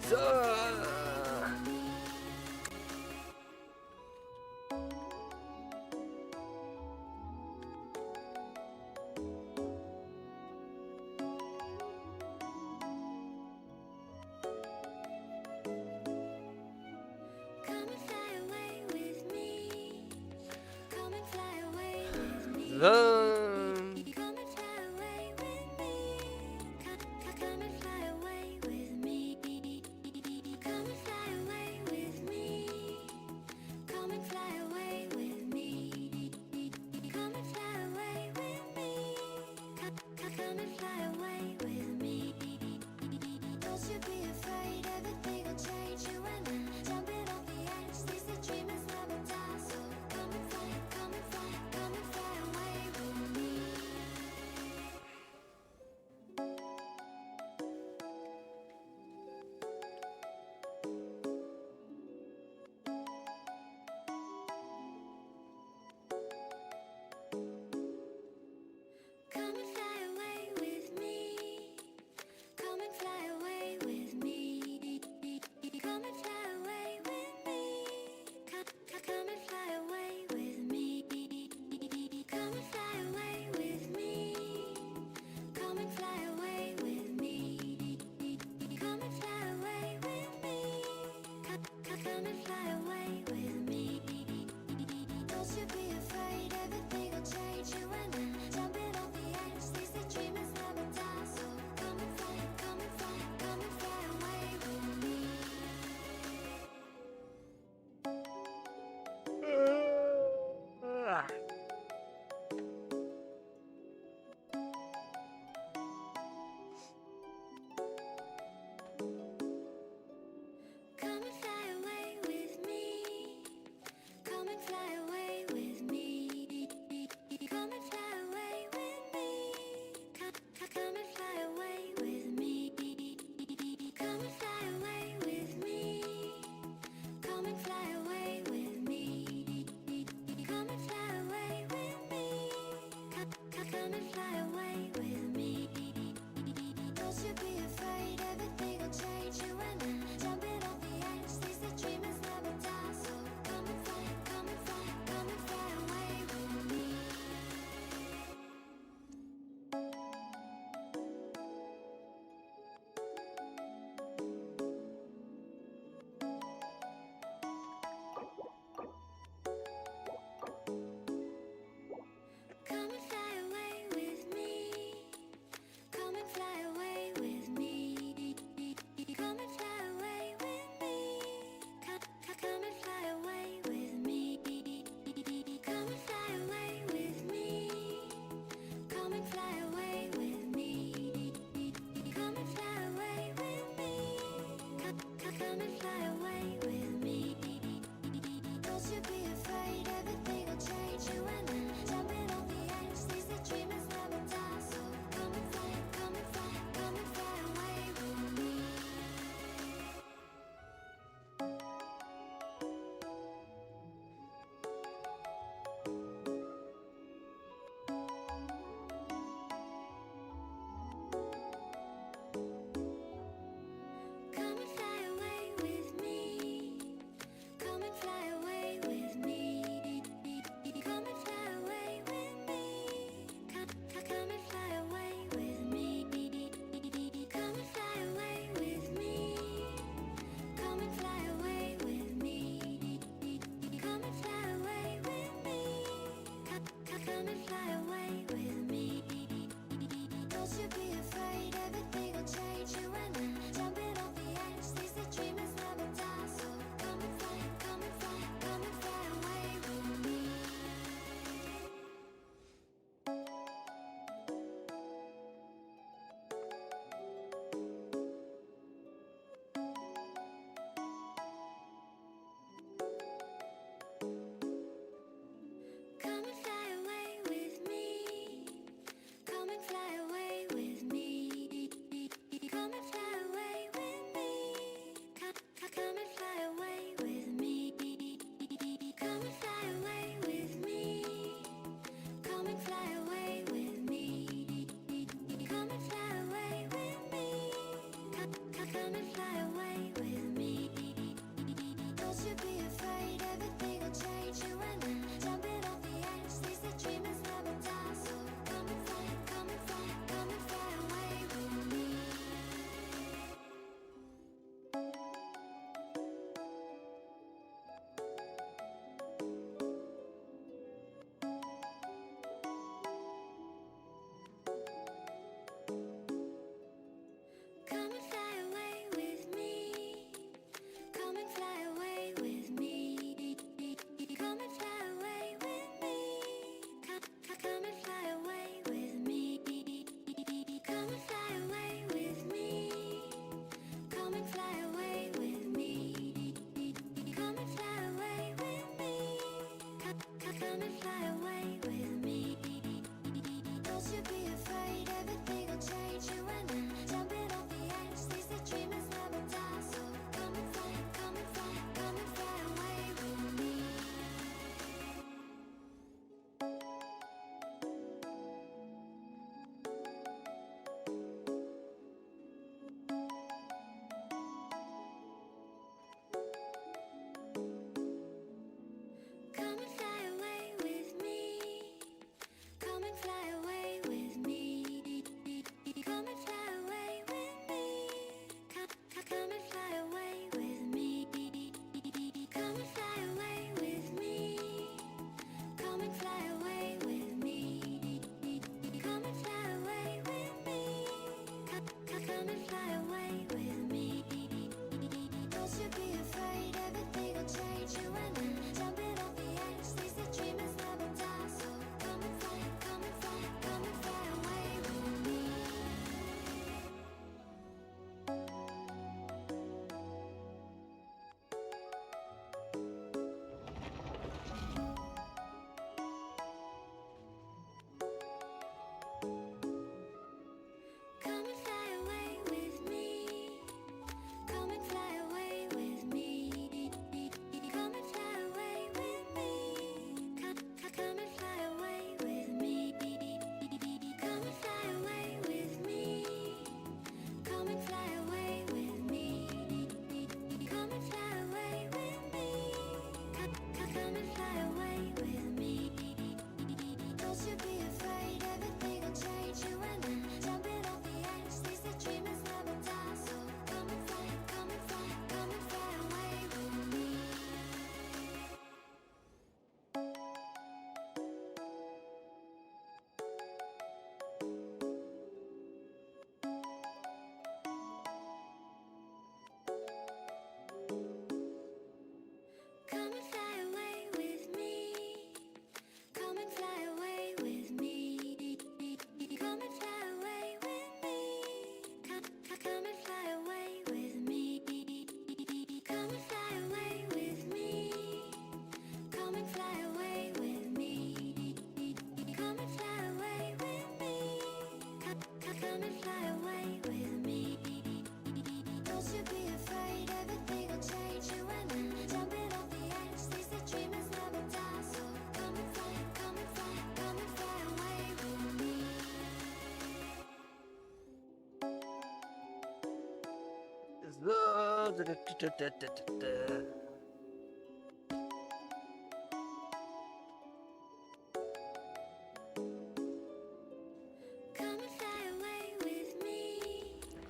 So.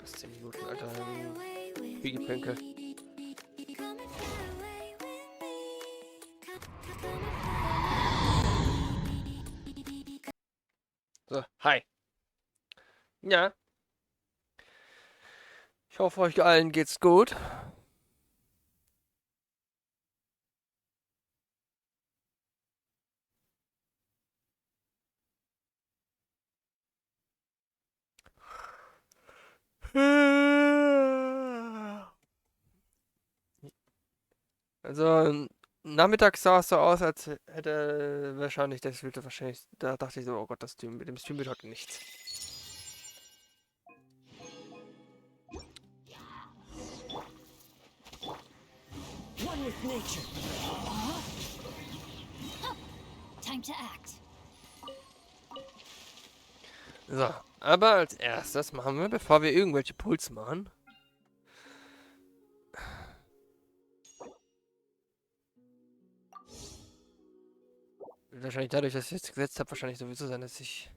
Fast 10 Minuten, Alter. Biggie-Pönke. So, hi. Ja. Ich hoffe, euch allen geht's gut. Also, nachmittags sah es so aus, als hätte wahrscheinlich, da dachte ich so, oh Gott, das Stream, mit dem Stream wird heute nichts. One with nature. Time to act. So, aber als erstes machen wir, bevor wir irgendwelche Puls machen, wird wahrscheinlich dadurch, dass ich jetzt gesetzt habe, wahrscheinlich sowieso sein, dass ich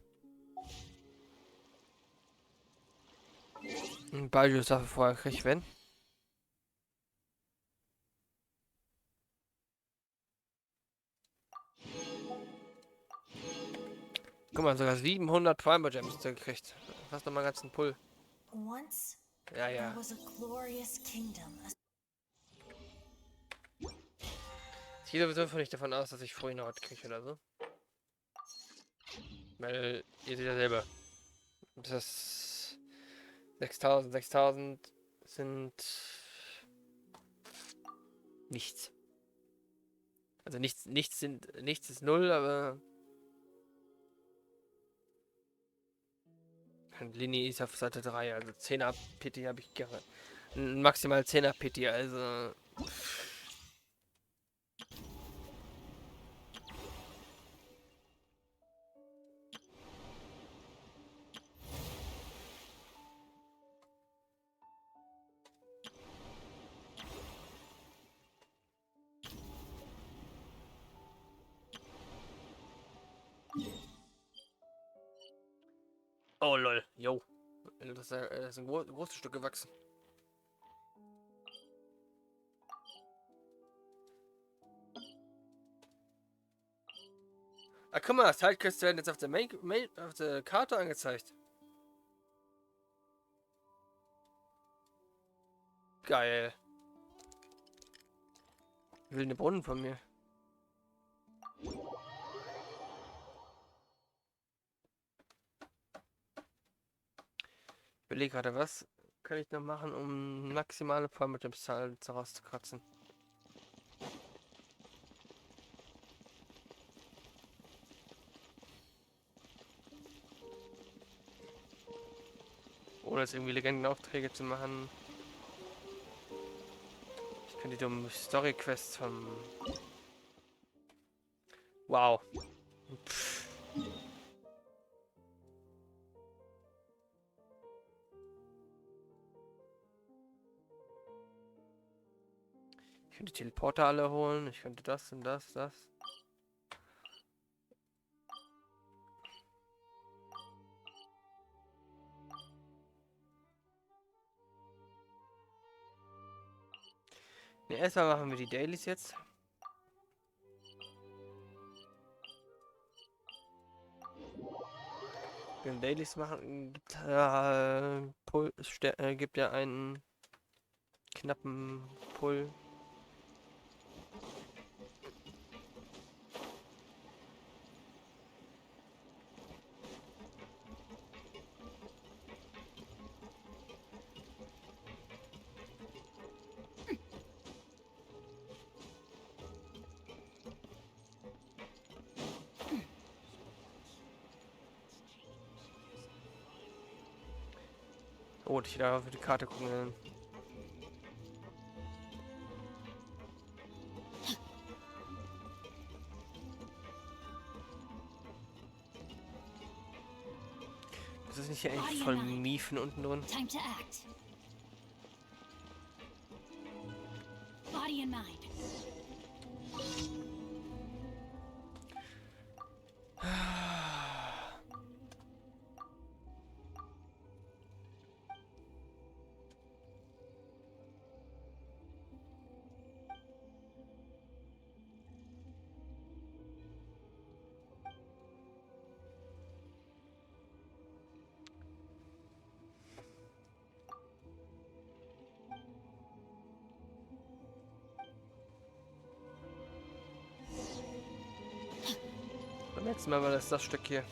ein Balljuice dafür vorher kriege, wenn. Guck mal, sogar 700 Primer Gems gekriegt. Fast nochmal einen ganzen Pull. Once Ja, there ja. was a glorious kingdom. Ich gehe sowieso nicht davon aus, dass ich vorhin heute kriege oder so. Weil, ihr seht ja selber. Das ist 6000 sind nichts. Also nichts ist 0, aber Linie ist auf Seite 3, also 10er Pity habe ich gerne. Maximal 10er Pity, also. Oh lol, yo. Das ist ein großes Stück gewachsen. Ah, guck mal, Sidequests werden jetzt auf der auf der Karte angezeigt. Geil. Will eine Brunnen von mir. Ich überlege gerade, was kann ich noch machen, um maximale Vollmittelzahl rauszukratzen. Ohne jetzt irgendwie Legendenaufträge zu machen. Ich könnte die dummen Story-Quests vom... Wow. Pff. Ich könnte Teleporter alle holen. Ich könnte das und das. Ne, erstmal machen wir die Dailies jetzt. Wenn wir Dailies machen, gibt ja einen knappen Pull. Oh, ich darf auf die Karte gucken. Das ist nicht hier eigentlich voll Miefen unten drin. Time to act. Body and mind. Beim letzten Mal war das Stück hier.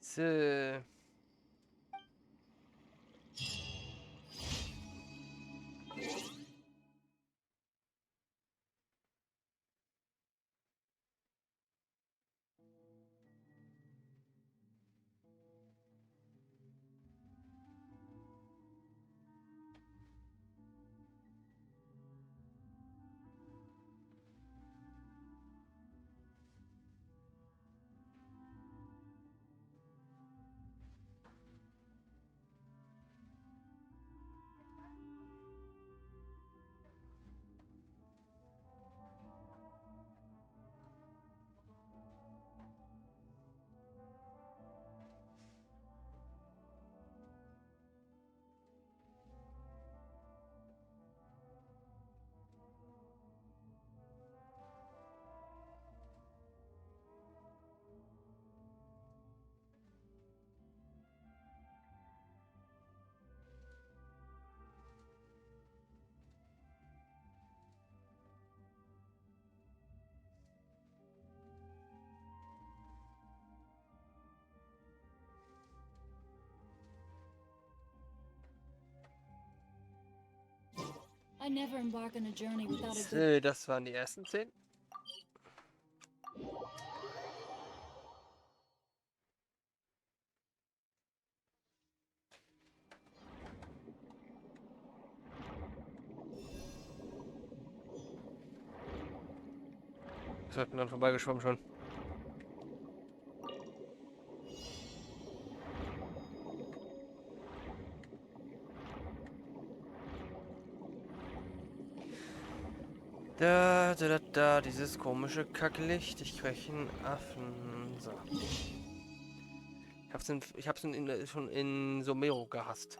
So. I never embark on a journey without a good... So, das waren die ersten 10. Das hat dann vorbeigeschwommen schon. Dieses komische Kacklicht. Ich krieg einen Affen. So. Schon in Somero gehasst.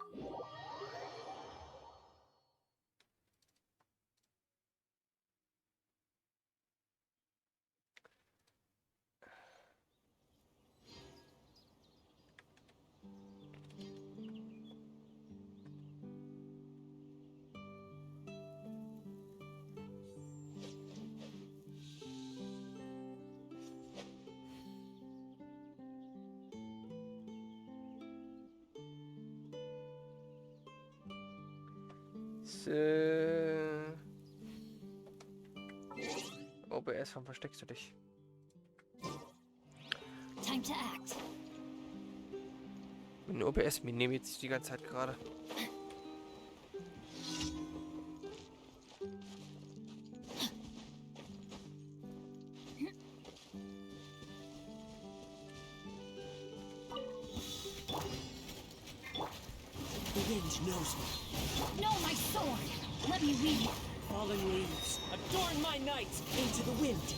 OBS, warum versteckst du dich? Time to act. Mein OBS minimiert sich die ganze Zeit gerade. The wind knows me. No, my sword! Let me read. Fallen leaves, adorn my night into the wind.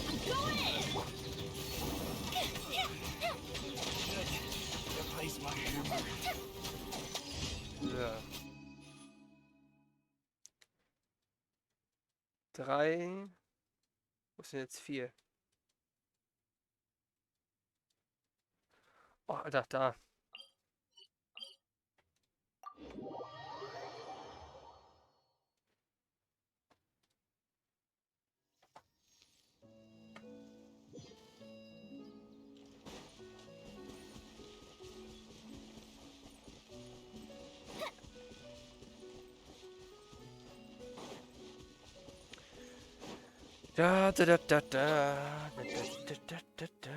I'm going in! Replace my hammer. So. 3. Wo sind jetzt 4? Oh, Alter, da. Da, da, da, da, da, da, da, da, da, da.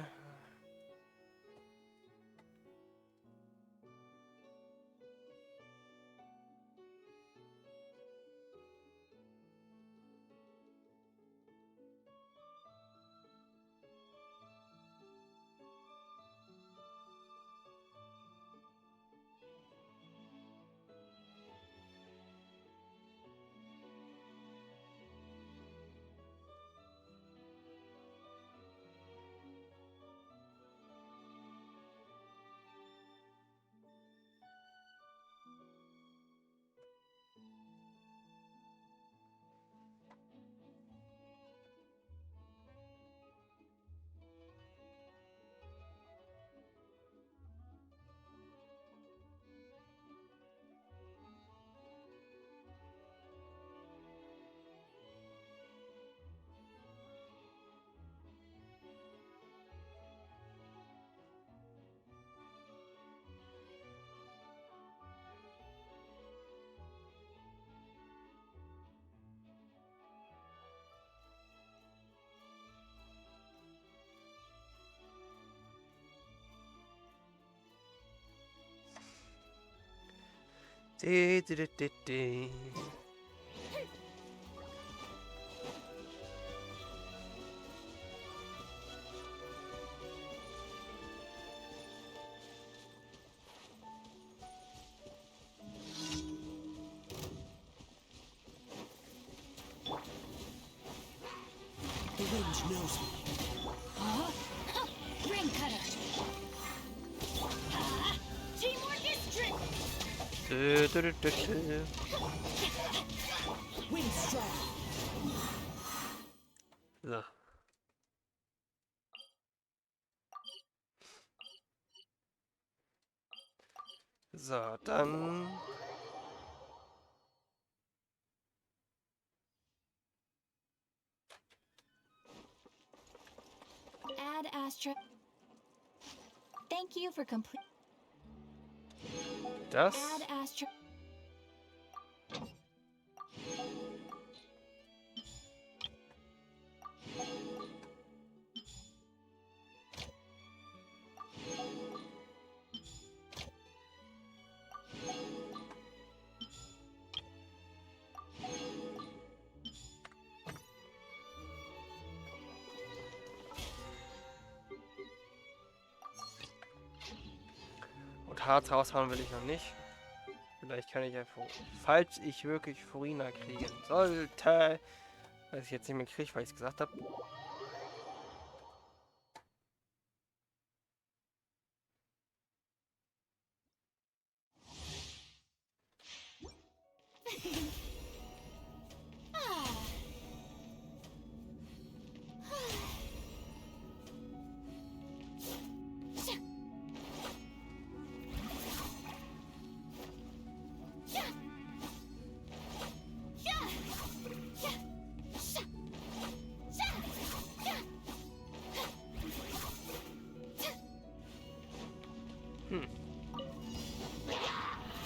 Di, di, di, di, di. The wind knows me. Huh? Ring cutter! Teamwork is trick! Du, du, du, du, du. Wind strike. So. So, dann. Add Astra. Thank you for complete. Das. Add Astra. Und Harz raushauen will ich noch nicht. Vielleicht kann ich ja, falls ich wirklich Furina kriegen sollte, was ich jetzt nicht mehr kriege, weil ich es gesagt habe.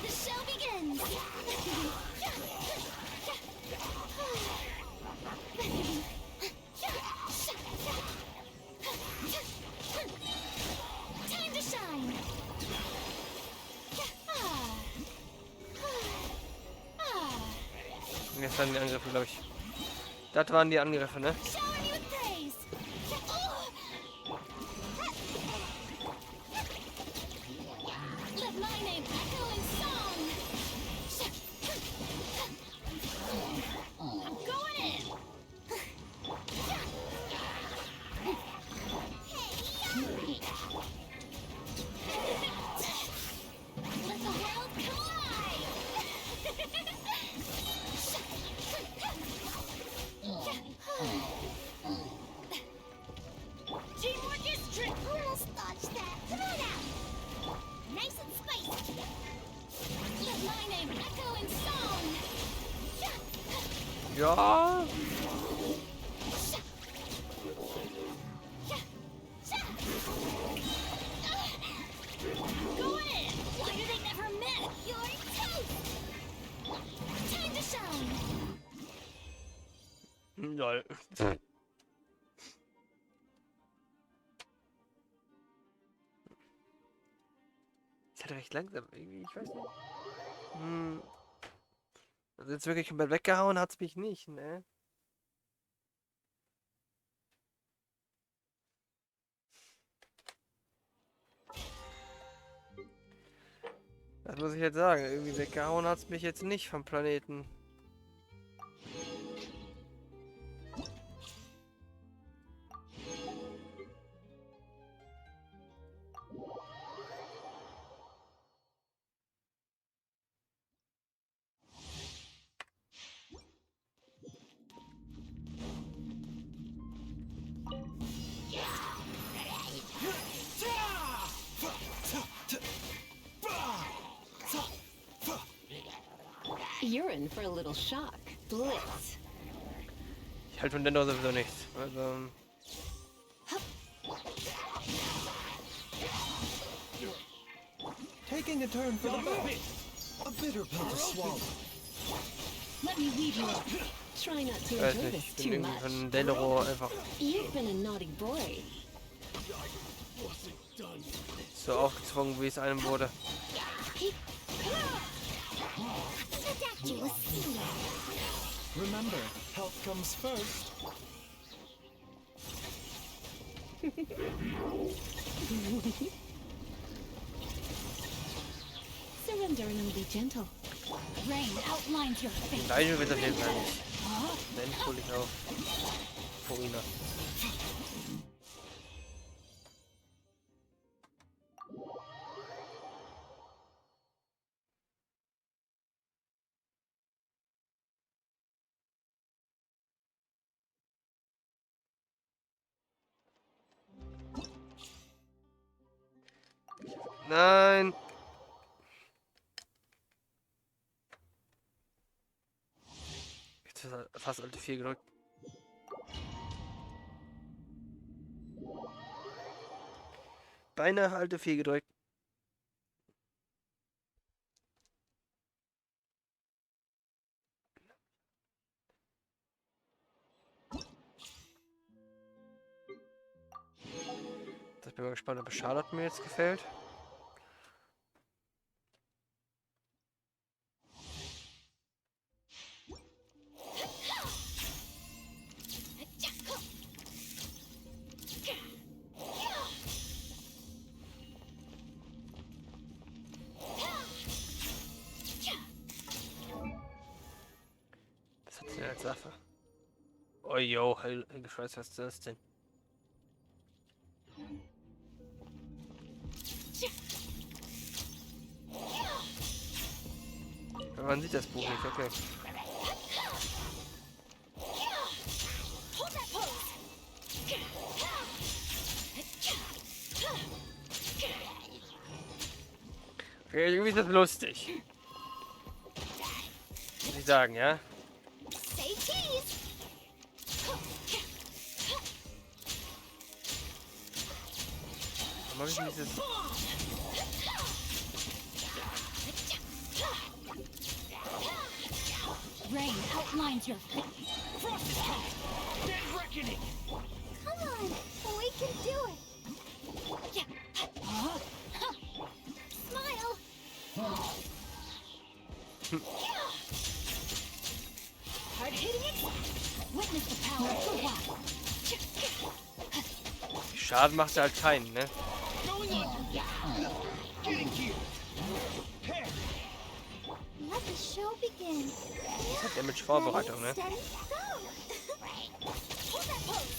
The show begins. Time to shine. Und jetzt waren die Angriffe, glaube ich. Das waren die Angriffe, ne? Showering you with praise. Let my name echo in song. I'm going in. Let the world collide. Teamwork is trick. Almost dodged that. Come on out. Nice and spicy. Let my name echo in song. Ja. Go in. Why do they never met? You're toast. Time to shine. Lol. Ist halt recht langsam irgendwie, ich weiß nicht. Also jetzt wirklich komplett weggehauen hat's mich nicht, ne? Das muss ich jetzt sagen. Irgendwie weggehauen hat's mich jetzt nicht vom Planeten. You're in for a little shock. Blitz. Ich halte von Nintendo sowieso nichts. Also, Taking a turn for the bit. A bitter pill to swallow. Let me weave you up. Try not to weiß enjoy nicht. this Ich bin too irgendwie much. von Nintendo einfach You've been a naughty boy. so aufgezwungen, wie es einem wurde. Adapt you with steam. Remember, health comes first. Surrender and be gentle. Rain outlines your face. Leider wird auf jeden Fall nicht. Dann hole ich auf Furina. Nein! Jetzt ist fast Alt 4 gedrückt. Beinahe Alt 4 gedrückt. Ich bin mal gespannt, ob Charlotte mir jetzt gefällt. Tatsache. Oh jo, Gescheiß, was ist das denn? Man sieht das Buch nicht, okay. Hold that pose. Okay, irgendwie ist das lustig. Muss ich sagen, ja? Say cheese. Warum hab ich denn dieses... Rain outlines your Frost is coming! Dead reckoning! Come on, we can do it. Yeah. Smile. Hard hitting it. Witness the power for a while. Schaden macht er halt keinen, ne? Going under! Getting here! Pair! Let the show begin. Das hat Damage-Vorbereitung, ne? Steady, go. Hold that pose.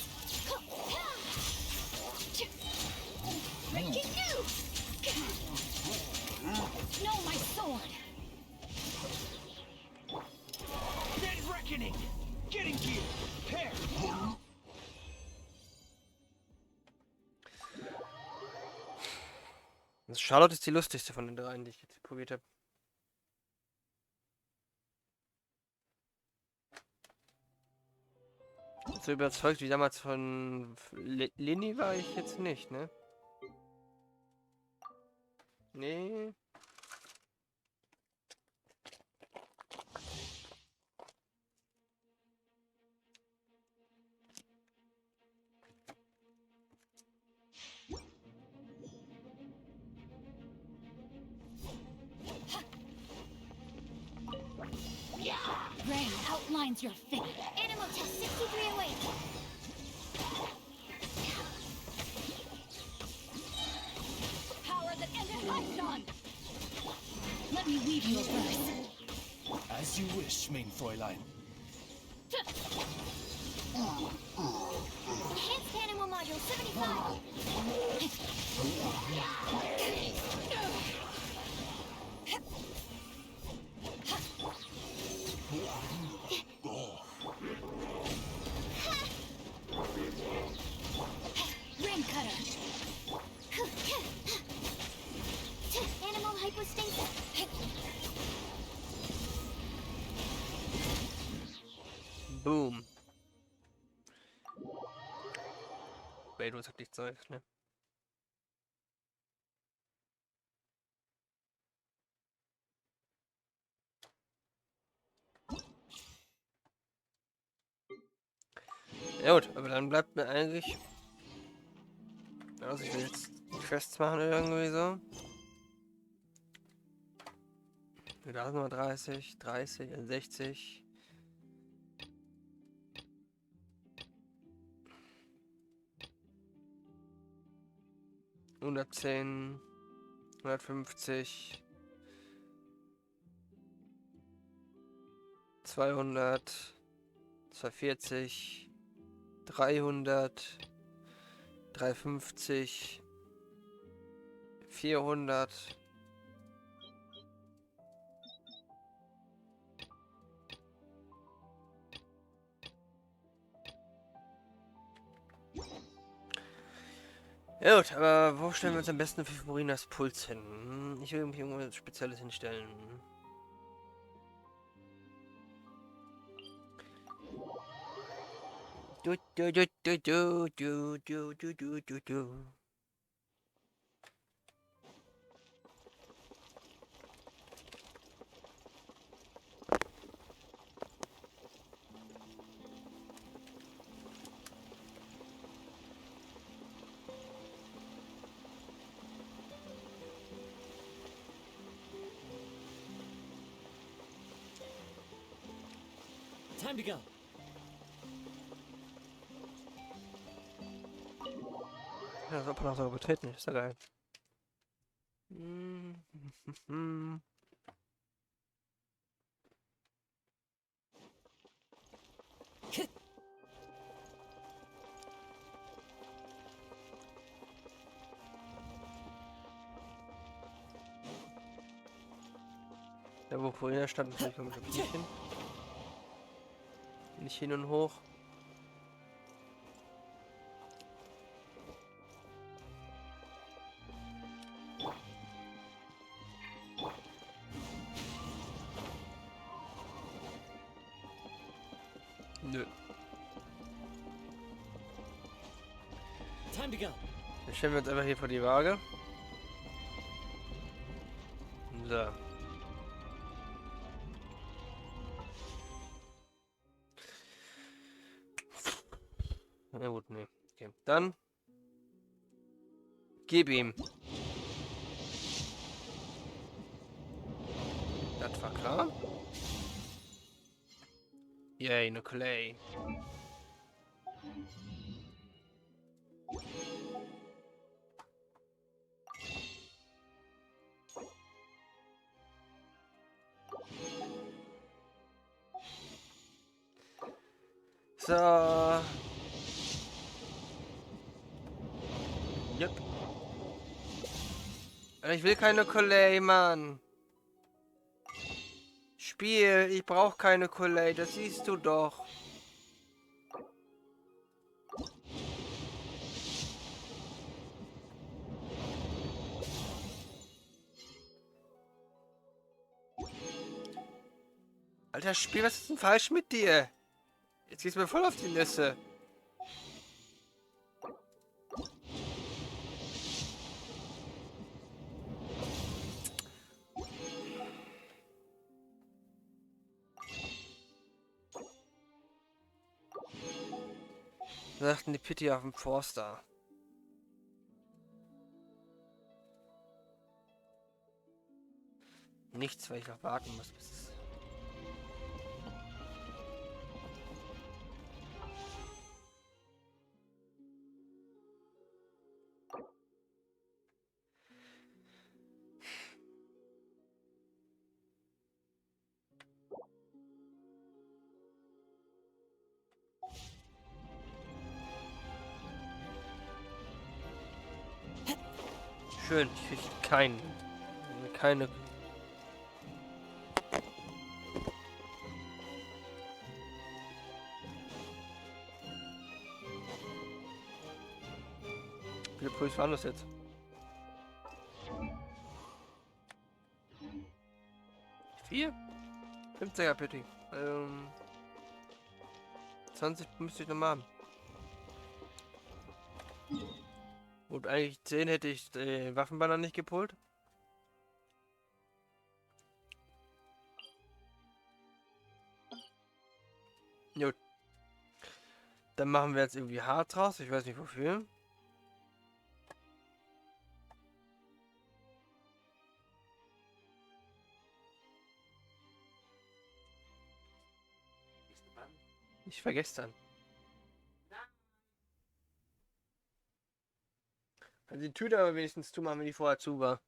Making new. No, my sword. Dead reckoning! Getting here! Pair! Charlotte ist die lustigste von den dreien, die ich jetzt probiert habe. So überzeugt wie damals von Lini war ich jetzt nicht, ne? Nee. Rain outlines your figure. Animal test 63 away. Power that ended lifetime. Let me weave you a verse. As you wish, mein Fräulein. Enhanced animal module 75. Ring cutter. Animal hypostasis. Boom. Beidus hat nichts Neues, ne? Ja gut, aber dann bleibt mir eigentlich... Also ich will jetzt Quests machen irgendwie so. Da sind wir 30, 30, 60. ...110, 150, 200, 240, 300, 350, 400... Ja gut, aber wo stellen wir uns am besten für Fiborinas Puls hin? Ich will mich irgendwas Spezielles hinstellen. Du, du, du, du, du, du, du, du, du, du, du. Time to go. Ja, das Opfer noch so betreten, ist ja geil. Da wo vorhin stand, natürlich komme ich nicht hin. Nicht hin und hoch. Nö. Time to go. Dann stellen wir uns einfach hier vor die Waage. So. Na gut, nee. Okay. Dann gib ihm. Das war klar. Yay, no Clay. So. Jupp. Ich will keine Colley, Mann. Spiel, ich brauche keine Colley, das siehst du doch. Alter Spiel, was ist denn falsch mit dir? Jetzt gehst du mir voll auf die Nüsse. Sagten die Pitti auf dem Poste. Nichts, weil ich noch warten muss, bis es... Schön, ich krieg keine... Wie viele Puls waren das jetzt? 4? 50er Pitti. 20 müsste ich noch mal haben. Gut, eigentlich 10 hätte ich den Waffenbanner nicht gepult. Gut. Dann machen wir jetzt irgendwie hart draus. Ich weiß nicht wofür. Ich vergesse dann. Also die Tüte aber wenigstens zumachen, wenn die vorher zu war.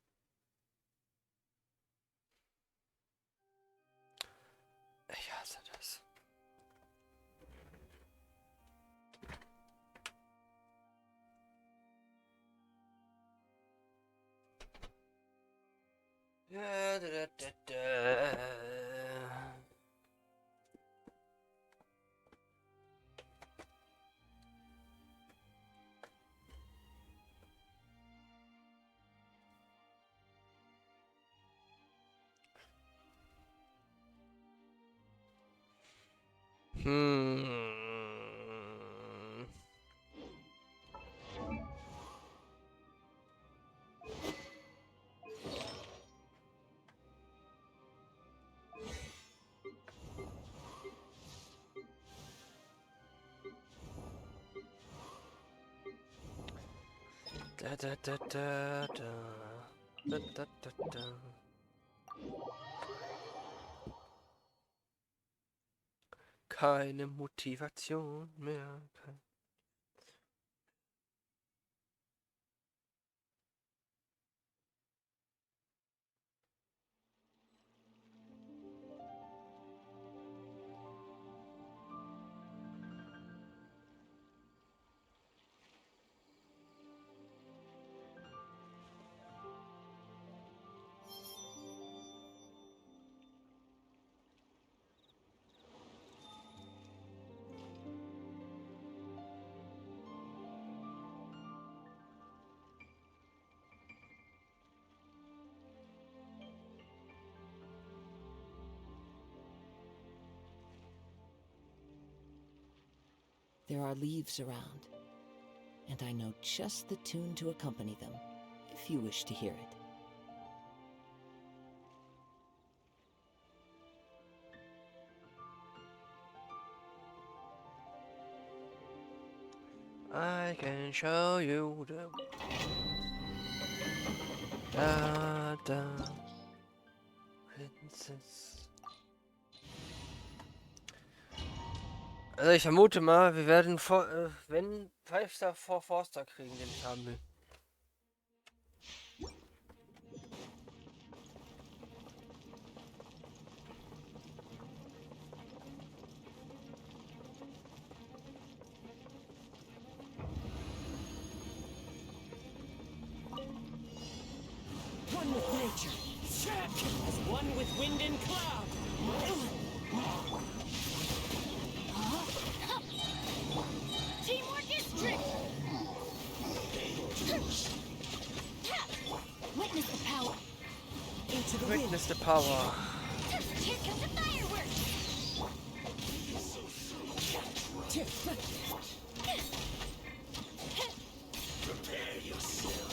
Ich hasse das. Ja, da. Hmm. Da. Keine Motivation mehr. There are leaves around, and I know just the tune to accompany them, if you wish to hear it. I can show you the da da Princess. Also ich vermute mal, wir werden wenn 5-Star vor Forster kriegen, den ich haben will. One with nature. As one with wind and cloud. Teamwork is trick. Witness the power. Into the wind. Witness the power. Here comes the fireworks. Prepare yourself.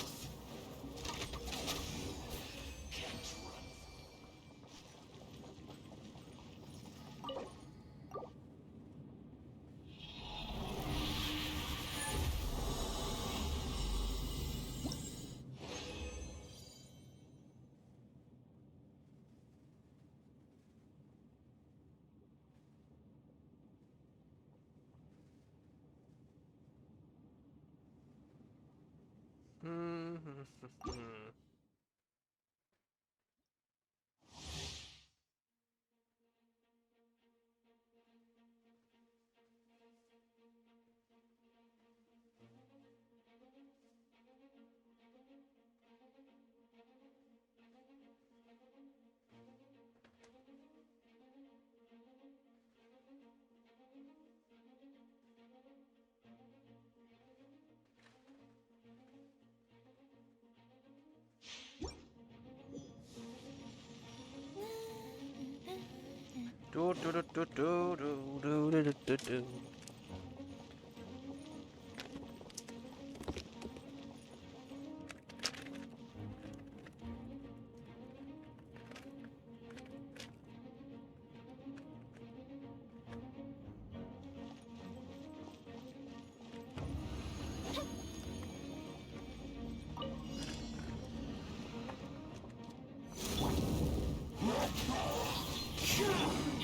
Du, du, du, du, du, du, du, du, du, du.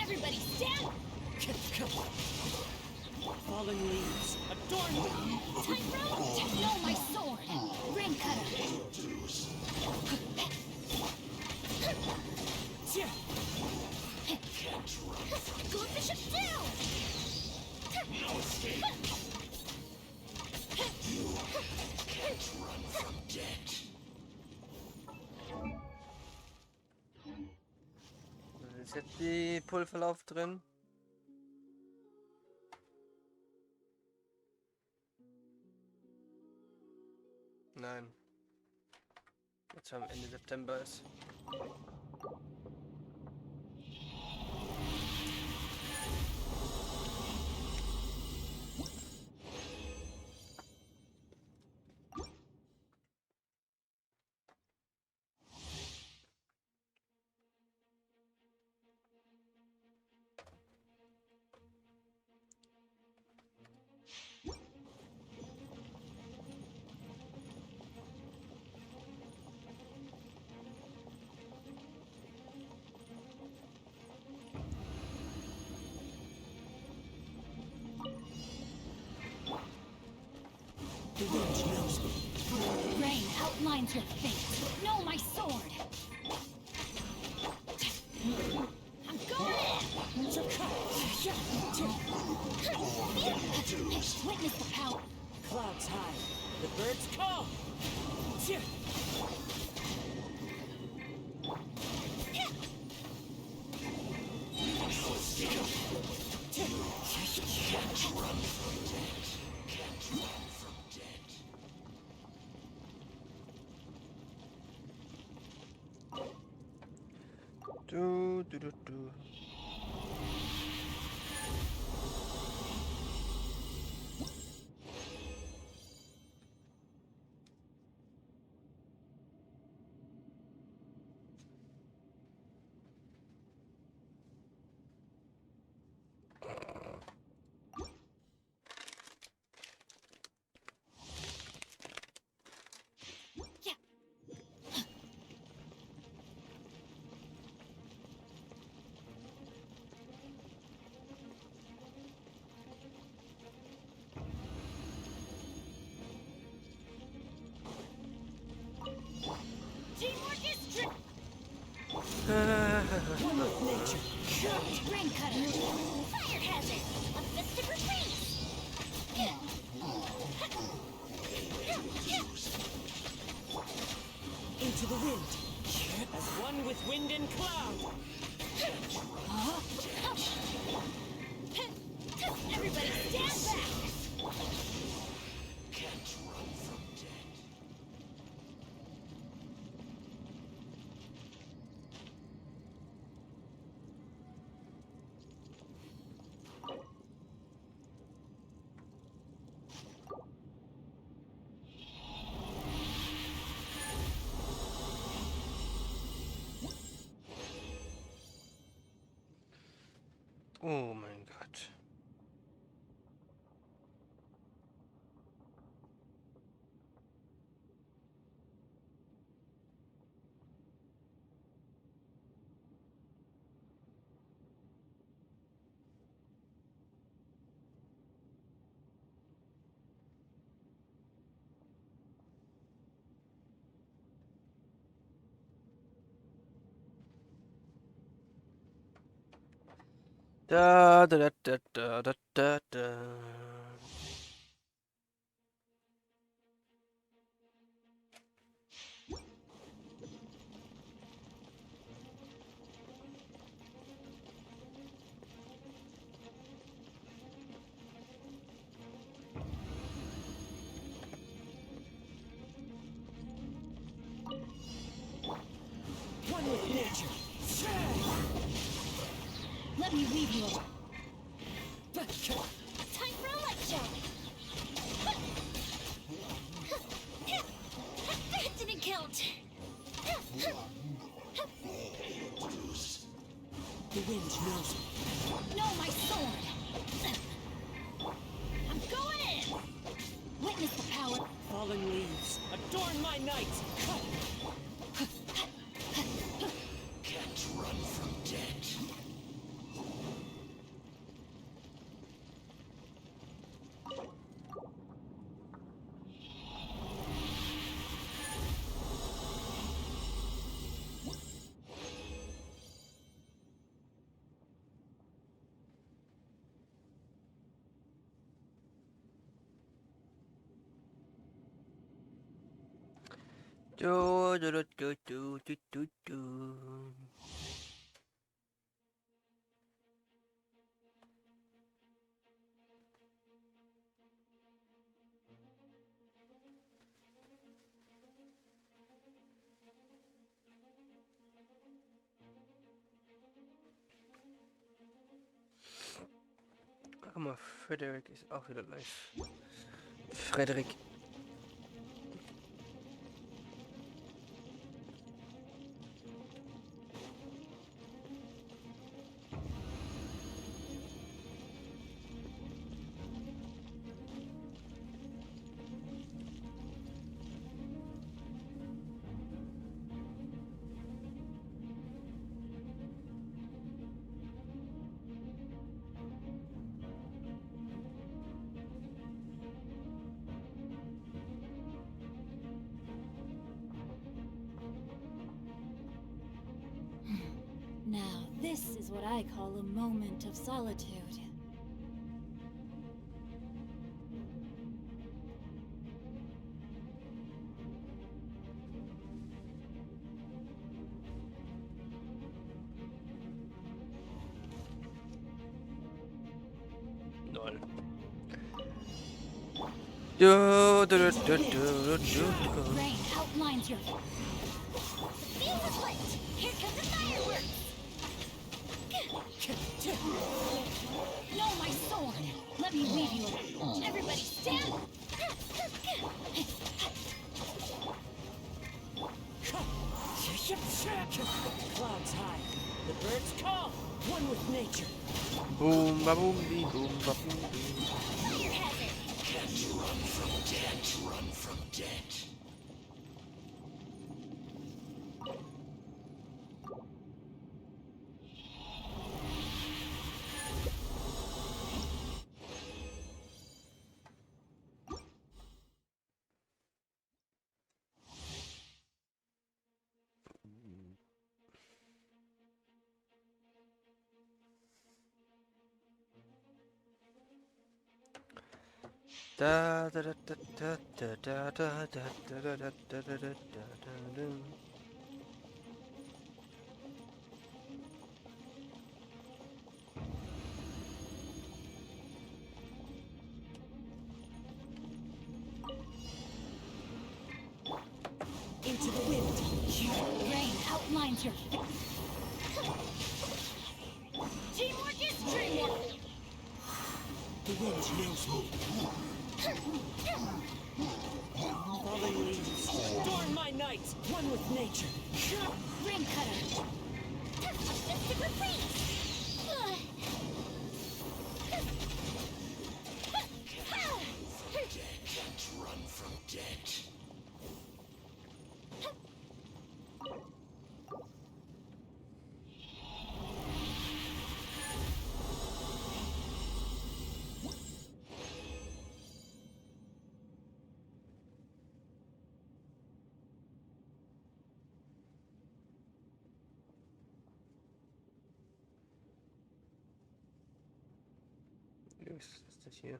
Everybody stand. Fallen leaves. Adorn me. Tightrope. Know my sword. Ring cutter. Goldfish of down. No escape. You can't run from death. Ist jetzt die Pulverlauf drin? Nein. Jetzt schon Ende September ist. The wind knows me. Rain outlines your fate. Know my sword. I'm going in. Witness the power. Clouds high. The birds call. Can't run from death. Can't run from death. Du, du, du, du. One with nature. Rain cutter. Fire hazard. A fist of retreat. Into the wind. As one with wind and cloud. Everybody stand back. Oh mein Gott. Da da da da da da da da. One with nature. Let me leave you alone. Back. Time for a light show. That didn't count. The wind knows me. No, my sword. I'm going in. Witness the power. Fallen leaves. Adorn my night. Do do do do do do do do. Guck mal, Frederik ist auch wieder live. Frederik. Now, this is what I call a moment of solitude. Lol. Do do do do do do. Rain outlines your... The fuse is lit! Here comes the fireworks! No, my sword! Let me leave you alone. Everybody stand... Clouds high. The birds call. One with nature. Boom ba boom bee boom ba boom bee. Fire hazard! Da, da, da, da, da, da, da, da, da, da, da, da, da, da, da. Into the wind. Rain outlines your teamwork is dreamwork. The wind knows me. Falling leaves. Storm my night. One with nature. Ring cutter. Mystic retreat. Can't run from dead. Was ist das hier?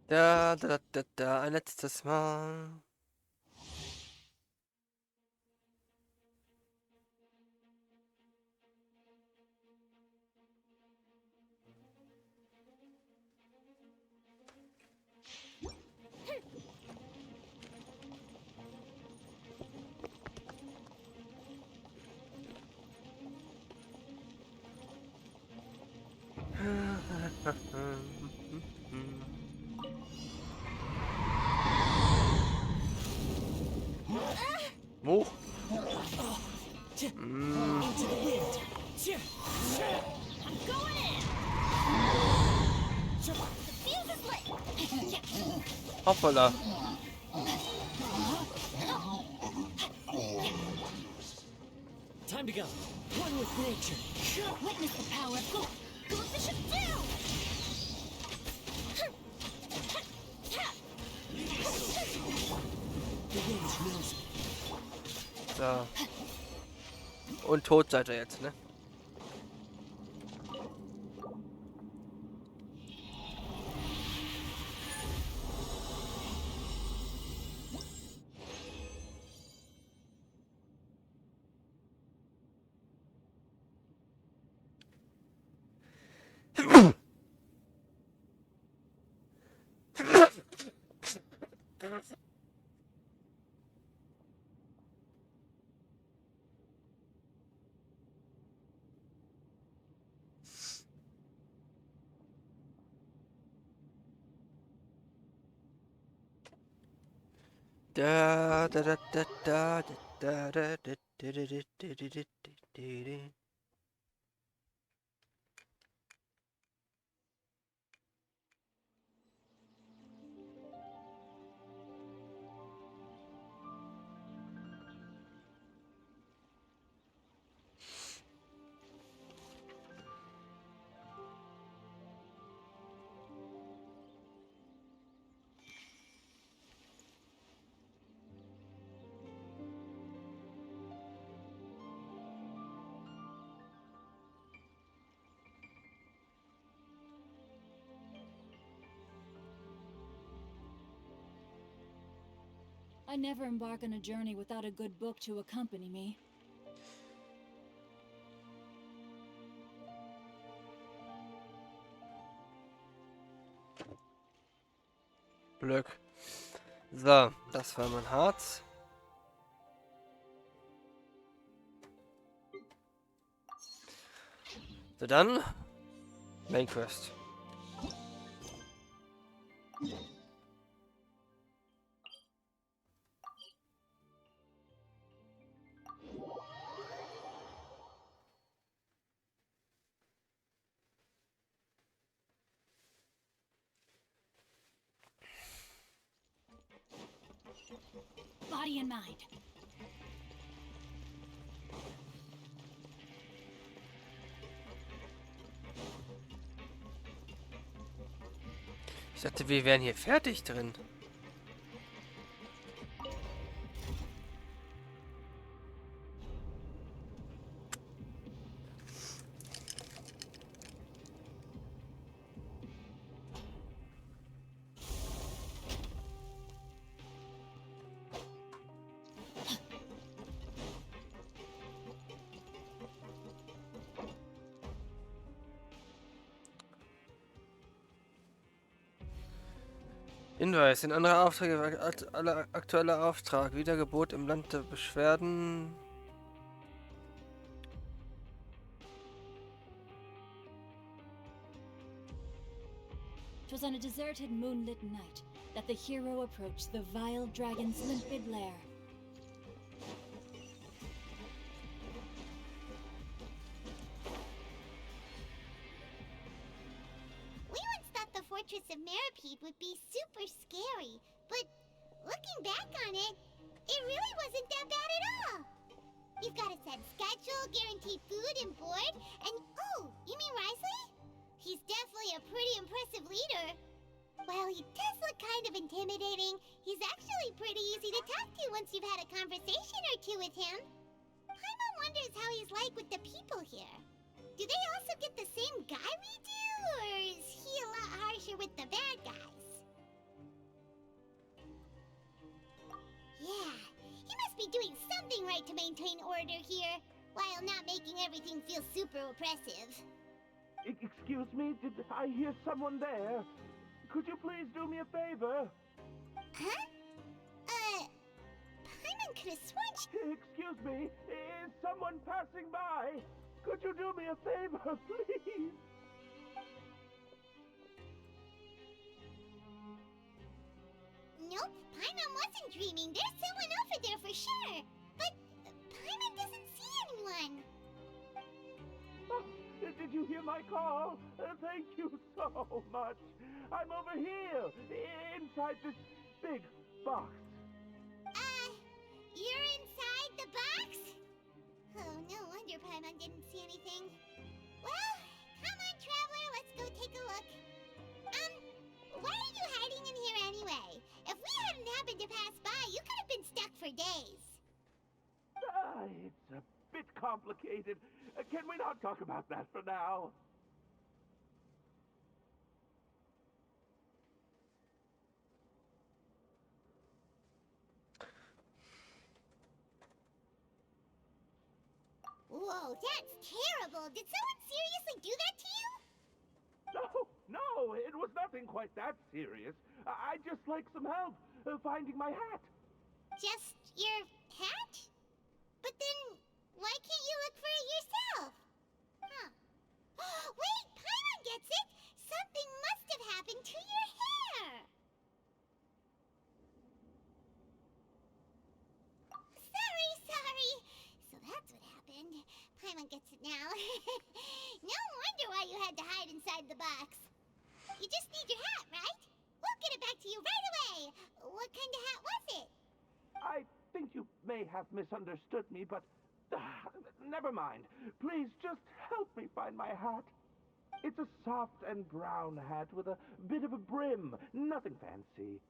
Da, da, da, da, ein letztes Mal. Wo? Into the wind. I'm going in. The fuse is lit. Hoppala. Time to go. One with nature. Witness the power of coefficient two. The wind knows me. So. Und tot seid ihr jetzt, ne? Da da da da da da da da da da da da da da da. I never embark on a journey without a good book to accompany me. Glück. So, das war mein Harz. So, dann Main Quest. Body and mind. dachte, wir wären hier fertig drin. Hinweis, in anderer Aufträge, aktueller Auftrag, Wiedergeburt im Land der Beschwerden. It was on a deserted moonlit night that the hero approached the vile dragon's limpid lair. We once thought the fortress of Maripede would be super scary, but looking back on it, it really wasn't that bad at all. You've got a set schedule, guaranteed food and board, and oh, you mean Risley? He's definitely a pretty impressive leader. While he does look kind of intimidating, he's actually pretty easy to talk to once you've had a conversation or two with him. Paimon wonders how he's like with the people here. Do they also get the same guy we do, or is he a lot harsher with the bad guys? Yeah, he must be doing something right to maintain order here, while not making everything feel super oppressive. Excuse me, did I hear someone there? Could you please do me a favor? Huh? Paimon could have sworn Excuse me, is someone passing by? Could you do me a favor, please? Nope, Paimon wasn't dreaming. There's someone over there for sure. But Paimon doesn't see anyone. Oh, did you hear my call? Thank you so much. I'm over here, inside this big box. You're inside the box? Oh, no wonder Paimon didn't see anything. Well, come on, traveler, let's go take a look. Why are you hiding in here anyway? If we hadn't happened to pass by, you could have been stuck for days. It's a bit complicated. Can we not talk about that for now? Whoa, that's terrible. Did someone seriously do that to you? No, it was nothing quite that serious. I just like some help finding my hat. Just your hat? But then, why can't you look for it yourself? Huh. Wait, Paimon gets it! Something must have happened to your hair! Sorry. So that's what happened. Paimon gets it now. No wonder why you had to hide inside the box. You just need your hat, right? We'll get it back to you right away. What kind of hat was it? I think you may have misunderstood me, but never mind. Please just help me find my hat. It's a soft and brown hat with a bit of a brim. Nothing fancy.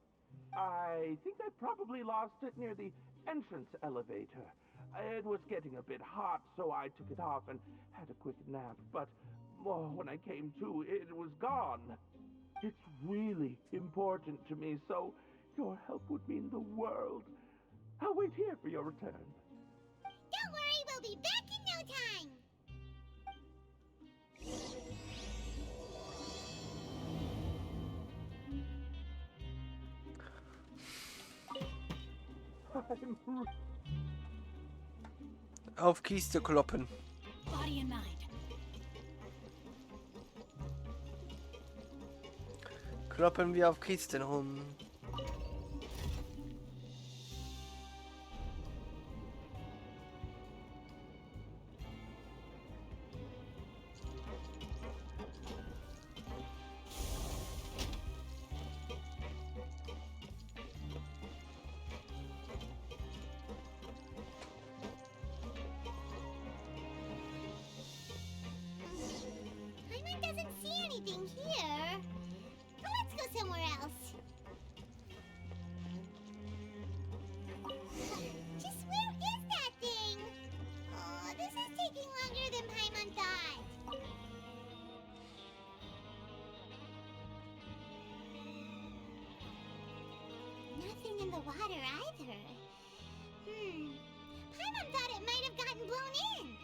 I think I probably lost it near the entrance elevator. It was getting a bit hot, so I took it off and had a quick nap. But when I came to, it was gone. It's really important to me, so your help would mean the world. I'll wait here for your return. Don't worry, we'll be back in no time. Auf Kiste kloppen. Body and mind. Kloppen wir auf Kisten rum. Paimon doesn't see anything here. Let's go somewhere anything in the water either. Paimon thought it might have gotten blown in.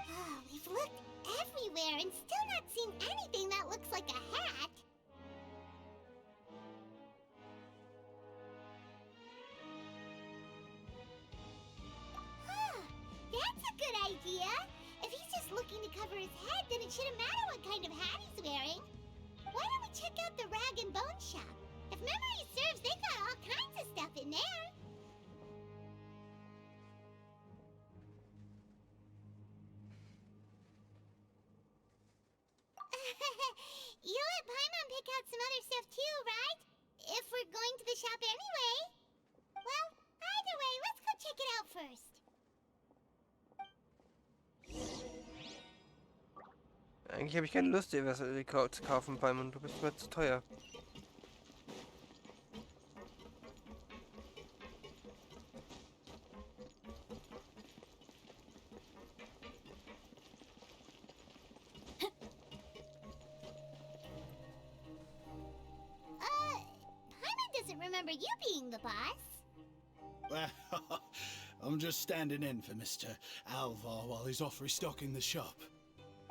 Oh, we've looked everywhere and still not seen anything that looks like a hat. That's a good idea. If he's just looking to cover his head, then it shouldn't matter what kind of hat he's wearing. Why don't we check out the rag and bone shop? If memory serves, they got all kinds of stuff in there. You let Paimon pick out some other stuff too, right? If we're going to the shop anyway. Well, either way, let's go check it out first. Eigentlich habe ich keine Lust, dir was zu kaufen, Paimon. Du bist mir zu teuer. Paimon doesn't remember you being the boss. Well, I'm just standing in for Mr. Alvar while he's off restocking the shop.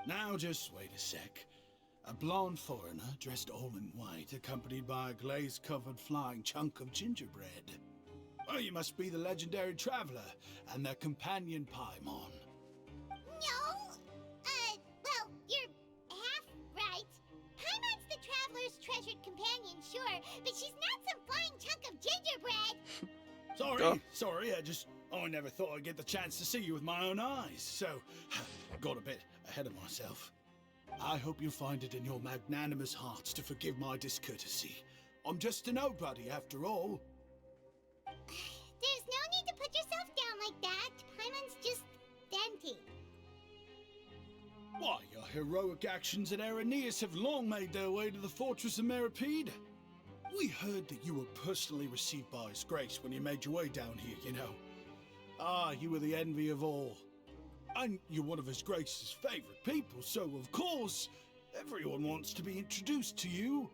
Now just wait a sec. A blonde foreigner dressed all in white, accompanied by a glaze-covered flying chunk of gingerbread. Oh, you must be the legendary traveler and their companion Paimon. No! Well, you're half right. Paimon's the traveler's treasured companion, sure, but she's not some flying chunk of gingerbread! Sorry, I never thought I'd get the chance to see you with my own eyes, so got a bit ahead of myself. I hope you find it in your magnanimous hearts to forgive my discourtesy. I'm just a nobody, after all. There's no need to put yourself down like that. Paimon's just venting. Why, your heroic actions at Araneus have long made their way to the fortress of Meripede. We heard that you were personally received by His Grace when you made your way down here, you know. Ah, you were the envy of all. And you're one of His Grace's favorite people, so of course, everyone wants to be introduced to you.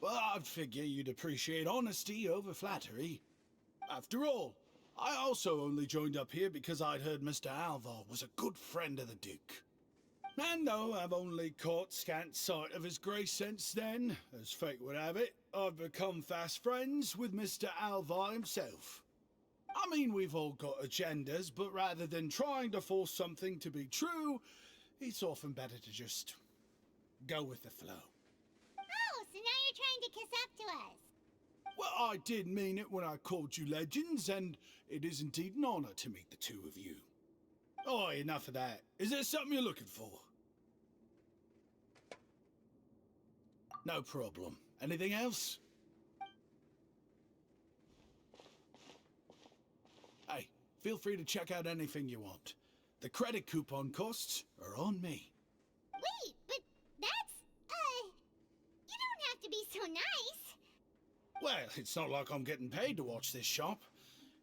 Well, I'd figure you'd appreciate honesty over flattery. After all, I also only joined up here because I'd heard Mr. Alvar was a good friend of the Duke. And though I've only caught scant sight of His Grace since then, as fate would have it, I've become fast friends with Mr. Alvar himself. I mean, we've all got agendas, but rather than trying to force something to be true, it's often better to just go with the flow. Oh, so now you're trying to kiss up to us. Well, I did mean it when I called you legends, and it is indeed an honor to meet the two of you. Oh, enough of that. Is there something you're looking for? No problem. Anything else? Hey, feel free to check out anything you want. The credit coupon costs are on me. Wait, but that's, you don't have to be so nice. Well, it's not like I'm getting paid to watch this shop.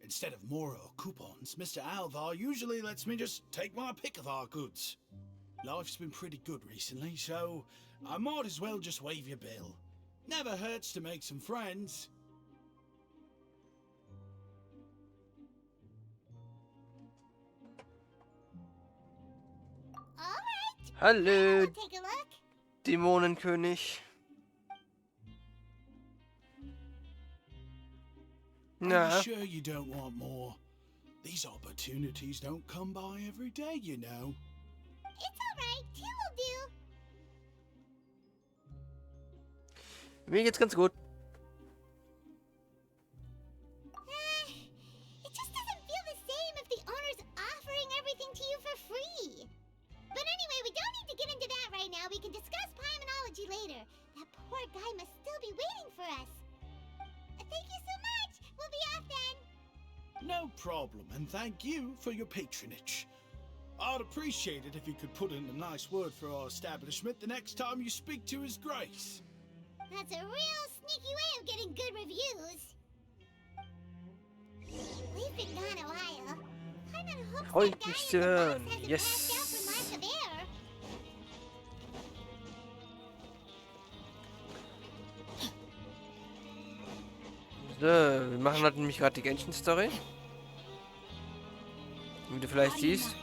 Instead of more or coupons, Mr. Alvar usually lets me just take my pick of our goods. Life's been pretty good recently, so I might as well just waive your bill. Never hurts to make some friends. All right. Hallo, We'll take a look. Dämonenkönig. Are Na, you sure you don't want more? These opportunities don't come by every day, you know. It's all right. Two will do. mir geht's ganz gut. It just doesn't feel the same if the owner's offering everything to you for free. But anyway, we don't need to get into that right now. We can discuss Paimonology later. That poor guy must still be waiting for us. Thank you so much. We'll be off then. No problem, and thank you for your patronage. I'd appreciate it if you could put in a nice word for our establishment the next time you speak to His Grace. That's a real sneaky way of getting good reviews. We've been gone a while. Carmen hopes Freut that guy mich in the zu box hören. hasn't Yes. passed out from lack of air. So, wir machen halt nämlich gerade die Genshin-Story. Wie du vielleicht siehst.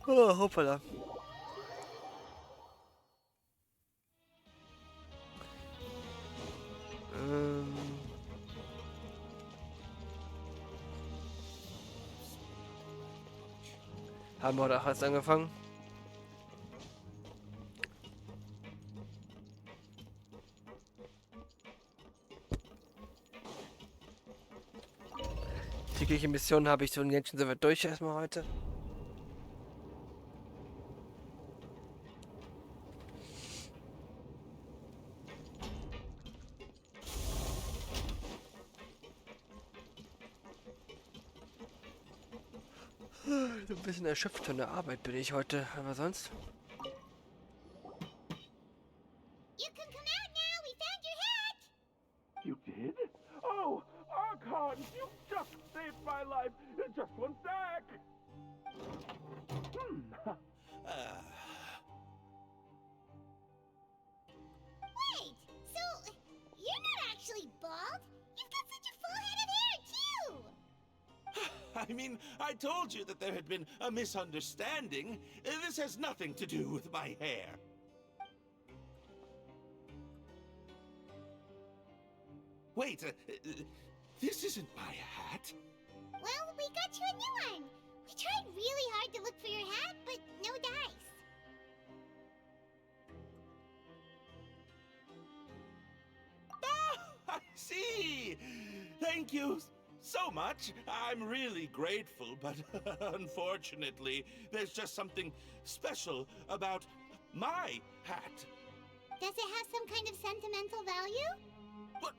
Oh, hoppala. Haben wir auch erst angefangen. Tägliche Missionen habe ich so ein Genshin so weit durch erstmal heute. So ein bisschen erschöpft von der Arbeit bin ich heute, aber sonst. You can come out now. We found your hat. You did? Oh, Archon, you just saved my life. Just one sec. Wait, so you're not actually bald? You've got such a full head of hair, too. I mean, I told you that there had been a misunderstanding. This has nothing to do with my hair. Wait, this isn't my hat. Well, we got you a new one. We tried really hard to look for your hat, but no dice. Ah, I see. Thank you so much. I'm really grateful, but unfortunately, there's just something special about my hat. Does it have some kind of sentimental value? What?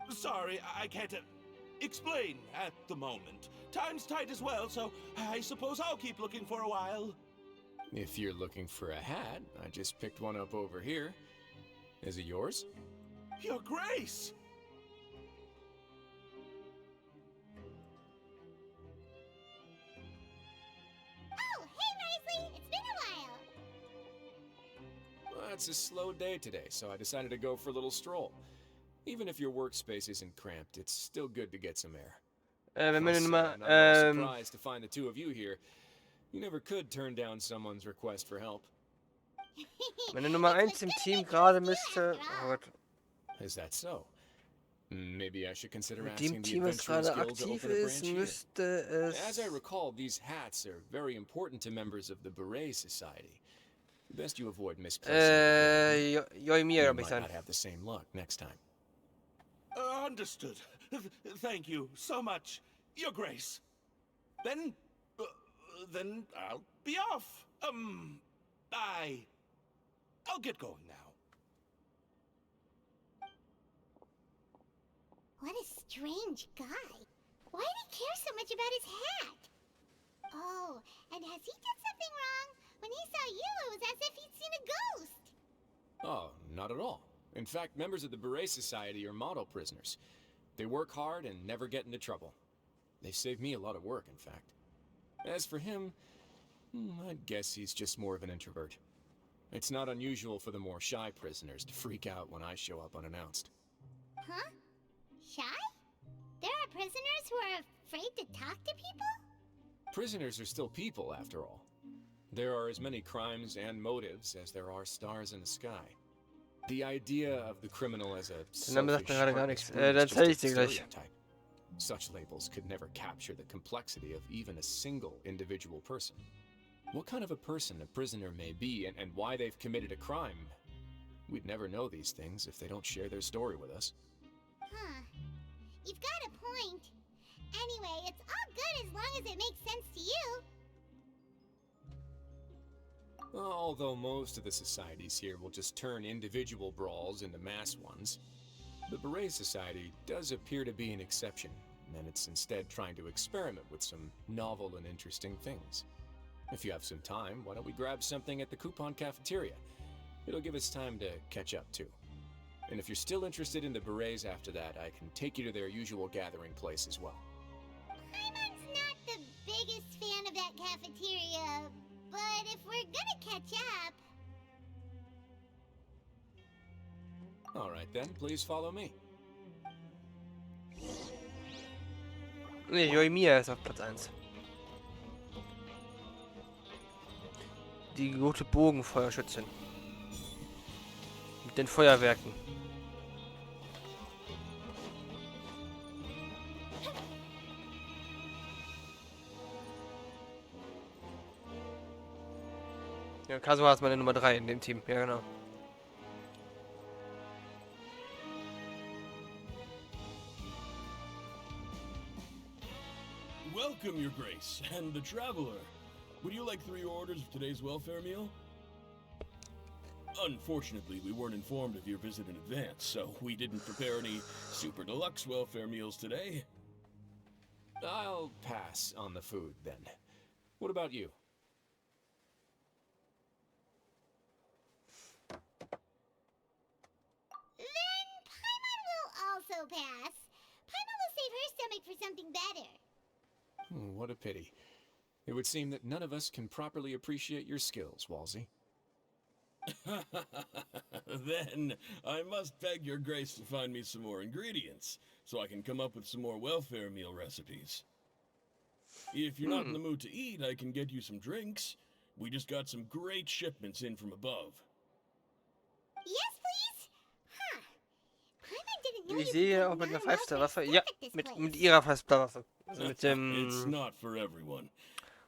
Sorry, I can't explain at the moment. Time's tight as well, so I suppose I'll keep looking for a while. If you're looking for a hat, I just picked one up over here. Is it yours? Your Grace! Oh, hey, Risley. It's been a while. Well, it's a slow day today, so I decided to go for a little stroll. Even if your workspace isn't cramped, it's still good to get some air. Wenn wir Plus, nun mal, and I'm not surprised to find the two of you here. You never could turn down someone's request for help. meine Nummer 1 im Team gerade müsste. Oh Gott. Is that so? Maybe I should consider Mit asking dem the Team, was Adventurers gerade Guild to aktiv open a ist, branch here. müsste As I es. recall, these hats are very important to members of the Beret Society. Best you avoid misplacing them. Joimir, You glaube ich might sein. not have the same luck next time. Understood. Thank you so much, Your Grace. Then I'll be off. I'll get going now. What a strange guy. Why did he care so much about his hat? Oh, and has he done something wrong? When he saw you, it was as if he'd seen a ghost. Oh, not at all. In fact, members of the Beret Society are model prisoners. They work hard and never get into trouble. They save me a lot of work, in fact. As for him, I'd guess he's just more of an introvert. It's not unusual for the more shy prisoners to freak out when I show up unannounced. Huh? Shy? There are prisoners who are afraid to talk to people? Prisoners are still people, after all. There are as many crimes and motives as there are stars in the sky. The idea of the criminal as a Name sagt mir gerade gar heartless nichts. brute is Dann just zeige a ich dir gleich. stereotype. Such labels could never capture the complexity of even a single individual person. What kind of a person a prisoner may be and why they've committed a crime, we'd never know these things if they don't share their story with us. Huh. You've got a point. Anyway, it's all good as long as it makes sense to you. Although most of the societies here will just turn individual brawls into mass ones, the Beret Society does appear to be an exception, and it's instead trying to experiment with some novel and interesting things. If you have some time, why don't we grab something at the coupon cafeteria? It'll give us time to catch up too. And if you're still interested in the Berets after that, I can take you to their usual gathering place as well. Paimon's not the biggest fan of that cafeteria, but if we're gonna catch up... Alright then, please follow me. Ne, Joimia ist auf Platz 1. Die gute Bogenfeuerschützin. Mit den Feuerwerken. Ja, Kazuha ist meine Nummer 3 in dem Team. Ja, genau. Welcome, Your Grace, and the Traveler. Would you like 3 orders of today's welfare meal? Unfortunately, we weren't informed of your visit in advance, so we didn't prepare any super deluxe welfare meals today. I'll pass on the food then. What about you? Then Paimon will also pass. Paimon will save her stomach for something better. What a pity. It would seem that none of us can properly appreciate your skills, Walsey. Then I must beg Your Grace to find me some more ingredients, so I can come up with some more welfare meal recipes. If you're not in the mood to eat, I can get you some drinks. We just got some great shipments in from above. Yes, please? Huh. Paimon didn't know Ich you sehe could auch get mit einer non-welfare 5-Star-Waffe. stuff Ja, at this mit place. ihrer 5-Star-Waffe. Also mit It's dem... not for everyone.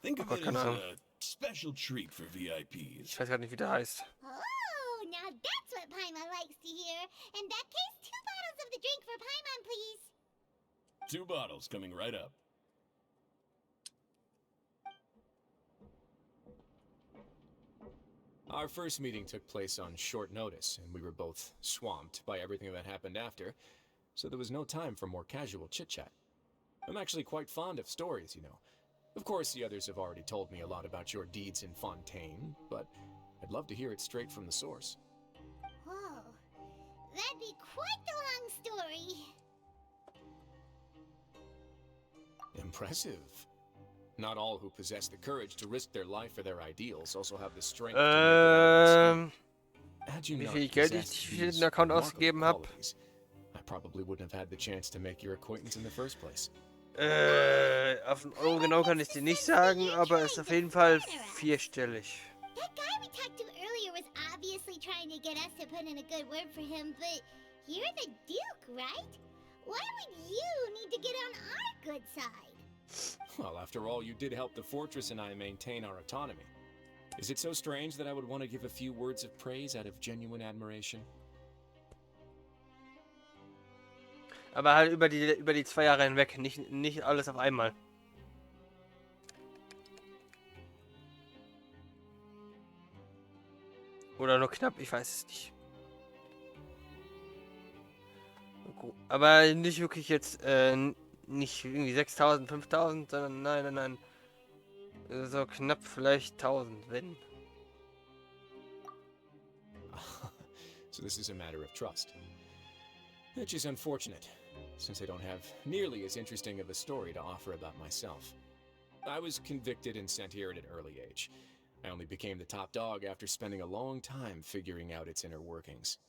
Think of Gott, it keine as Ahnung. a special treat for VIPs. Ich weiß gerade nicht, wie der heißt. Oh, now that's what Paimon likes to hear. In that case, 2 bottles of the drink for Paimon, please. 2 bottles coming right up. Our first meeting took place on short notice, and we were both swamped by everything that happened after, so there was no time for more casual chit-chat. I'm actually quite fond of stories, you know. Of course, the others have already told me a lot about your deeds in Fontaine, but I'd love to hear it straight from the source. Oh, that'd be quite the long story. Impressive. Not all who possess the courage to risk their life for their ideals also have the strength to make it out of this. Had you Wie not viel Geld ich possessed für these den Account remarkable ausgegeben habe? qualities, I probably wouldn't have had the chance to make your acquaintance in the first place. Auf den Euro genau kann ich dir nicht sagen, aber ist auf jeden Fall 4-stellig. That guy we talked to earlier was obviously trying to get us to put in a good word for him, but you're the Duke, right? Why would you need to get on our good side? Well, after all, you did help the fortress and I maintain our autonomy. Is it so strange that I would want to give a few words of praise out of genuine admiration? Aber halt über die 2 Jahre hinweg, nicht alles auf einmal. Oder nur knapp, ich weiß es nicht. Aber nicht wirklich jetzt, nicht irgendwie 6.000, 5.000, sondern nein. So knapp vielleicht 1.000, wenn. So this is a matter of trust. Which is unfortunate, since I don't have nearly as interesting of a story to offer about myself. I was convicted and sent here at an early age. I only became the top dog after spending a long time figuring out its inner workings.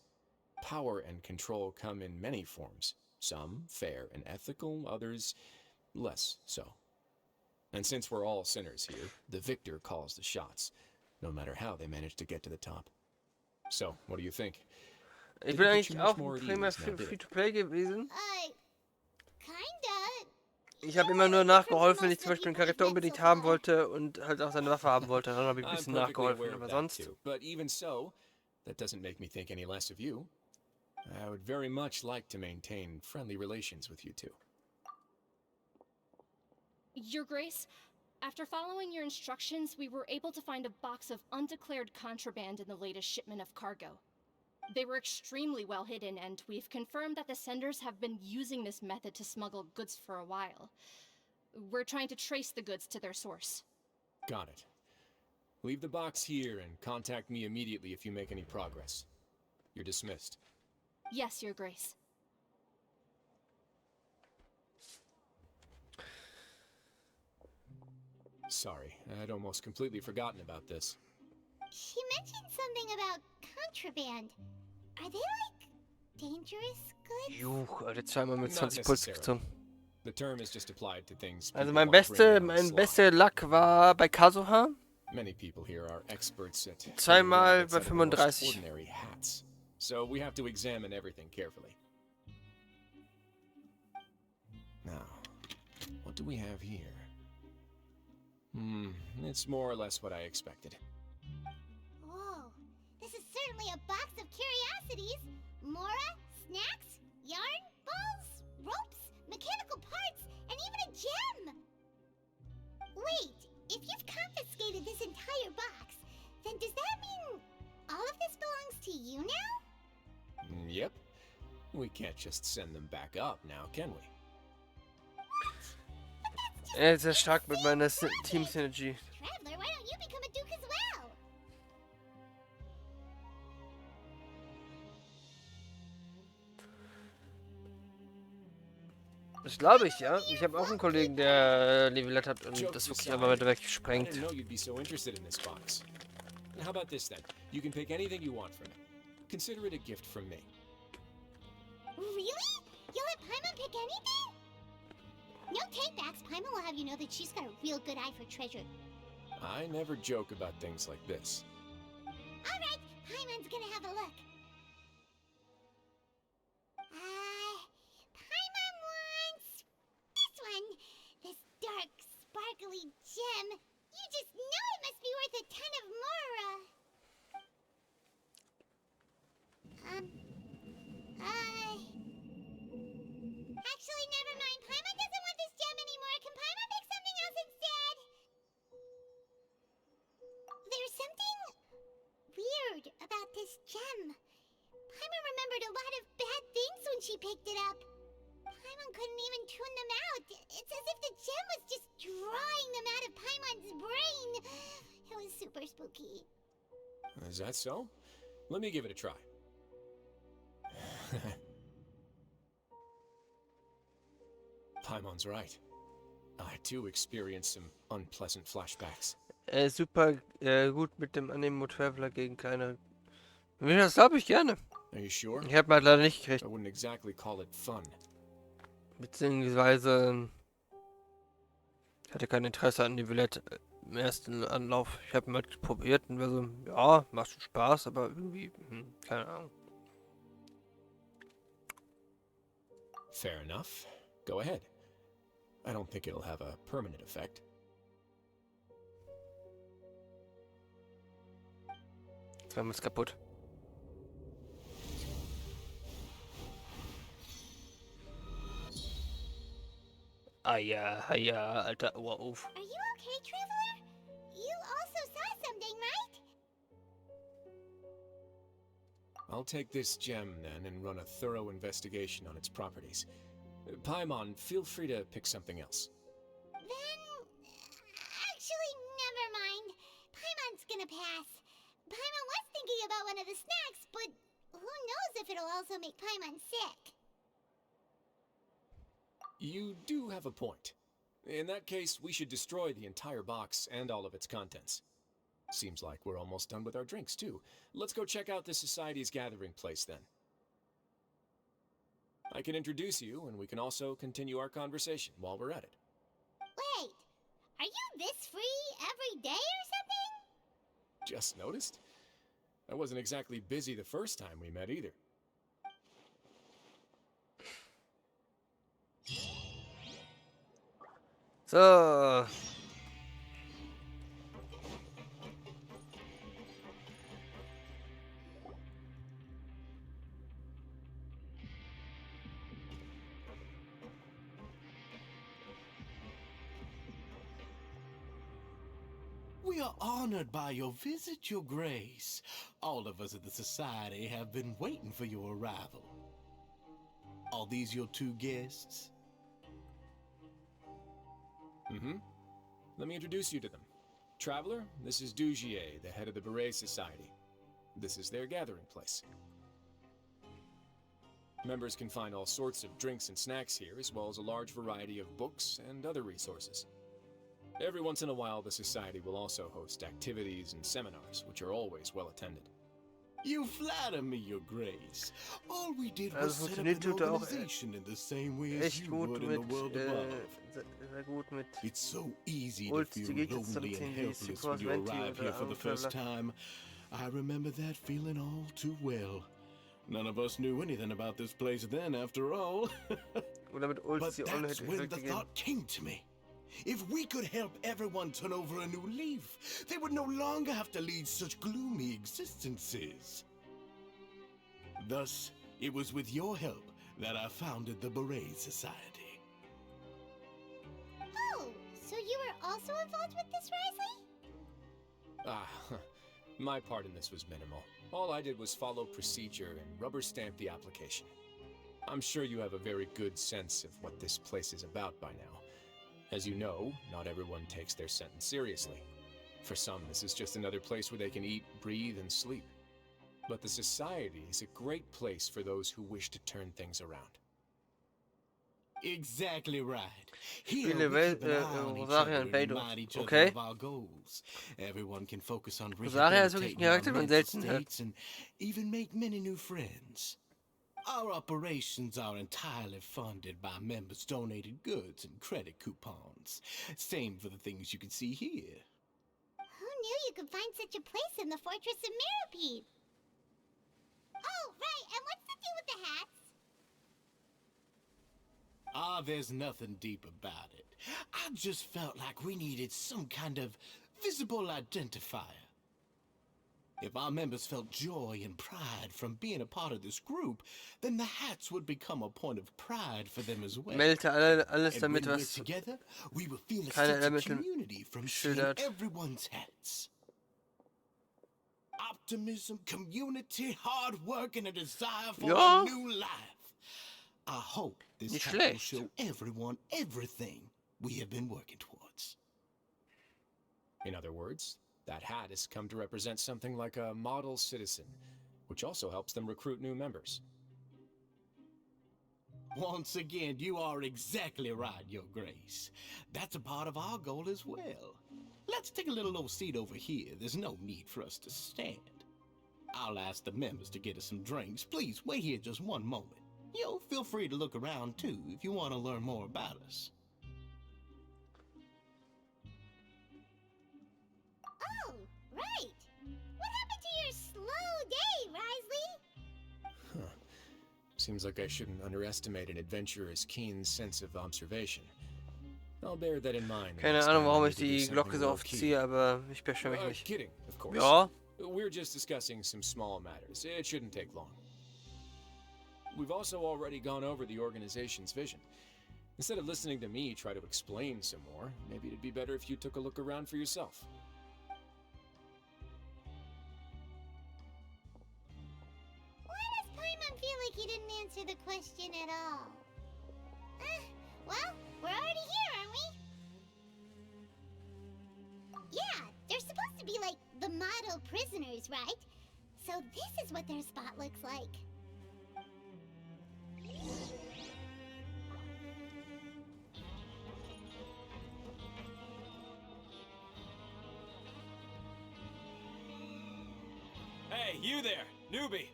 Power and control come in many forms, some fair and ethical, others less so. And since we're all sinners here, the victor calls the shots, no matter how they manage to get to the top. So, what do you think? Ich bin eigentlich auch primär Free-to-Play gewesen. Kinda. Ich habe immer nur nachgeholfen, wenn ich zum Beispiel einen Charakter unbedingt haben wollte und halt auch seine Waffe haben wollte. Dann habe ich ein bisschen nachgeholfen, aber sonst... But even so, that doesn't make me think any less of you. I would very much like to maintain friendly relations with you two. Your Grace, After following your instructions, we were able to find a box of undeclared contraband in the latest shipment of cargo. They were extremely well hidden, and we've confirmed that the senders have been using this method to smuggle goods for a while. We're trying to trace the goods to their source. Got it. Leave the box here and contact me immediately if you make any progress. You're dismissed. Yes, Your Grace. Sorry, I'd almost completely forgotten about this. She mentioned something about contraband. Are they like dangerous goods? Juch, Alter, zweimal mit Not 20 Puls necessarily. gezogen. The term is just applied to things. Also people mein want to bring in on the mein sly. bester Lack war bei Kazuha. Many people here are experts at Zweimal bei outside of the most 35. ordinary hats. So we have to examine everything carefully. Now, what do we have here? It's more or less what I expected. Whoa, this is certainly a box of curiosities. Mora, snacks, yarn, balls, ropes, mechanical parts, and even a gem! Wait, if you've confiscated this entire box, then does that mean all of this belongs to you now? Yep. We can't just send them back up now, can we? Er ist sehr stark mit meiner Team Synergy. Traveler, why don't you become a duke as well? Das glaube ich, ja. Ich habe auch einen Kollegen, der Levelet hat und Jokes das wirklich aside, immer weiter I wegsprengt. didn't know you'd be so interested in this box. How about this then? You can pick anything you want from it. Consider it a gift from me. Really? You'll let Paimon pick anything? No takebacks. Paimon will have you know that she's got a real good eye for treasure. I never joke about things like this. Alright, Paimon's gonna have a look. Paimon wants this one. This dark, sparkly gem. You just know it must be worth a ton of Mora. Actually, never mind. Paimon doesn't want this gem anymore. Can Paimon pick something else instead? There's something weird about this gem. Paimon remembered a lot of bad things when she picked it up. Paimon couldn't even tune them out. It's as if the gem was just drawing them out of Paimon's brain. It was super spooky. Is that so? Let me give it a try. Paimon's right. I too experienced some unpleasant flashbacks. Super gut mit dem Anemo Traveler gegen kleine. Das glaube ich gerne. Are you sure? Ich habe mal leider nicht gekriegt. I wouldn't exactly call it fun. Beziehungsweise ich hatte kein Interesse an Levelet im ersten Anlauf. Ich habe mal probiert und war so, ja, macht schon Spaß, aber irgendwie, keine Ahnung. Fair enough. Go ahead. I don't think it'll have a permanent effect. Zweimal ist kaputt. Ah ja, Alter, Ohr auf. Are you okay, Traveler? You also saw something, right? I'll take this gem then and run a thorough investigation on its properties. Paimon, feel free to pick something else. Then, actually, never mind. Paimon's gonna pass. Paimon was thinking about one of the snacks, but who knows if it'll also make Paimon sick. You do have a point. In that case, we should destroy the entire box and all of its contents. Seems like we're almost done with our drinks, too. Let's go check out the Society's gathering place, then. I can introduce you, and we can also continue our conversation while we're at it. Wait, are you this free every day or something? Just noticed? I wasn't exactly busy the first time we met, either. So. We are honored by your visit, Your Grace. All of us at the Society have been waiting for your arrival. Are these your two guests? Mm-hmm. Let me introduce you to them. Traveler, this is Dugier, the head of the Beret Society. This is their gathering place. Members can find all sorts of drinks and snacks here, as well as a large variety of books and other resources. Every once in a while, the Society will also host activities and seminars, which are always well attended. You flatter me, Your Grace. All we did was Also set up funktioniert an tut er auch organization in the same way as echt you gut would in the mit, world above. sehr gut mit It's so easy to Ults, feel die Gegner zu lonely and ziehen, wie helpless when Support you Venti arrive oder here for the first Traveler. time. I remember that feeling all too well. None of us knew anything about this place then, after all. Oder mit Ults, But die that's unnötig when the Effekte geben. thought came to me. If we could help everyone turn over a new leaf, they would no longer have to lead such gloomy existences. Thus, it was with your help that I founded the Beret Society. Oh, so you were also involved with this, Risley? My part in this was minimal. All I did was follow procedure and rubber stamp the application. I'm sure you have a very good sense of what this place is about by now. As you know, not everyone takes their sentence seriously. For some, this is just another place where they can eat, breathe, and sleep. But the Society is a great place for those who wish to turn things around. Exactly right. Here Spiele we keep an eye on each Rosaria other und and Beidou. remind each other Okay. of our goals. Everyone can focus on Rosaria ist wirklich ein rehabilitating our Charakter, den man mental selten hört. states and even make many new friends. Our operations are entirely funded by members' donated goods and credit coupons. Same for the things you can see here. Who knew you could find such a place in the Fortress of Mirapede? Oh, right, and what's the deal with the hats? There's nothing deep about it. I just felt like we needed some kind of visible identifier. If our members felt joy and pride from being a part of this group, then the hats would become a point of pride for them as well. Meldete alles And damit, when we're was together, we will feel a keine sense of Elemente community from seeing schildert. everyone's hats. Optimism, community, hard work, and a desire for Ja. a new life. I hope this Nicht hat will schlecht. show everyone everything we have been working towards. In other words, that hat has come to represent something like a model citizen, which also helps them recruit new members. Once again, you are exactly right, Your Grace. That's a part of our goal as well. Let's take a little old seat over here. There's no need for us to stand. I'll ask the members to get us some drinks. Please wait here just one moment. Feel free to look around too if you want to learn more about us. Oh, right. What happened to your slow day, Risley? Seems like I shouldn't underestimate an adventurer's keen sense of observation. I'll bear that in mind. Keine next Ahnung, time I warum need ich to do die Glocke something so oft low-key. ziehe, aber ich beschwere mich nicht. Kidding, of course. Ja. We're just discussing some small matters. It shouldn't take long. We've also already gone over the organization's vision. Instead of listening to me try to explain some more, maybe it'd be better if you took a look around for yourself. Why does Paimon feel like he didn't answer the question at all? Well, we're already here, aren't we? Yeah, they're supposed to be like the model prisoners, right? So this is what their spot looks like. Hey, you there, newbie!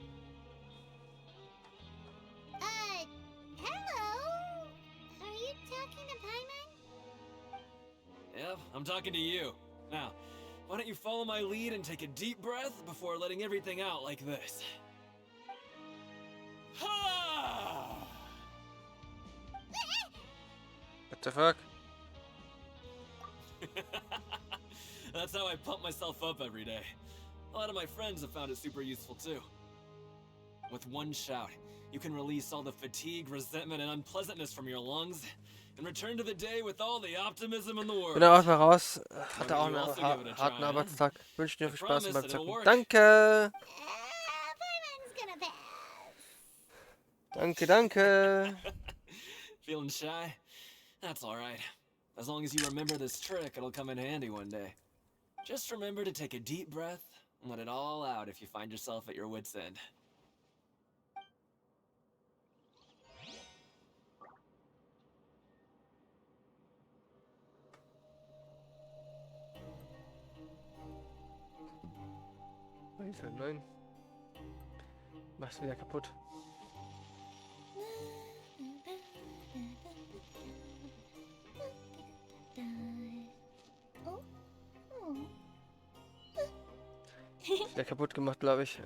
Hello? Are you talking to Paimon? Yep, I'm talking to you. Now, why don't you follow my lead and take a deep breath before letting everything out like this? Ha! What the fuck? That's how I pump myself up every day. A lot of my friends have found it super useful too. With one shout, you can release all the fatigue, resentment, and unpleasantness from your lungs and return to the day with all the optimism in the world. Bin auch einfach raus. Hatte Why auch don't you einen also give it a harten try, huh? Arbeitstag. Wünsche dir I viel Spaß promise beim that it'll Zocken. work. Danke! Fireman's gonna pass. Danke, danke! Feeling shy? That's alright. As long as you remember this trick, it'll come in handy one day. Just remember to take a deep breath and let it all out if you find yourself at your wit's end. Nein. Mach's wieder kaputt. Wieder kaputt gemacht, glaube ich.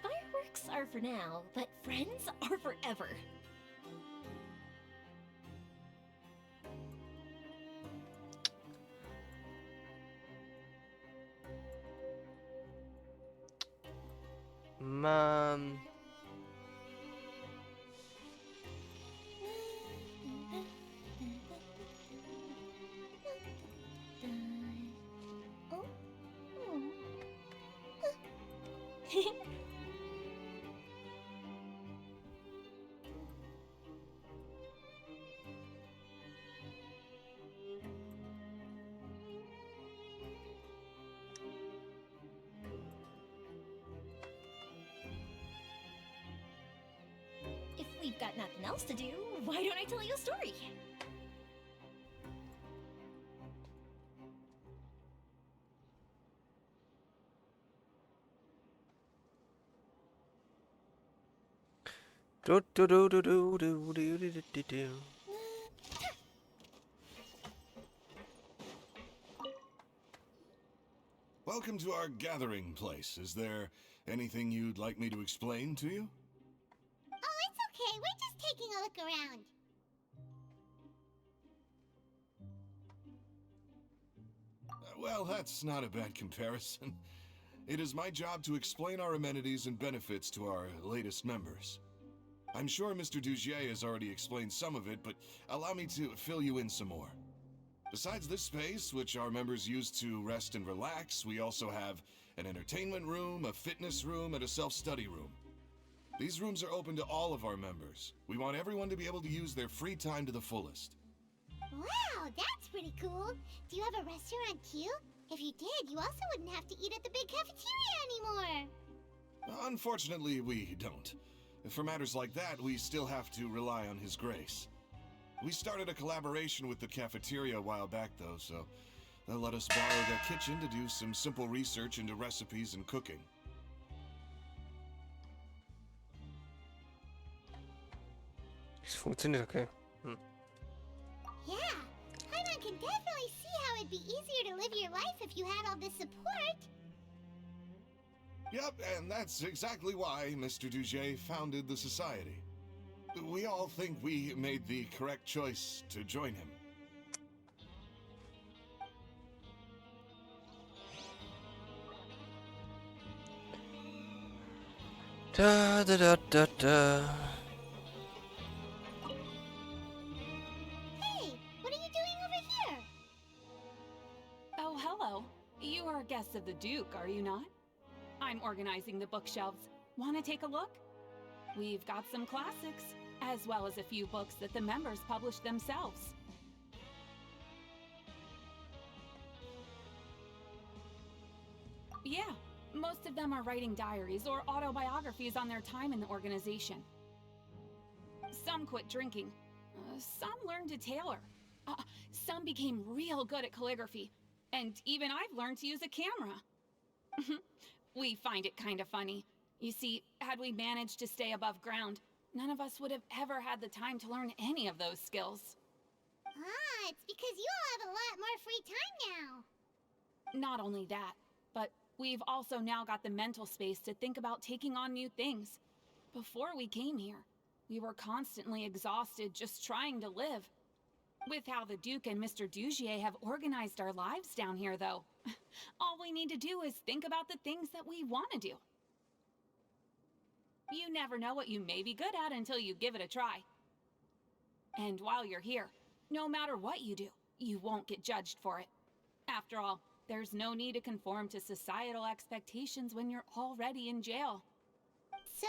Fireworks are for now, but friends are forever. Mann. If we've got nothing else to do, why don't I tell you a story? Do do do do do do do do do do. Welcome to our gathering place. Is there anything you'd like me to explain to you? Oh, it's okay. We're just taking a look around. Well, that's not a bad comparison. It is my job to explain our amenities and benefits to our latest members. I'm sure Mr. Dugier has already explained some of it, but allow me to fill you in some more. Besides this space, which our members use to rest and relax, we also have an entertainment room, a fitness room, and a self-study room. These rooms are open to all of our members. We want everyone to be able to use their free time to the fullest. Wow, that's pretty cool. Do you have a restaurant too? If you did, you also wouldn't have to eat at the big cafeteria anymore. Unfortunately, we don't. For matters like that, we still have to rely on His grace. We started a collaboration with the cafeteria a while back, though, so they'll let us borrow their kitchen to do some simple research into recipes and cooking. Es funktioniert, okay. Yeah, Paimon can definitely see how it'd be easier to live your life if you had all this support. Yep, and that's exactly why Mr. Dugier founded the society. We all think we made the correct choice to join him. Da da da da da. Hey, what are you doing over here? Oh, hello. You are guests of the Duke, are you not? I'm organizing the bookshelves. Want to take a look? We've got some classics, as well as a few books that the members publish themselves. Yeah, most of them are writing diaries or autobiographies on their time in the organization. Some quit drinking. Some learned to tailor. Some became real good at calligraphy. And even I've learned to use a camera. We find it kind of funny. You see, had we managed to stay above ground, none of us would have ever had the time to learn any of those skills. Ah, it's because you all have a lot more free time now. Not only that, but We've also now got the mental space to think about taking on new things. Before we came here, we were constantly exhausted just trying to live. With how the Duke and Mr. Dugier have organized our lives down here, though, all we need to do is think about the things that we want to do. You never know what you may be good at until you give it a try. And while you're here, no matter what you do, you won't get judged for it. After all, there's no need to conform to societal expectations when you're already in jail. So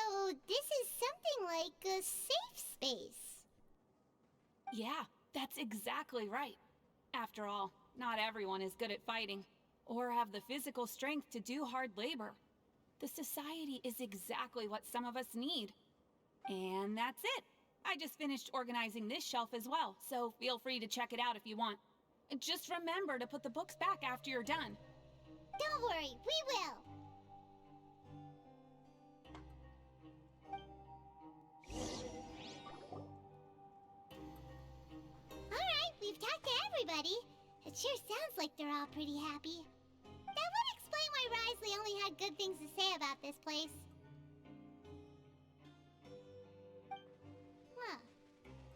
this is something like a safe space. Yeah, that's exactly right. After all, not everyone is good at fighting, or have the physical strength to do hard labor. The society is exactly what some of us need. And that's it. I just finished organizing this shelf as well, so feel free to check it out if you want. Just remember to put the books back after you're done. Don't worry, we will. Alright, we've talked to everybody. It sure sounds like they're all pretty happy. That would explain why Risley only had good things to say about this place. Huh.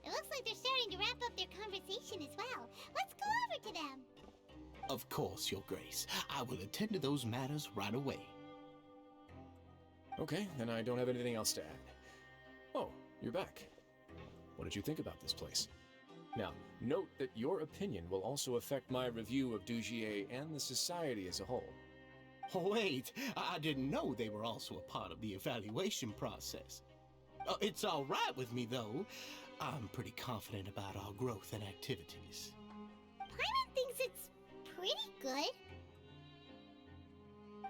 It looks like they're starting to wrap up their conversation as well. Let's go over to them. Of course, Your Grace. I will attend to those matters right away. Okay, then I don't have anything else to add. Oh, you're back. What did you think about this place? Now, note that your opinion will also affect my review of Dugier and the society as a whole. Wait, I didn't know they were also a part of the evaluation process. It's all right with me, though. I'm pretty confident about our growth and activities. Paimon thinks it's pretty good.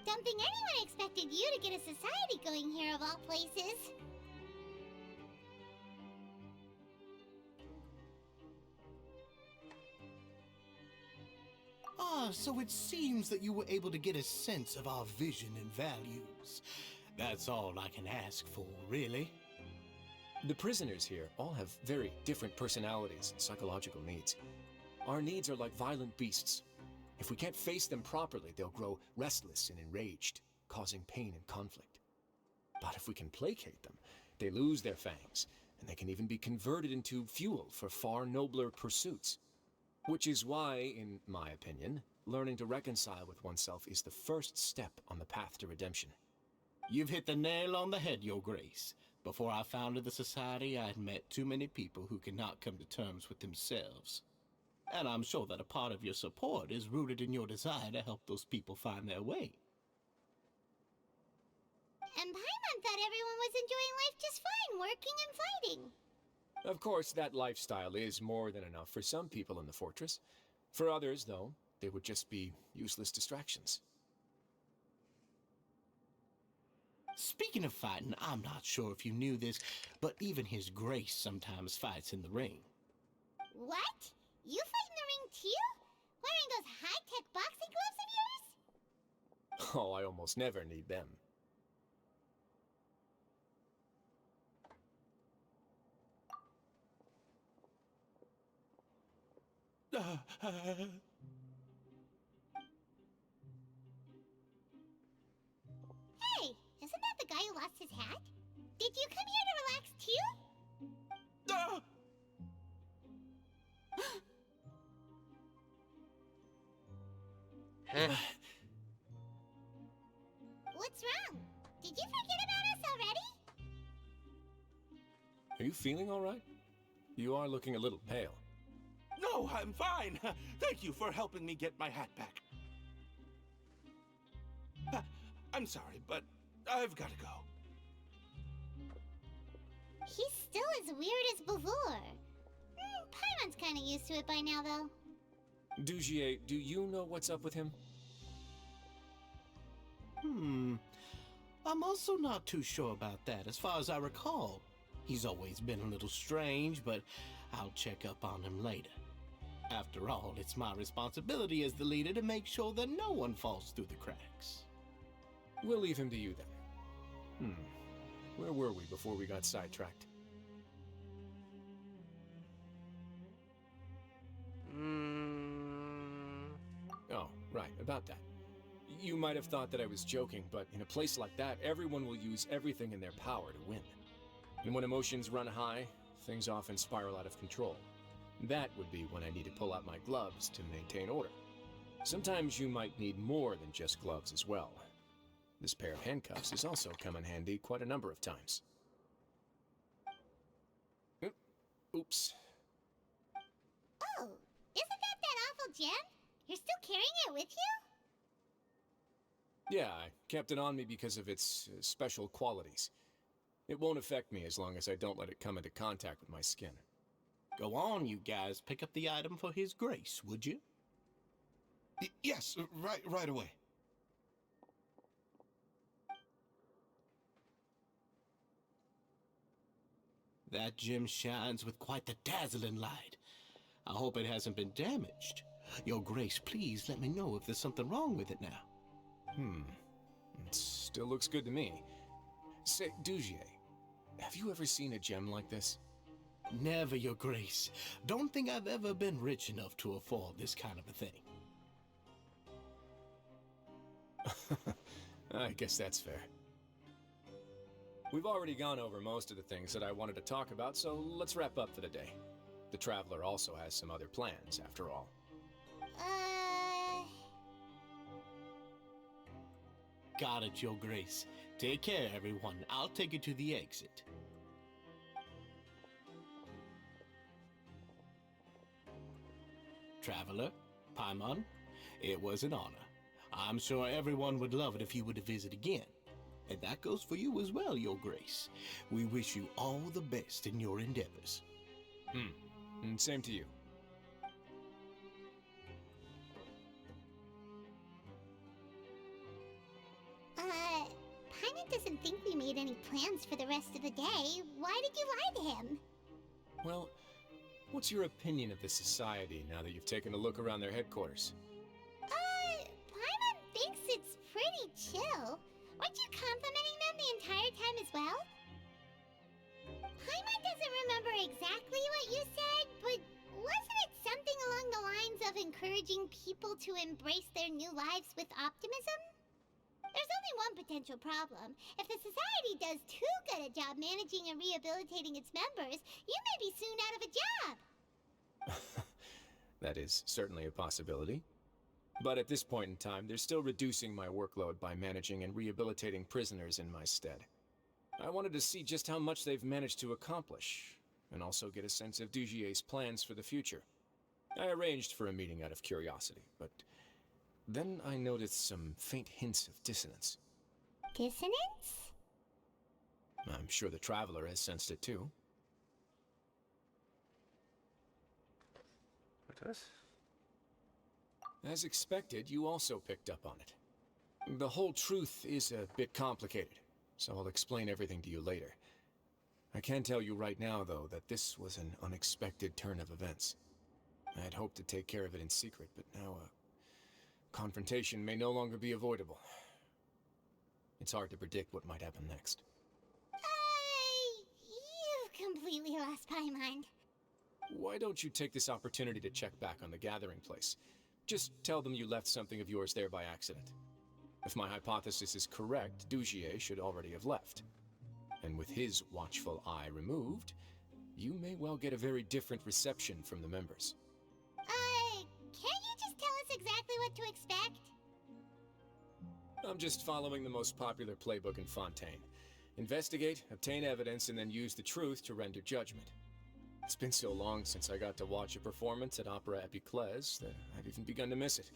Don't think anyone expected you to get a society going here of all places. So it seems that you were able to get a sense of our vision and values. That's all I can ask for, really. The prisoners here all have very different personalities and psychological needs. Our needs are like violent beasts. If we can't face them properly, they'll grow restless and enraged, causing pain and conflict. But if we can placate them, they lose their fangs, and they can even be converted into fuel for far nobler pursuits. Which is why, in my opinion, learning to reconcile with oneself is the first step on the path to redemption. You've hit the nail on the head, Your Grace. Before I founded the Society, I had met too many people who could not come to terms with themselves. And I'm sure that a part of your support is rooted in your desire to help those people find their way. And Paimon thought everyone was enjoying life just fine, working and fighting. Of course, that lifestyle is more than enough for some people in the fortress. For others, though, they would just be useless distractions. Speaking of fighting, I'm not sure if you knew this, but even His Grace sometimes fights in the ring. What? You fight in the ring too? Wearing those high-tech boxing gloves of yours? Oh, I almost never need them. Hey, isn't that the guy who lost his hat? Did you come here to relax too? What's wrong? Did you forget about us already? Are you feeling all right? You are looking a little pale. No, I'm fine. Thank you for helping me get my hat back. I'm sorry, but I've got to go. He's still as weird as before. Paimon's kind of used to it by now, though. Dugier, do you know what's up with him? I'm also not too sure about that. As far as I recall, he's always been a little strange, but I'll check up on him later. After all, it's my responsibility as the leader to make sure that no one falls through the cracks. We'll leave him to you then. Where were we before we got sidetracked? Hmm. Oh, right, about that. You might have thought that I was joking, but in a place like that, everyone will use everything in their power to win. And when emotions run high, things often spiral out of control. That would be when I need to pull out my gloves to maintain order. Sometimes you might need more than just gloves as well. This pair of handcuffs has also come in handy quite a number of times. Oops. Oh, isn't that awful gem? You're still carrying it with you? Yeah, I kept it on me because of its special qualities. It won't affect me as long as I don't let it come into contact with my skin. Go on, you guys. Pick up the item for His Grace, would you? Yes, right away. That gem shines with quite the dazzling light. I hope it hasn't been damaged. Your Grace, please let me know if there's something wrong with it now. It still looks good to me. Say, Dugier, have you ever seen a gem like this? Never, Your Grace. Don't think I've ever been rich enough to afford this kind of a thing. I guess that's fair. We've already gone over most of the things that I wanted to talk about, so let's wrap up for the day. The Traveler also has some other plans, after all. Got it, Your Grace. Take care, everyone. I'll take you to the exit. Traveler, Paimon, it was an honor. I'm sure everyone would love it if you were to visit again. And that goes for you as well, Your Grace. We wish you all the best in your endeavors. And same to you. Paimon doesn't think we made any plans for the rest of the day. Why did you lie to him? Well, what's your opinion of this society now that you've taken a look around their headquarters? Paimon thinks it's pretty chill. Weren't you complimenting them the entire time as well? Paimon doesn't remember exactly what you said, but wasn't it something along the lines of encouraging people to embrace their new lives with optimism? There's only one potential problem. If the society does too good a job managing and rehabilitating its members, you may be soon out of a job. That is certainly a possibility. But at this point in time, they're still reducing my workload by managing and rehabilitating prisoners in my stead. I wanted to see just how much they've managed to accomplish, and also get a sense of Dugier's plans for the future. I arranged for a meeting out of curiosity, but then I noticed some faint hints of dissonance. Dissonance? I'm sure the Traveler has sensed it too. What was? As expected, you also picked up on it. The whole truth is a bit complicated, so I'll explain everything to you later. I can tell you right now, though, that this was an unexpected turn of events. I had hoped to take care of it in secret, but now a confrontation may no longer be avoidable. It's hard to predict what might happen next. You've completely lost my mind. Why don't you take this opportunity to check back on the gathering place? Just tell them you left something of yours there by accident. If my hypothesis is correct, Dugier should already have left. And with his watchful eye removed, you may well get a very different reception from the members. Can't you just tell us exactly what to expect? I'm just following the most popular playbook in Fontaine. Investigate, obtain evidence, and then use the truth to render judgment. It's been so long since I got to watch a performance at Opera Epiclese that I've even begun to miss it.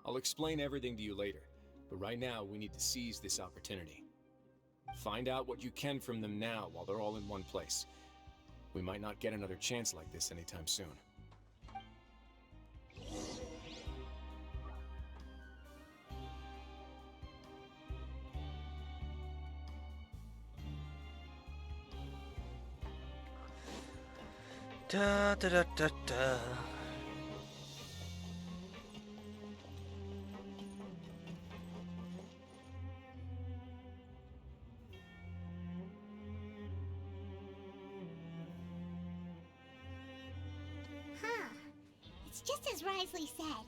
I'll explain everything to you later, but right now we need to seize this opportunity. Find out what you can from them now while they're all in one place. We might not get another chance like this anytime soon. Da da da da da. just as Risley said.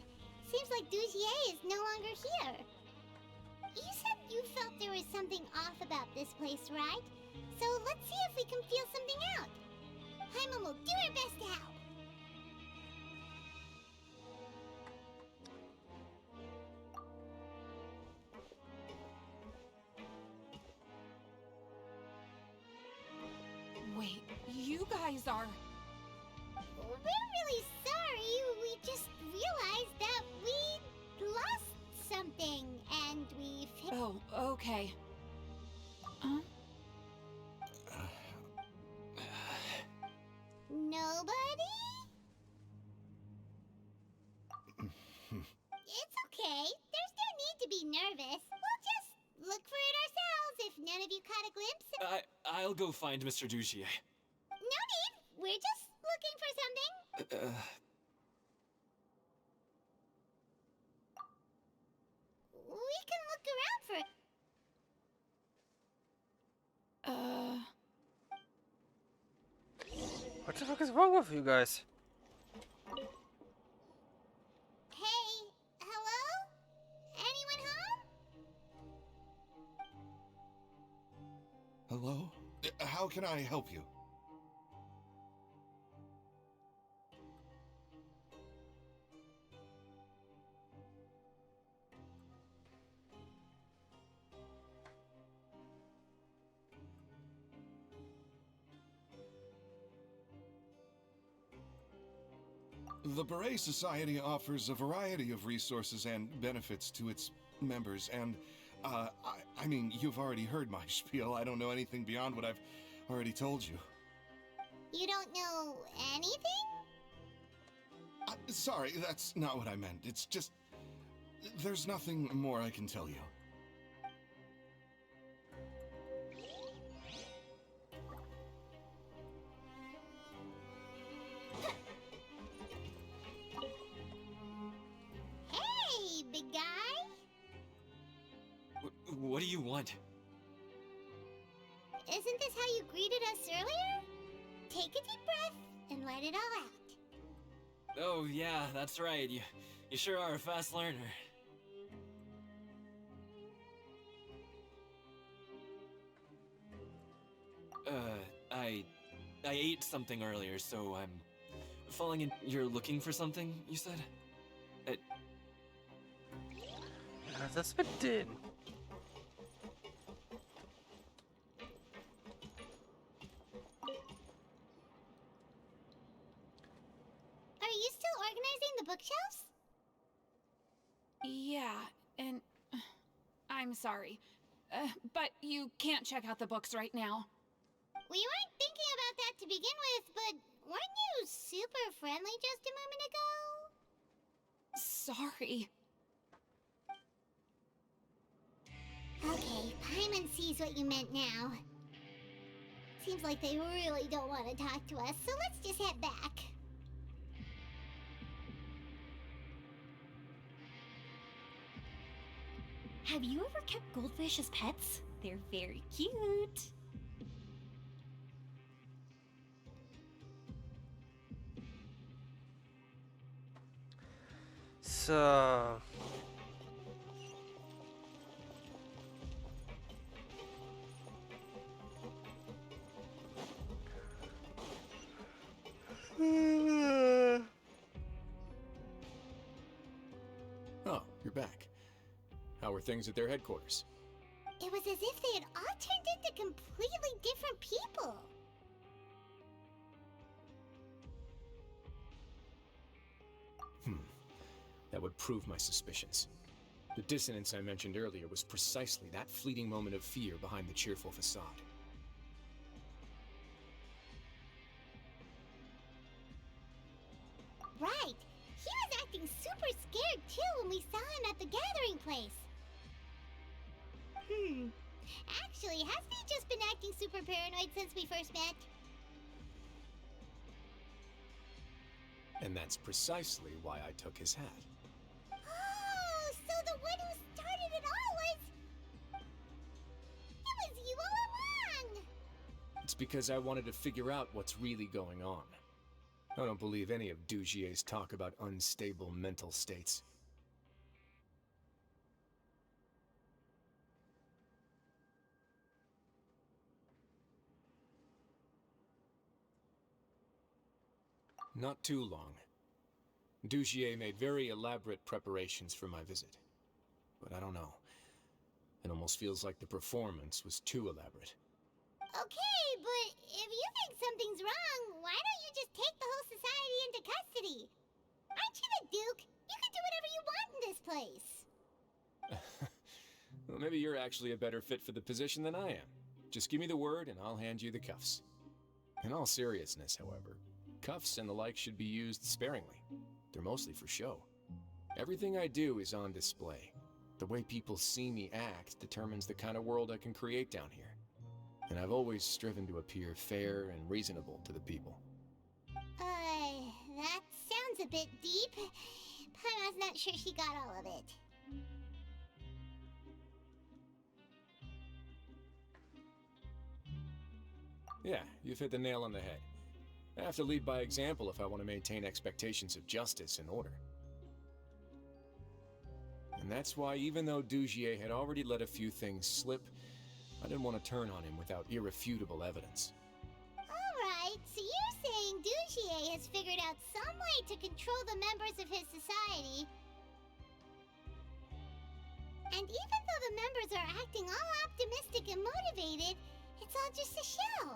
Seems like Dugier is no longer here. You said you felt there was something off about this place, right? So let's see if we can feel something out. Paimon will do her best to help. Wait, you guys are... We're really sorry. We just realized that we lost something, and we've... Oh, okay. Huh? Nobody? It's okay. There's no need to be nervous. We'll just look for it ourselves if none of you caught a glimpse. I'll go find Mr. Dugier. No need. We're just looking for something. We can look around for it. What the fuck is wrong with you guys? Hey, hello? Anyone home? Hello? How can I help you? The Beret Society offers a variety of resources and benefits to its members, and, I mean, you've already heard my spiel. I don't know anything beyond what I've already told you. You don't know anything? Sorry, that's not what I meant. It's just... there's nothing more I can tell you. Hey, big guy. What do you want? Isn't this how you greeted us earlier? Take a deep breath and let it all out. Oh, yeah, that's right. You sure are a fast learner. I ate something earlier, so I'm falling in. You're looking for something, you said? That's been did. Are you still organizing the bookshelves? Yeah, and... I'm sorry. But you can't check out the books right now. We weren't thinking about that to begin with, but weren't you super friendly just a moment ago? Sorry. Okay, Paimon sees what you meant now. Seems like they really don't want to talk to us, so let's just head back. Have you ever kept goldfish as pets? They're very cute. So... Oh, you're back. How were things at their headquarters? It was as if they had all turned into completely different people. That would prove my suspicions. The dissonance I mentioned earlier was precisely that fleeting moment of fear behind the cheerful facade. Right. He was acting super scared too when we saw him at the gathering place. Actually, hasn't he just been acting super paranoid since we first met? And that's precisely why I took his hat. Oh, so the one who started it all was... It was you all along! It's because I wanted to figure out what's really going on. I don't believe any of Dugier's talk about unstable mental states. Not too long. Dugier made very elaborate preparations for my visit. But I don't know. It almost feels like the performance was too elaborate. Okay, but if you think something's wrong, why don't you just take the whole society into custody? Aren't you the Duke? You can do whatever you want in this place. Well, maybe you're actually a better fit for the position than I am. Just give me the word and I'll hand you the cuffs. In all seriousness, however, cuffs and the like should be used sparingly. They're mostly for show. Everything I do is on display. The way people see me act determines the kind of world I can create down here. And I've always striven to appear fair and reasonable to the people. That sounds a bit deep. Paimon's not sure she got all of it. Yeah, you've hit the nail on the head. I have to lead by example if I want to maintain expectations of justice and order. And that's why, even though Dugier had already let a few things slip, I didn't want to turn on him without irrefutable evidence. Alright, so you're saying Dugier has figured out some way to control the members of his society. And even though the members are acting all optimistic and motivated, it's all just a show.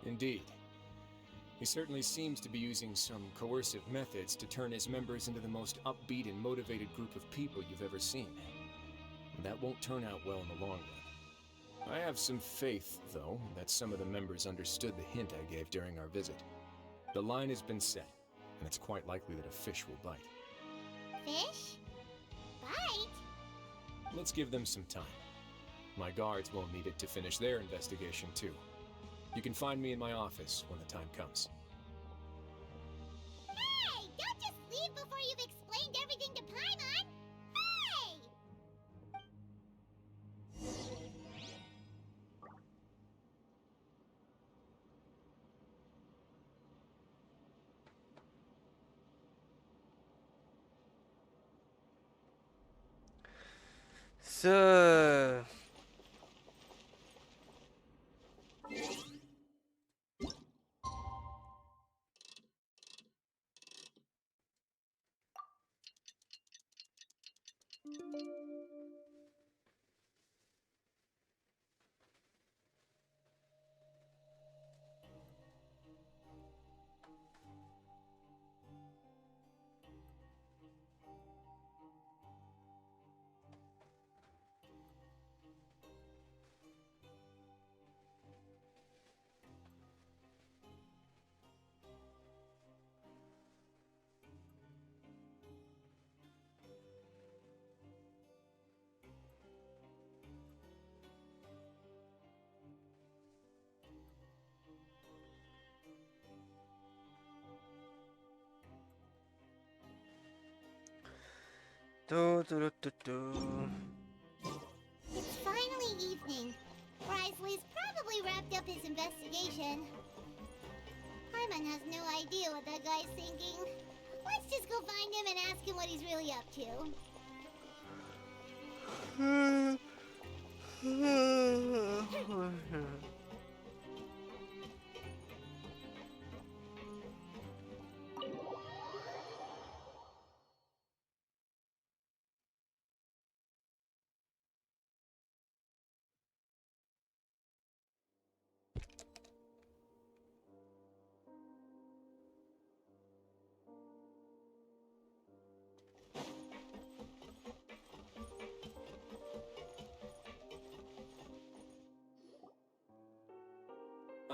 Indeed. He certainly seems to be using some coercive methods to turn his members into the most upbeat and motivated group of people you've ever seen. And that won't turn out well in the long run. I have some faith, though, that some of the members understood the hint I gave during our visit. The line has been set, and it's quite likely that a fish will bite. Fish? Bite? Let's give them some time. My guards won't need it to finish their investigation, too. You can find me in my office when the time comes. Hey! Don't just leave before you've explained everything to Paimon! Hey! So. It's finally evening. Risley's probably wrapped up his investigation. Paimon has no idea what that guy's thinking. Let's just go find him and ask him what he's really up to.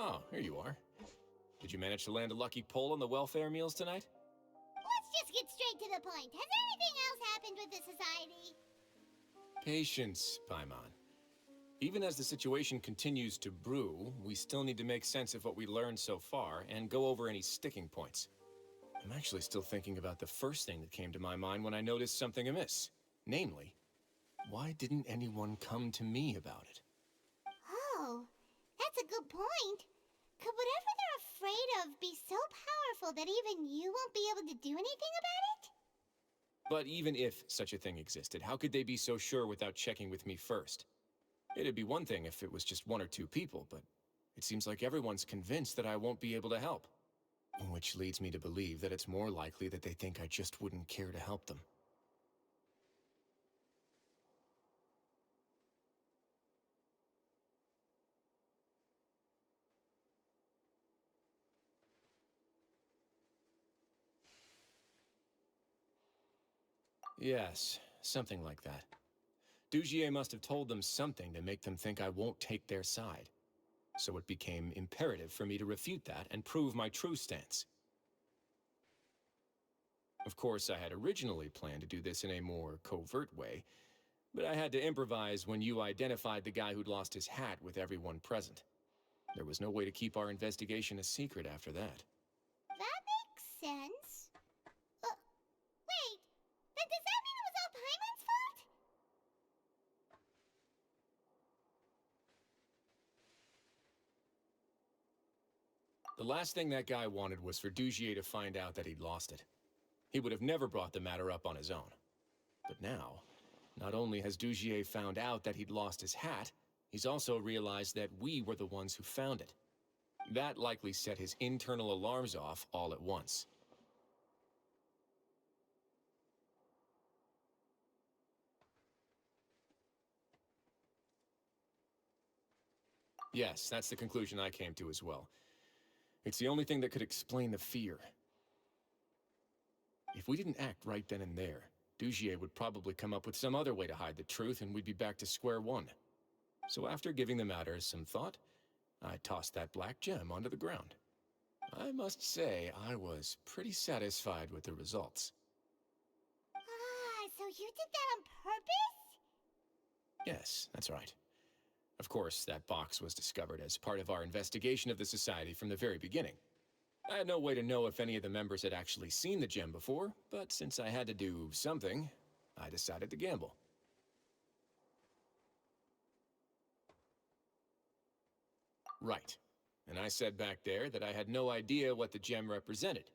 Oh, here you are. Did you manage to land a lucky pull on the welfare meals tonight? Let's just get straight to the point. Has anything else happened with the society? Patience, Paimon. Even as the situation continues to brew, we still need to make sense of what we learned so far and go over any sticking points. I'm actually still thinking about the first thing that came to my mind when I noticed something amiss. Namely, why didn't anyone come to me about it? Oh, that's a good point. Could whatever they're afraid of be so powerful that even you won't be able to do anything about it? But even if such a thing existed, how could they be so sure without checking with me first? It'd be one thing if it was just 1 or 2 people, but it seems like everyone's convinced that I won't be able to help. Which leads me to believe that it's more likely that they think I just wouldn't care to help them. Yes, something like that. Dugier must have told them something to make them think I won't take their side. So it became imperative for me to refute that and prove my true stance. Of course, I had originally planned to do this in a more covert way, but I had to improvise when you identified the guy who'd lost his hat with everyone present. There was no way to keep our investigation a secret after that. That makes sense. Wait, then does that mean it was all Paimon's fault? The last thing that guy wanted was for Dugier to find out that he'd lost it. He would have never brought the matter up on his own. But now, not only has Dugier found out that he'd lost his hat, he's also realized that we were the ones who found it. That likely set his internal alarms off all at once. Yes, that's the conclusion I came to as well. It's the only thing that could explain the fear. If we didn't act right then and there, Dugier would probably come up with some other way to hide the truth and we'd be back to square one. So after giving the matter some thought, I tossed that black gem onto the ground. I must say, I was pretty satisfied with the results. Ah, so you did that on purpose? Yes, that's right. Of course, that box was discovered as part of our investigation of the Society from the very beginning. I had no way to know if any of the members had actually seen the gem before, but since I had to do something, I decided to gamble. Right. And I said back there that I had no idea what the gem represented.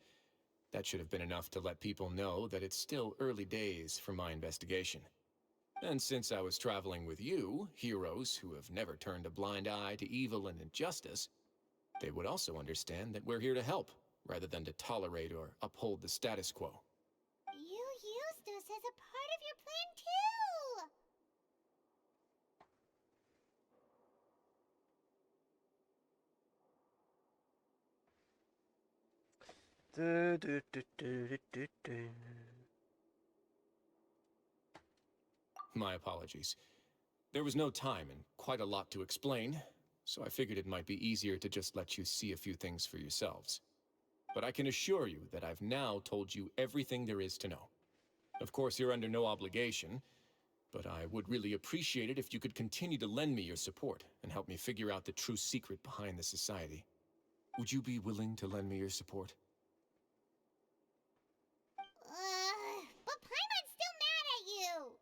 That should have been enough to let people know that it's still early days for my investigation. And since I was traveling with you, heroes who have never turned a blind eye to evil and injustice, they would also understand that we're here to help, rather than to tolerate or uphold the status quo. You used us as a part of your plan too! My apologies. There was no time and quite a lot to explain, so I figured it might be easier to just let you see a few things for yourselves. But I can assure you that I've now told you everything there is to know. Of course, you're under no obligation, but I would really appreciate it if you could continue to lend me your support and help me figure out the true secret behind the Society. Would you be willing to lend me your support? But Paimon's still mad at you!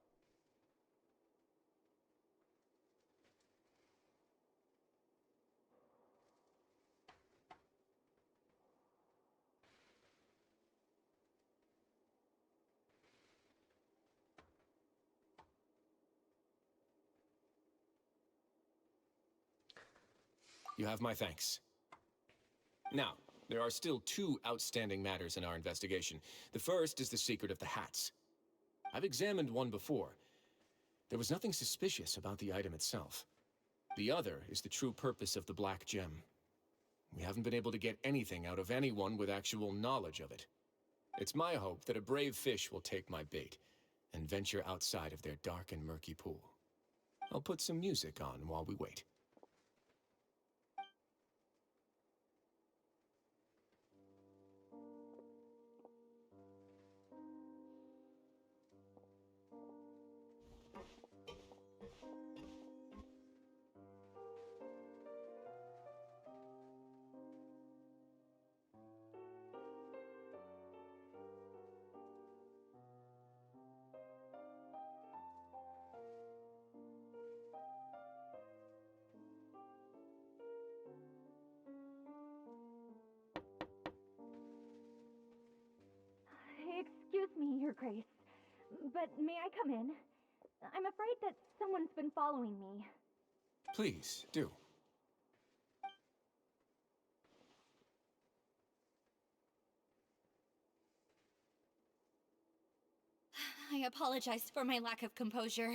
You have my thanks. Now, there are still 2 outstanding matters in our investigation. The first is the secret of the hats. I've examined one before. There was nothing suspicious about the item itself. The other is the true purpose of the black gem. We haven't been able to get anything out of anyone with actual knowledge of it. It's my hope that a brave fish will take my bait and venture outside of their dark and murky pool. I'll put some music on while we wait. me, Your Grace, but may I come in? I'm afraid that someone's been following me. Please, do. I apologize for my lack of composure.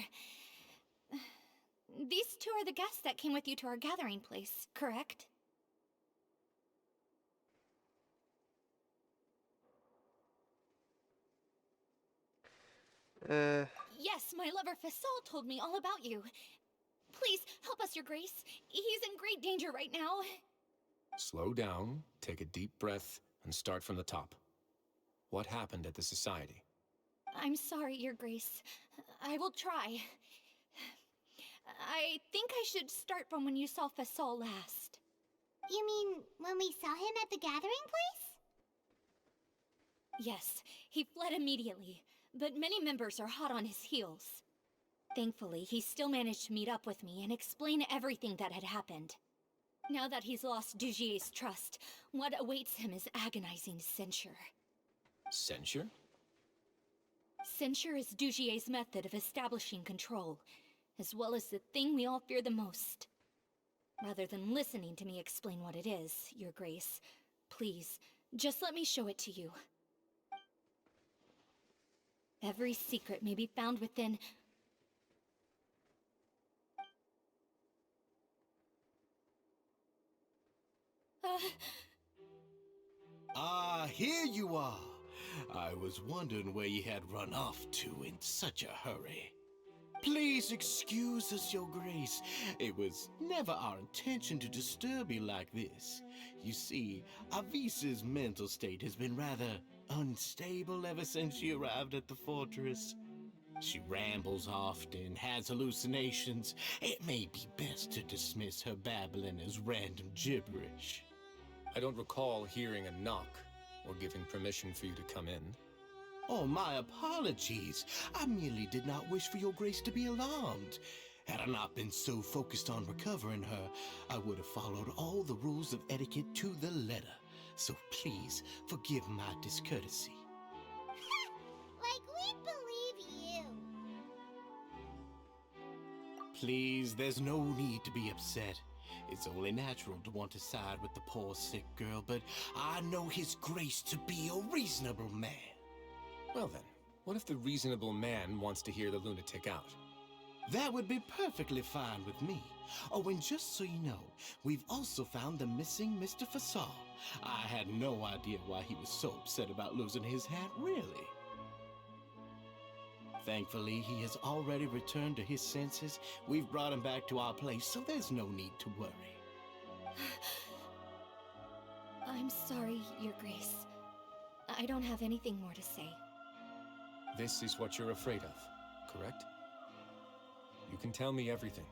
These two are the guests that came with you to our gathering place, correct? Yes, my lover Fasol told me all about you. Please, help us, Your Grace. He's in great danger right now. Slow down, take a deep breath, and start from the top. What happened at the Society? I'm sorry, Your Grace. I will try. I think I should start from when you saw Fasol last. You mean when we saw him at the gathering place? Yes, he fled immediately, but many members are hot on his heels. Thankfully, he still managed to meet up with me and explain everything that had happened. Now that he's lost Dugier's trust, what awaits him is agonizing censure. Censure? Censure is Dugier's method of establishing control, as well as the thing we all fear the most. Rather than listening to me explain what it is, Your Grace, please, just let me show it to you. Every secret may be found within... Here you are. I was wondering where you had run off to in such a hurry. Please excuse us, Your Grace. It was never our intention to disturb you like this. You see, Avisa's mental state has been rather unstable ever since she arrived at the fortress. She rambles often, has hallucinations. It may be best to dismiss her babbling as random gibberish. I don't recall hearing a knock or giving permission for you to come in. Oh, my apologies. I merely did not wish for Your Grace to be alarmed. Had I not been so focused on recovering her, I would have followed all the rules of etiquette to the letter. So please, forgive my discourtesy. Like we'd believe you. Please, there's no need to be upset. It's only natural to want to side with the poor sick girl, but I know His Grace to be a reasonable man. Well then, what if the reasonable man wants to hear the lunatic out? That would be perfectly fine with me. Oh, and just so you know, we've also found the missing Mr. Fasol. I had no idea why he was so upset about losing his hat, really. Thankfully, he has already returned to his senses. We've brought him back to our place, so there's no need to worry. I'm sorry, Your Grace. I don't have anything more to say. This is what you're afraid of, correct? You can tell me everything.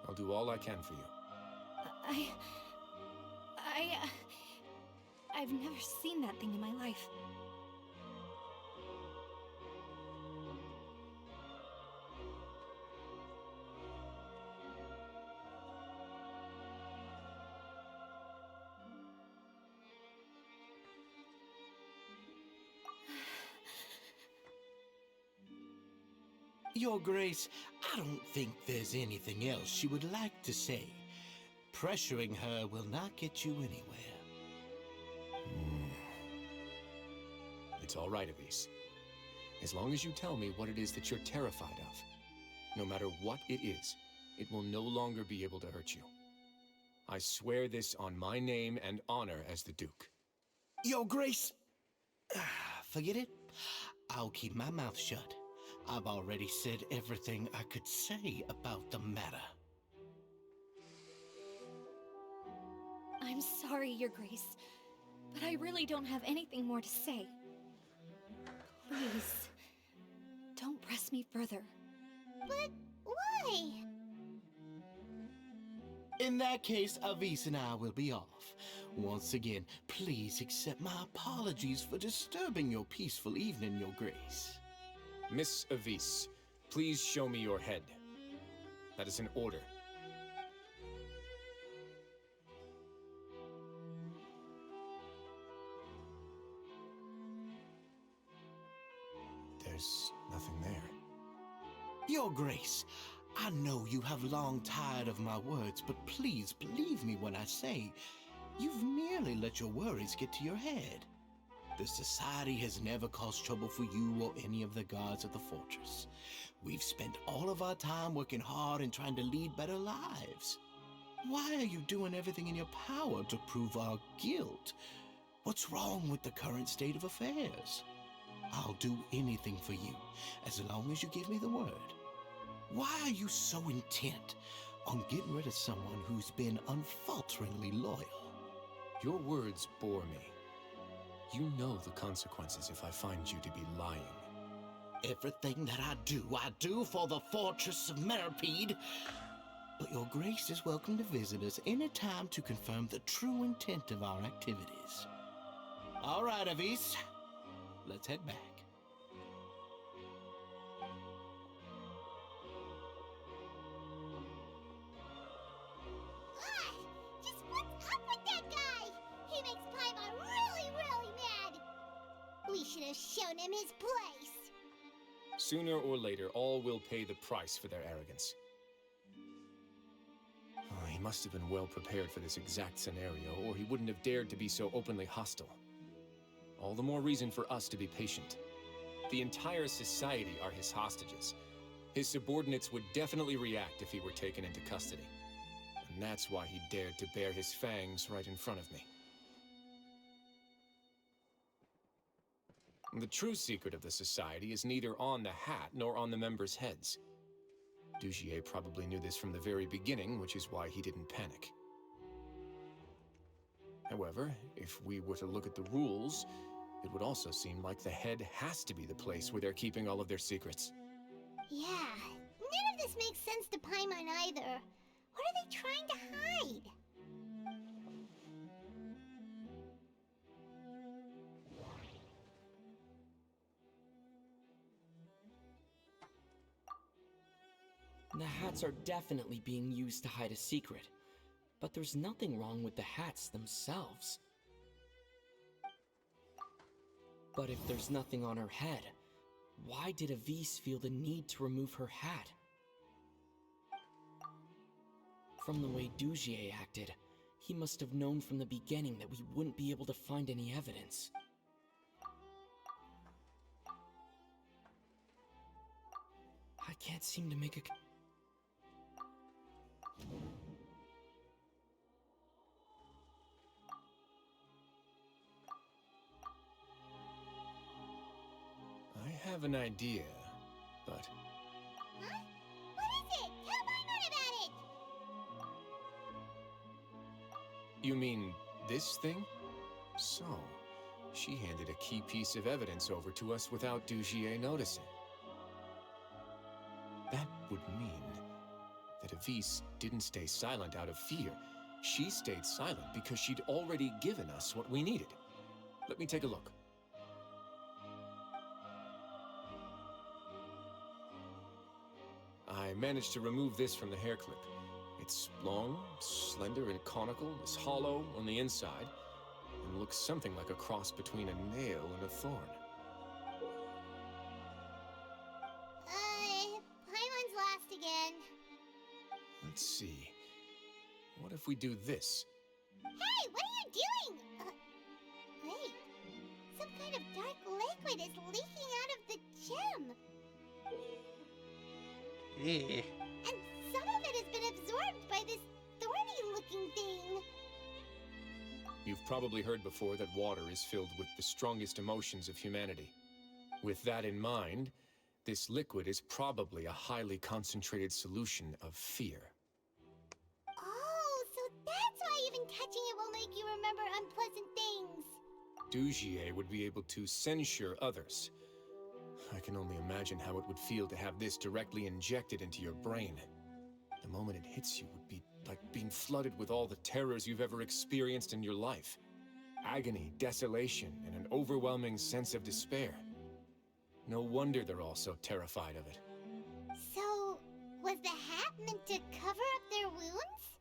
I'll do all I can for you. I've never seen that thing in my life. Your Grace, I don't think there's anything else she would like to say. Pressuring her will not get you anywhere. It's all right, Avise. As long as you tell me what it is that you're terrified of, no matter what it is, it will no longer be able to hurt you. I swear this on my name and honor as the Duke. Your Grace, forget it. I'll keep my mouth shut. I've already said everything I could say about the matter. I'm sorry, Your Grace, but I really don't have anything more to say. Please, don't press me further. But why? In that case, Avise and I will be off. Once again, please accept my apologies for disturbing your peaceful evening, Your Grace. Miss Avise, please show me your head. That is an order. there's nothing there. Your Grace, I know you have long tired of my words, but please believe me when I say you've merely let your worries get to your head. The Society has never caused trouble for you or any of the guards of the fortress. We've spent all of our time working hard and trying to lead better lives. Why are you doing everything in your power to prove our guilt? What's wrong with the current state of affairs? I'll do anything for you, as long as you give me the word. Why are you so intent on getting rid of someone who's been unfalteringly loyal? Your words bore me. You know the consequences if I find you to be lying. Everything that I do for the fortress of Meripede. But your Grace is welcome to visit us any time to confirm the true intent of our activities. All right, Avis. Let's head back. Just what's up with that guy? He makes Paimon really, really mad. We should have shown him his place. Sooner or later, all will pay the price for their arrogance. Oh, he must have been well prepared for this exact scenario, or he wouldn't have dared to be so openly hostile. All the more reason for us to be patient. The entire society are his hostages. His subordinates would definitely react if he were taken into custody. And that's why he dared to bare his fangs right in front of me. The true secret of the society is neither on the hat nor on the members' heads. Dugier probably knew this from the very beginning, which is why he didn't panic. However, if we were to look at the rules, it would also seem like the head has to be the place where they're keeping all of their secrets. Yeah, none of this makes sense to Paimon either. What are they trying to hide? The hats are definitely being used to hide a secret, but there's nothing wrong with the hats themselves. But if there's nothing on her head, why did Avis feel the need to remove her hat? From the way Dugier acted, he must have known from the beginning that we wouldn't be able to find any evidence. I can't seem to make a... I have an idea, but... Huh? What is it? Tell Paimon about it! You mean this thing? So, she handed a key piece of evidence over to us without Dugier noticing. That would mean that Avis didn't stay silent out of fear. She stayed silent because she'd already given us what we needed. Let me take a look. I managed to remove this from the hair clip. It's long, slender, and conical, is hollow on the inside, and looks something like a cross between a nail and a thorn. Paimon's lost again. Let's see. What if we do this? Hey, what are you doing? Wait, some kind of dark liquid is leaking out of the gem. Yeah. And some of it has been absorbed by this thorny-looking thing. You've probably heard before that water is filled with the strongest emotions of humanity. With that in mind, this liquid is probably a highly concentrated solution of fear. Oh, so that's why even touching it will make you remember unpleasant things. Dugier would be able to censure others. I can only imagine how it would feel to have this directly injected into your brain. The moment it hits you would be like being flooded with all the terrors you've ever experienced in your life. Agony, desolation, and an overwhelming sense of despair. No wonder they're all so terrified of it. So, was the hat meant to cover up their wounds?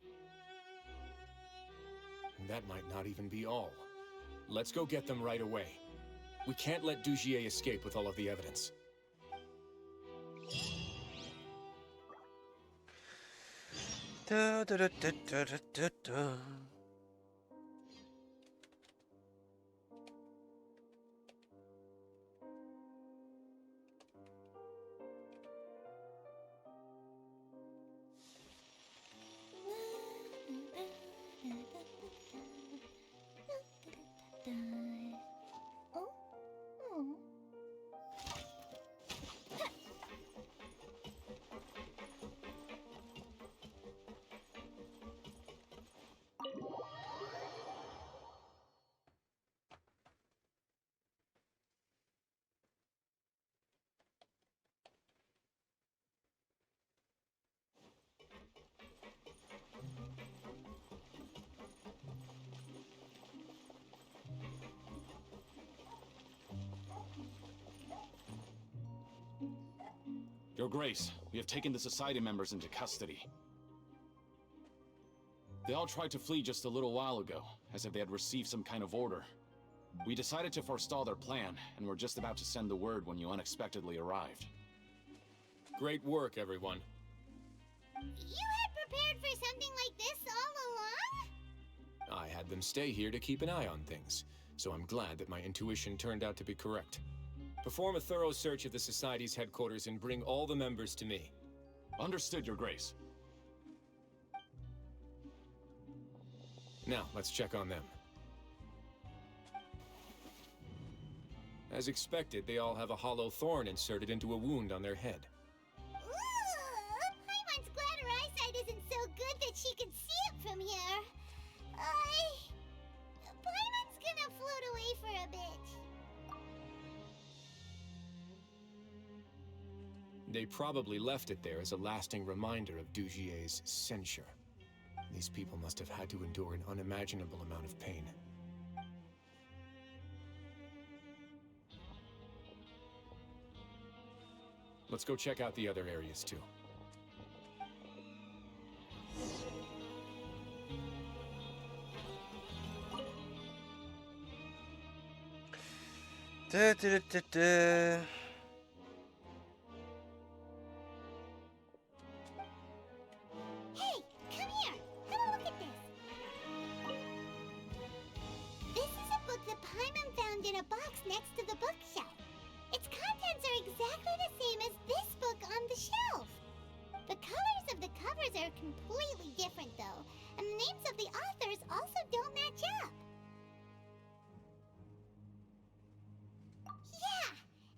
And that might not even be all. Let's go get them right away. We can't let Dugier escape with all of the evidence. Da, da, da, da, da, da, da. Your Grace, we have taken the Society members into custody. They all tried to flee just a little while ago, as if they had received some kind of order. We decided to forestall their plan, and were just about to send the word when you unexpectedly arrived. Great work, everyone. You had prepared for something like this all along? I had them stay here to keep an eye on things, so I'm glad that my intuition turned out to be correct. Perform a thorough search of the Society's headquarters and bring all the members to me. Understood, Your Grace. Now, let's check on them. As expected, they all have a hollow thorn inserted into a wound on their head. Ooh, Paimon's glad her eyesight isn't so good that she can see it from here. Paimon's gonna float away for a bit. They probably left it there as a lasting reminder of Dugier's censure. These people must have had to endure an unimaginable amount of pain. Let's go check out the other areas too. Da, da, da, da. Hey, come here. Have a look at this. This is a book that Paimon found in a box next to the bookshelf. Its contents are exactly the same as this book on the shelf. The colors of the covers are completely different though, and the names of the authors also don't match up. Yeah,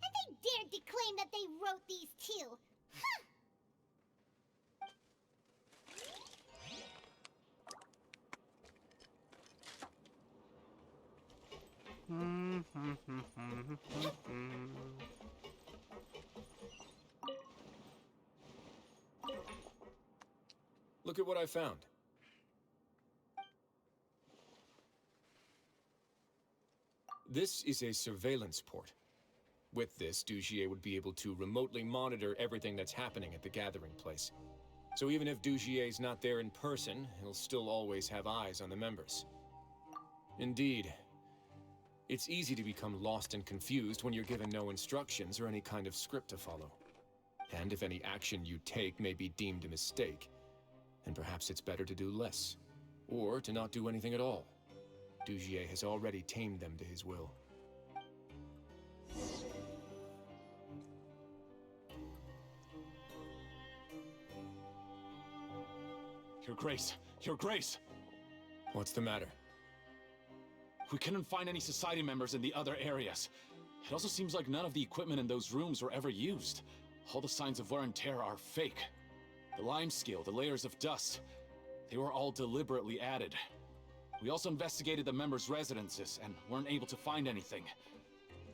and they dared to claim that they wrote these too. Huh! Look at what I found. This is a surveillance port. With this, Dugier would be able to remotely monitor everything that's happening at the gathering place. So even if Dugier's not there in person, he'll still always have eyes on the members. Indeed. It's easy to become lost and confused when you're given no instructions or any kind of script to follow. And if any action you take may be deemed a mistake, then perhaps it's better to do less, or to not do anything at all. Dugier has already tamed them to his will. Your Grace! Your Grace! What's the matter? We couldn't find any Society members in the other areas. It also seems like none of the equipment in those rooms were ever used. All the signs of wear and tear are fake. The lime scale, the layers of dust, they were all deliberately added. We also investigated the members' residences and weren't able to find anything.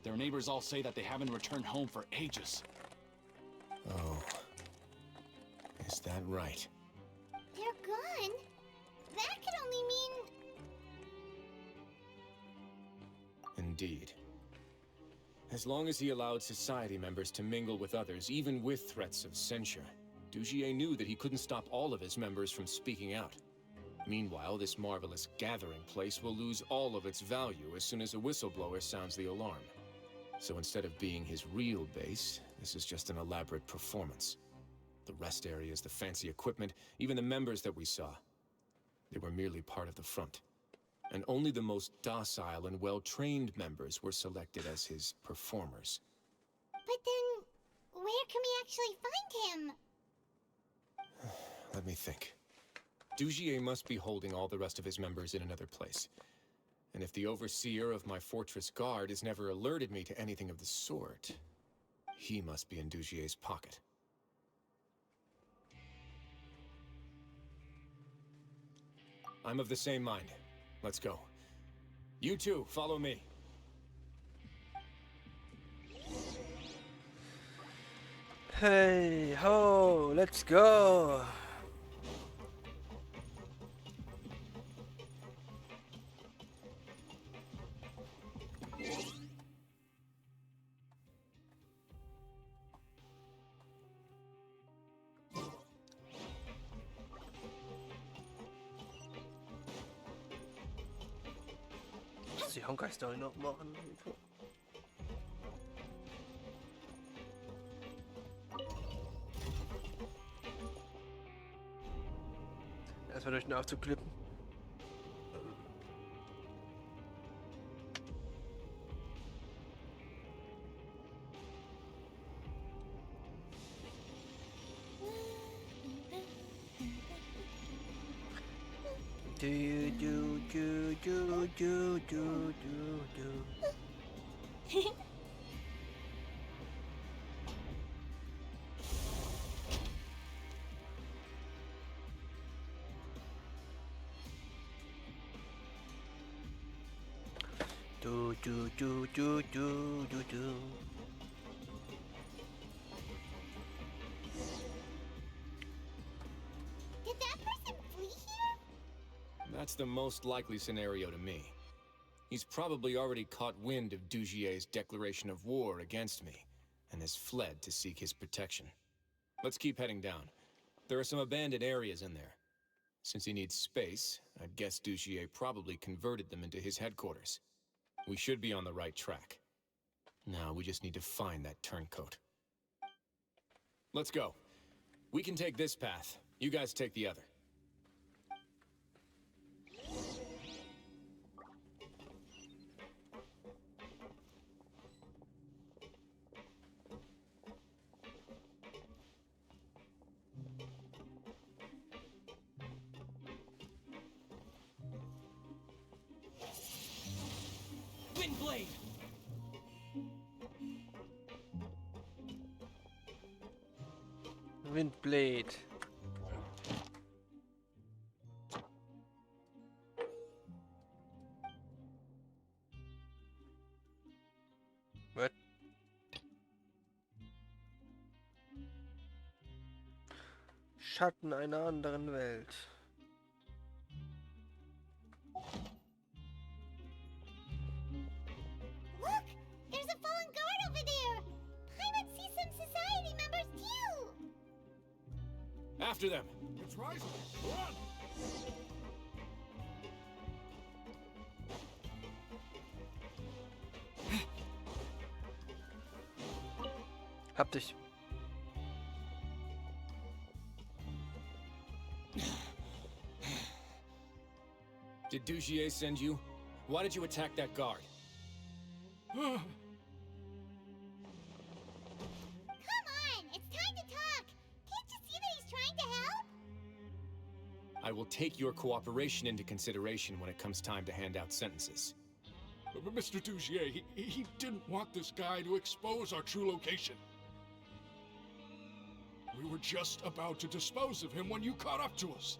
Their neighbors all say that they haven't returned home for ages. Oh. Is that right? They're gone? That could only mean... Indeed. As long as he allowed Society members to mingle with others, even with threats of censure, Dugier knew that he couldn't stop all of his members from speaking out. Meanwhile, this marvelous gathering place will lose all of its value as soon as a whistleblower sounds the alarm. So instead of being his real base, this is just an elaborate performance. The rest areas, the fancy equipment, even the members that we saw. They were merely part of the front. And only the most docile and well-trained members were selected as his performers. But then, where can we actually find him? Let me think. Dugier must be holding all the rest of his members in another place. And if the overseer of my fortress guard has never alerted me to anything of the sort, he must be in Dugier's pocket. I'm of the same mind. Let's go. You two, follow me. Hey ho, let's go. Muss die Honkai-Story noch machen? Erstmal durch den Aufzug klippen. Did that person flee here? That's the most likely scenario to me. He's probably already caught wind of Dugier's declaration of war against me, and has fled to seek his protection. Let's keep heading down. There are some abandoned areas in there. Since he needs space, I'd guess Dugier probably converted them into his headquarters. We should be on the right track. Now we just need to find that turncoat. Let's go. We can take this path. You guys take the other. Windblade! Windblade. What? Schatten einer anderen Welt. Look! There's a fallen guard over there! Pirates see some society members too! After them! It's rising! Run! Hab dich. Did Dugier send you? Why did you attack that guard? Come on! It's time to talk! Can't you see that he's trying to help? I will take your cooperation into consideration when it comes time to hand out sentences. But Mr. Dugier, he didn't want this guy to expose our true location. We were just about to dispose of him when you caught up to us.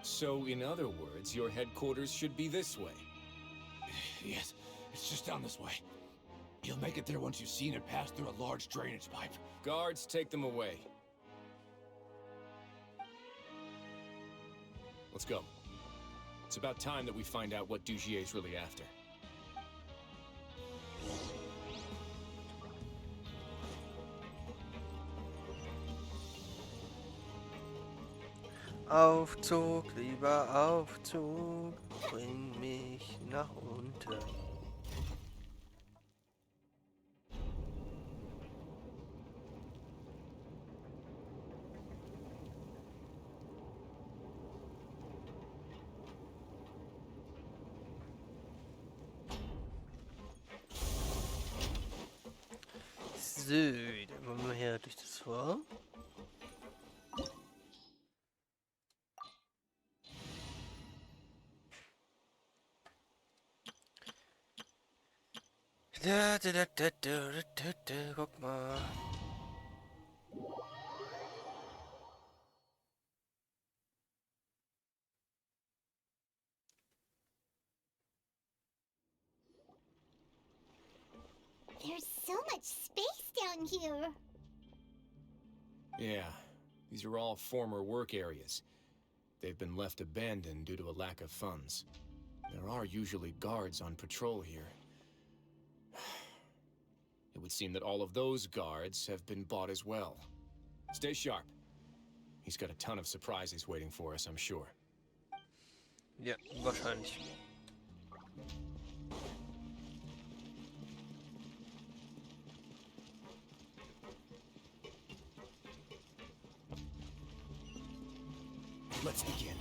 So, in other words, your headquarters should be this way. Yes, it's just down this way. You'll make it there once you've seen it pass through a large drainage pipe. Guards, take them away. Let's go. It's about time that we find out what Dugier's really after. Aufzug, lieber Aufzug, bring mich nach unten. So, dann wollen wir hier durch das Tor. Guck mal. There's so much space down here. Yeah, these are all former work areas. They've been left abandoned due to a lack of funds. There are usually guards on patrol here. It would seem that all of those guards have been bought as well. Stay sharp. He's got a ton of surprises waiting for us, I'm sure. Ja, wahrscheinlich. Let's begin.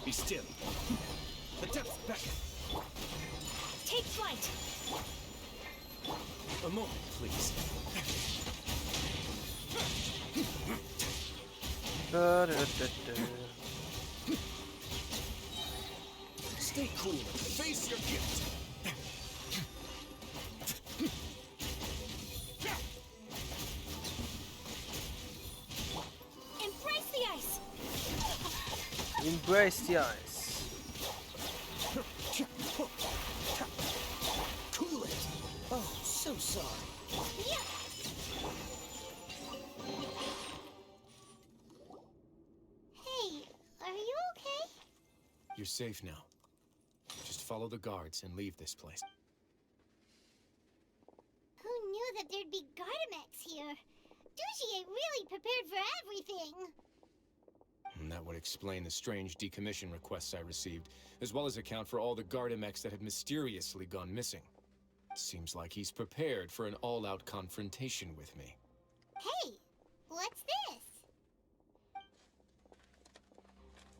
Be still. The depths beckon. Take flight. A moment, please. Stay cool and face your gift. Embrace the ice. Embrace the ice. Cool it. Oh, so sorry. Yeah. Hey, are you okay? You're safe now. Just follow the guards and leave this place. Who knew that there'd be Gardamex here? Dugier really prepared for everything. And that would explain the strange decommission requests I received, as well as account for all the Gardamex that had mysteriously gone missing. Seems like he's prepared for an all-out confrontation with me. Hey, what's this?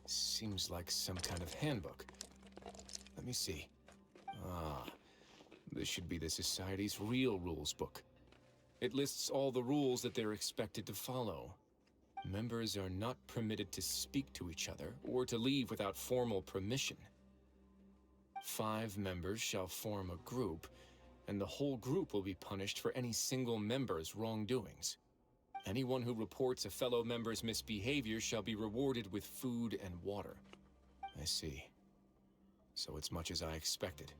Seems like some kind of handbook. Let me see. Ah, this should be the Society's real rules book. It lists all the rules that they're expected to follow. Members are not permitted to speak to each other or to leave without formal permission. 5 members shall form a group, and the whole group will be punished for any single member's wrongdoings. Anyone who reports a fellow member's misbehavior shall be rewarded with food and water. I see. So it's much as I expected.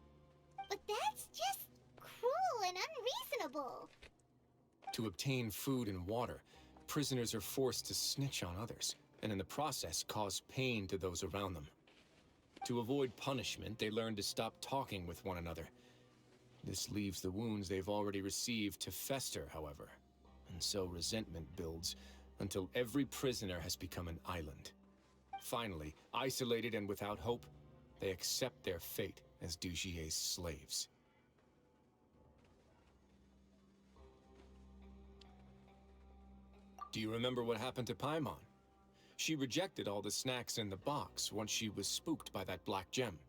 But that's just cruel and unreasonable. To obtain food and water, prisoners are forced to snitch on others, and in the process cause pain to those around them. To avoid punishment, they learn to stop talking with one another. This leaves the wounds they've already received to fester, however, and so resentment builds until every prisoner has become an island. Finally, isolated and without hope, they accept their fate as Dugier's slaves. Do you remember what happened to Paimon? She rejected all the snacks in the box once she was spooked by that black gem.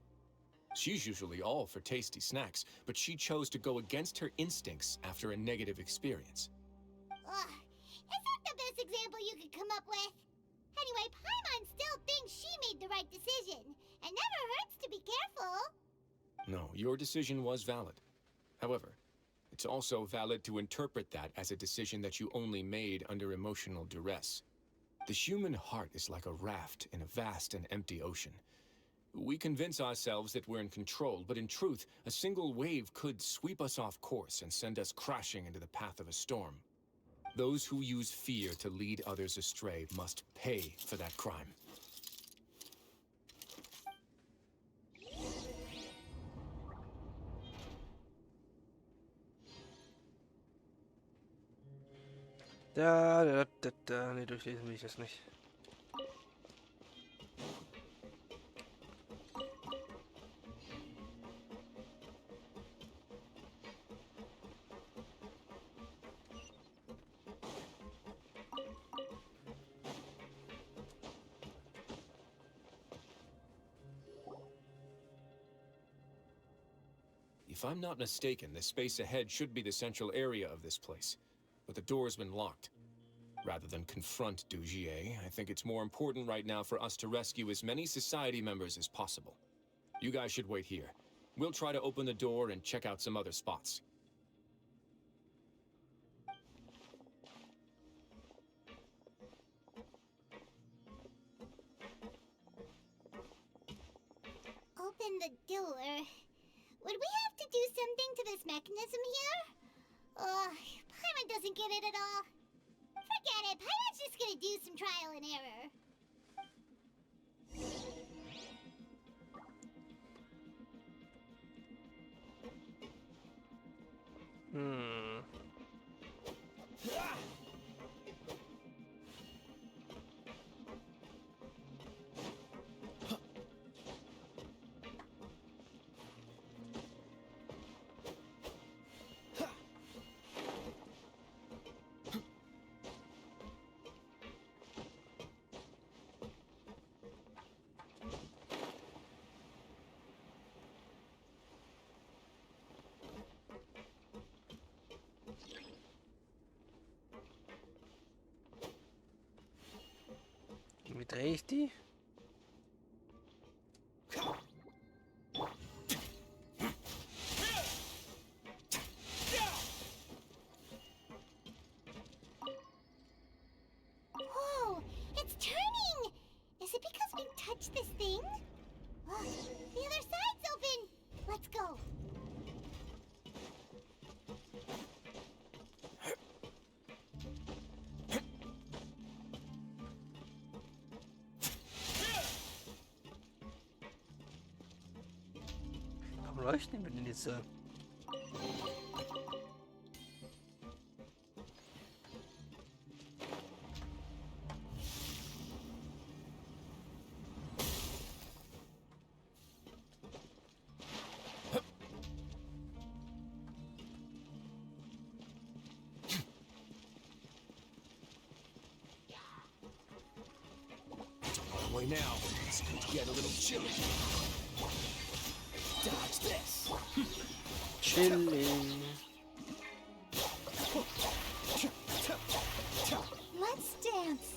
She's usually all for tasty snacks, but she chose to go against her instincts after a negative experience. Ugh, is that the best example you could come up with? Anyway, Paimon still thinks she made the right decision. It never hurts to be careful. No, your decision was valid. However, it's also valid to interpret that as a decision that you only made under emotional duress. The human heart is like a raft in a vast and empty ocean. We convince ourselves that we're in control, but in truth, a single wave could sweep us off course and send us crashing into the path of a storm. Those who use fear to lead others astray must pay for that crime. Nee, durchlesen will ich das nicht. If I'm not mistaken, the space ahead should be the central area of this place, but the door's been locked. Rather than confront Dugier, I think it's more important right now for us to rescue as many society members as possible. You guys should wait here. We'll try to open the door and check out some other spots. Open the door. Would we have to do something to this mechanism here? Paimon doesn't get it at all. Forget it. Paimon's just gonna do some trial and error. Wie drehe ich die? Whoa, it's turning! Is it because we touched this thing? Oh, the other side's open! Let's go. Warum leuchten wir denn jetzt so? Way now, it's going to get a little chilly. Dodge this. Chilling. Let's dance.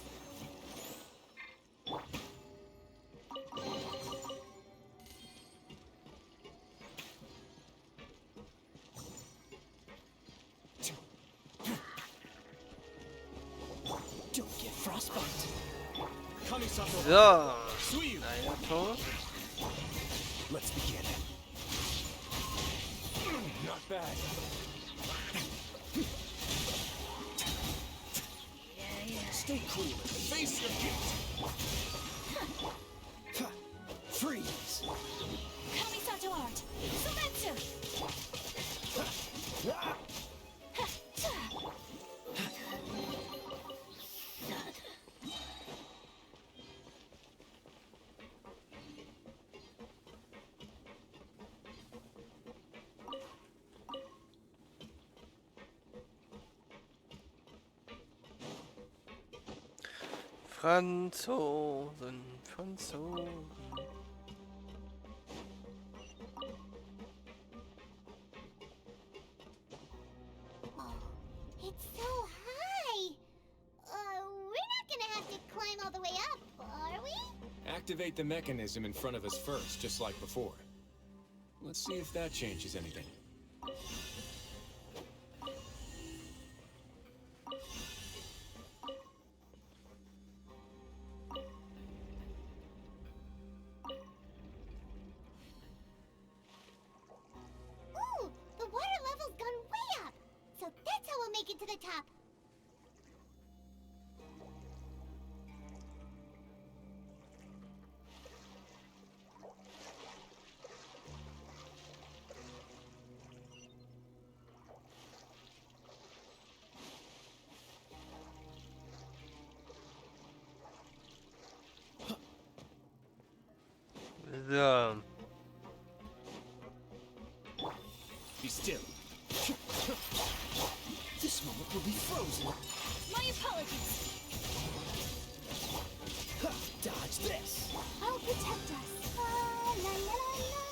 Don't get frostbite. So, einer tot. Let's begin. Not bad. Stay cool and face your guilt. Freeze. Kamisato art. Sumetsu. Franzosen. It's so high. We're not gonna have to climb all the way up, are we? Activate the mechanism in front of us first, just like before. Let's see if that changes anything. Ooh, the water level's gone way up. So that's how we'll make it to the top. So. Be still. This moment will be frozen. My apologies. Dodge this. I'll protect us. La, la, la, la.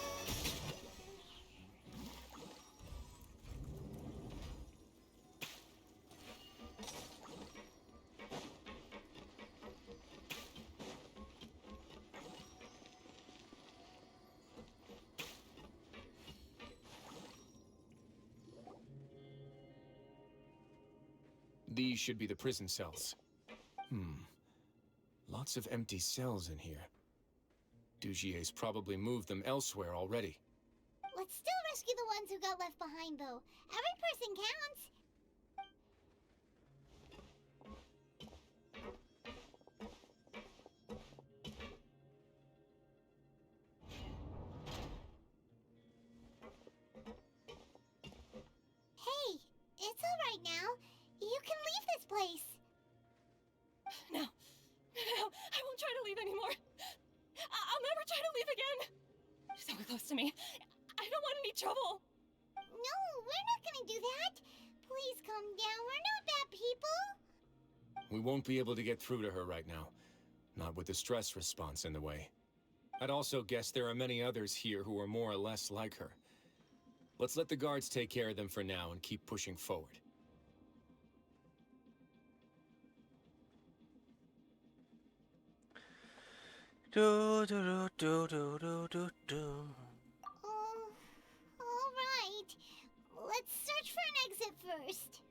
These should be the prison cells. Lots of empty cells in here. Dugier's probably moved them elsewhere already. Let's still rescue the ones who got left behind, though. Every person counts. Hey, it's all right now. You can leave this place. No. No, I won't try to leave anymore. I'll never try to leave again. So close to me. I don't want any trouble. No, we're not gonna do that. Please calm down. We're not bad people. We won't be able to get through to her right now. Not with the stress response in the way. I'd also guess there are many others here who are more or less like her. Let's let the guards take care of them for now and keep pushing forward. Do do do do do do do. All right. Let's search for an exit first.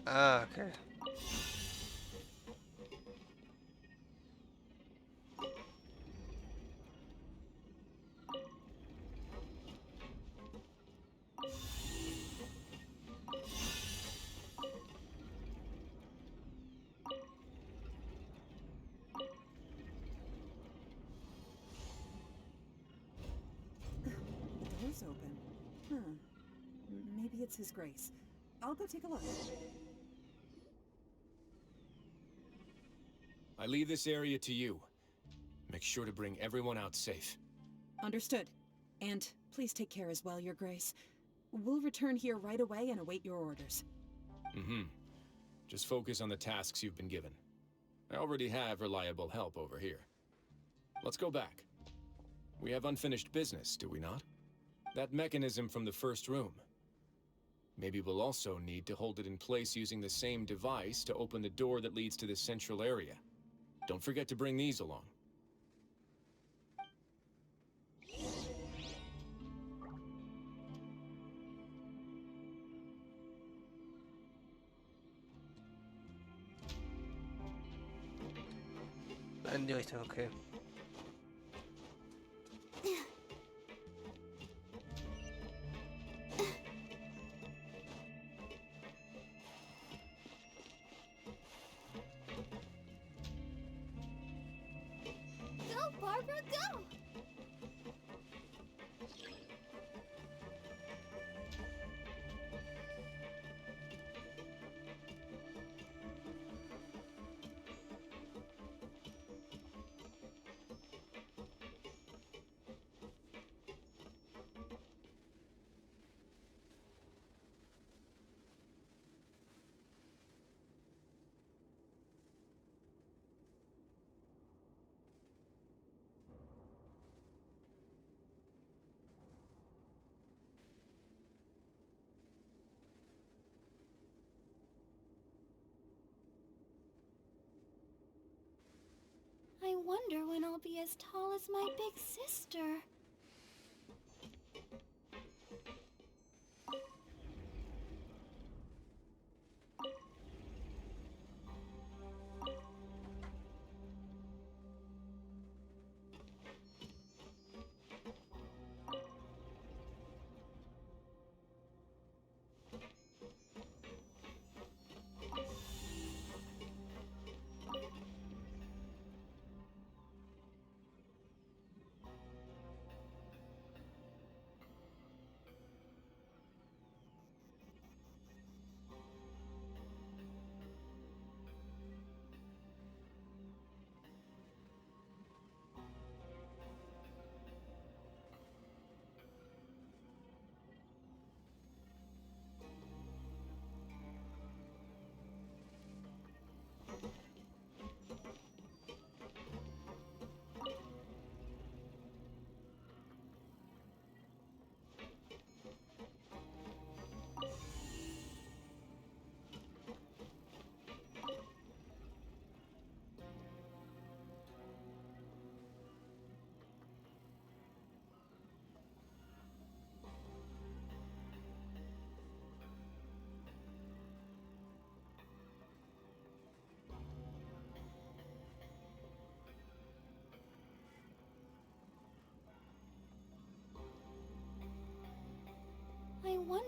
Ah, okay. The door's open. Huh. Maybe it's His Grace. I'll go take a look. I leave this area to you. Make sure to bring everyone out safe. Understood. And please take care as well, Your Grace. We'll return here right away and await your orders. Just focus on the tasks you've been given. I already have reliable help over here. Let's go back. We have unfinished business, do we not? That mechanism from the first room. Maybe we'll also need to hold it in place using the same device to open the door that leads to the central area. Don't forget to bring these along. In die Richtung, okay. Go, Barbara, go! I wonder when I'll be as tall as my big sister.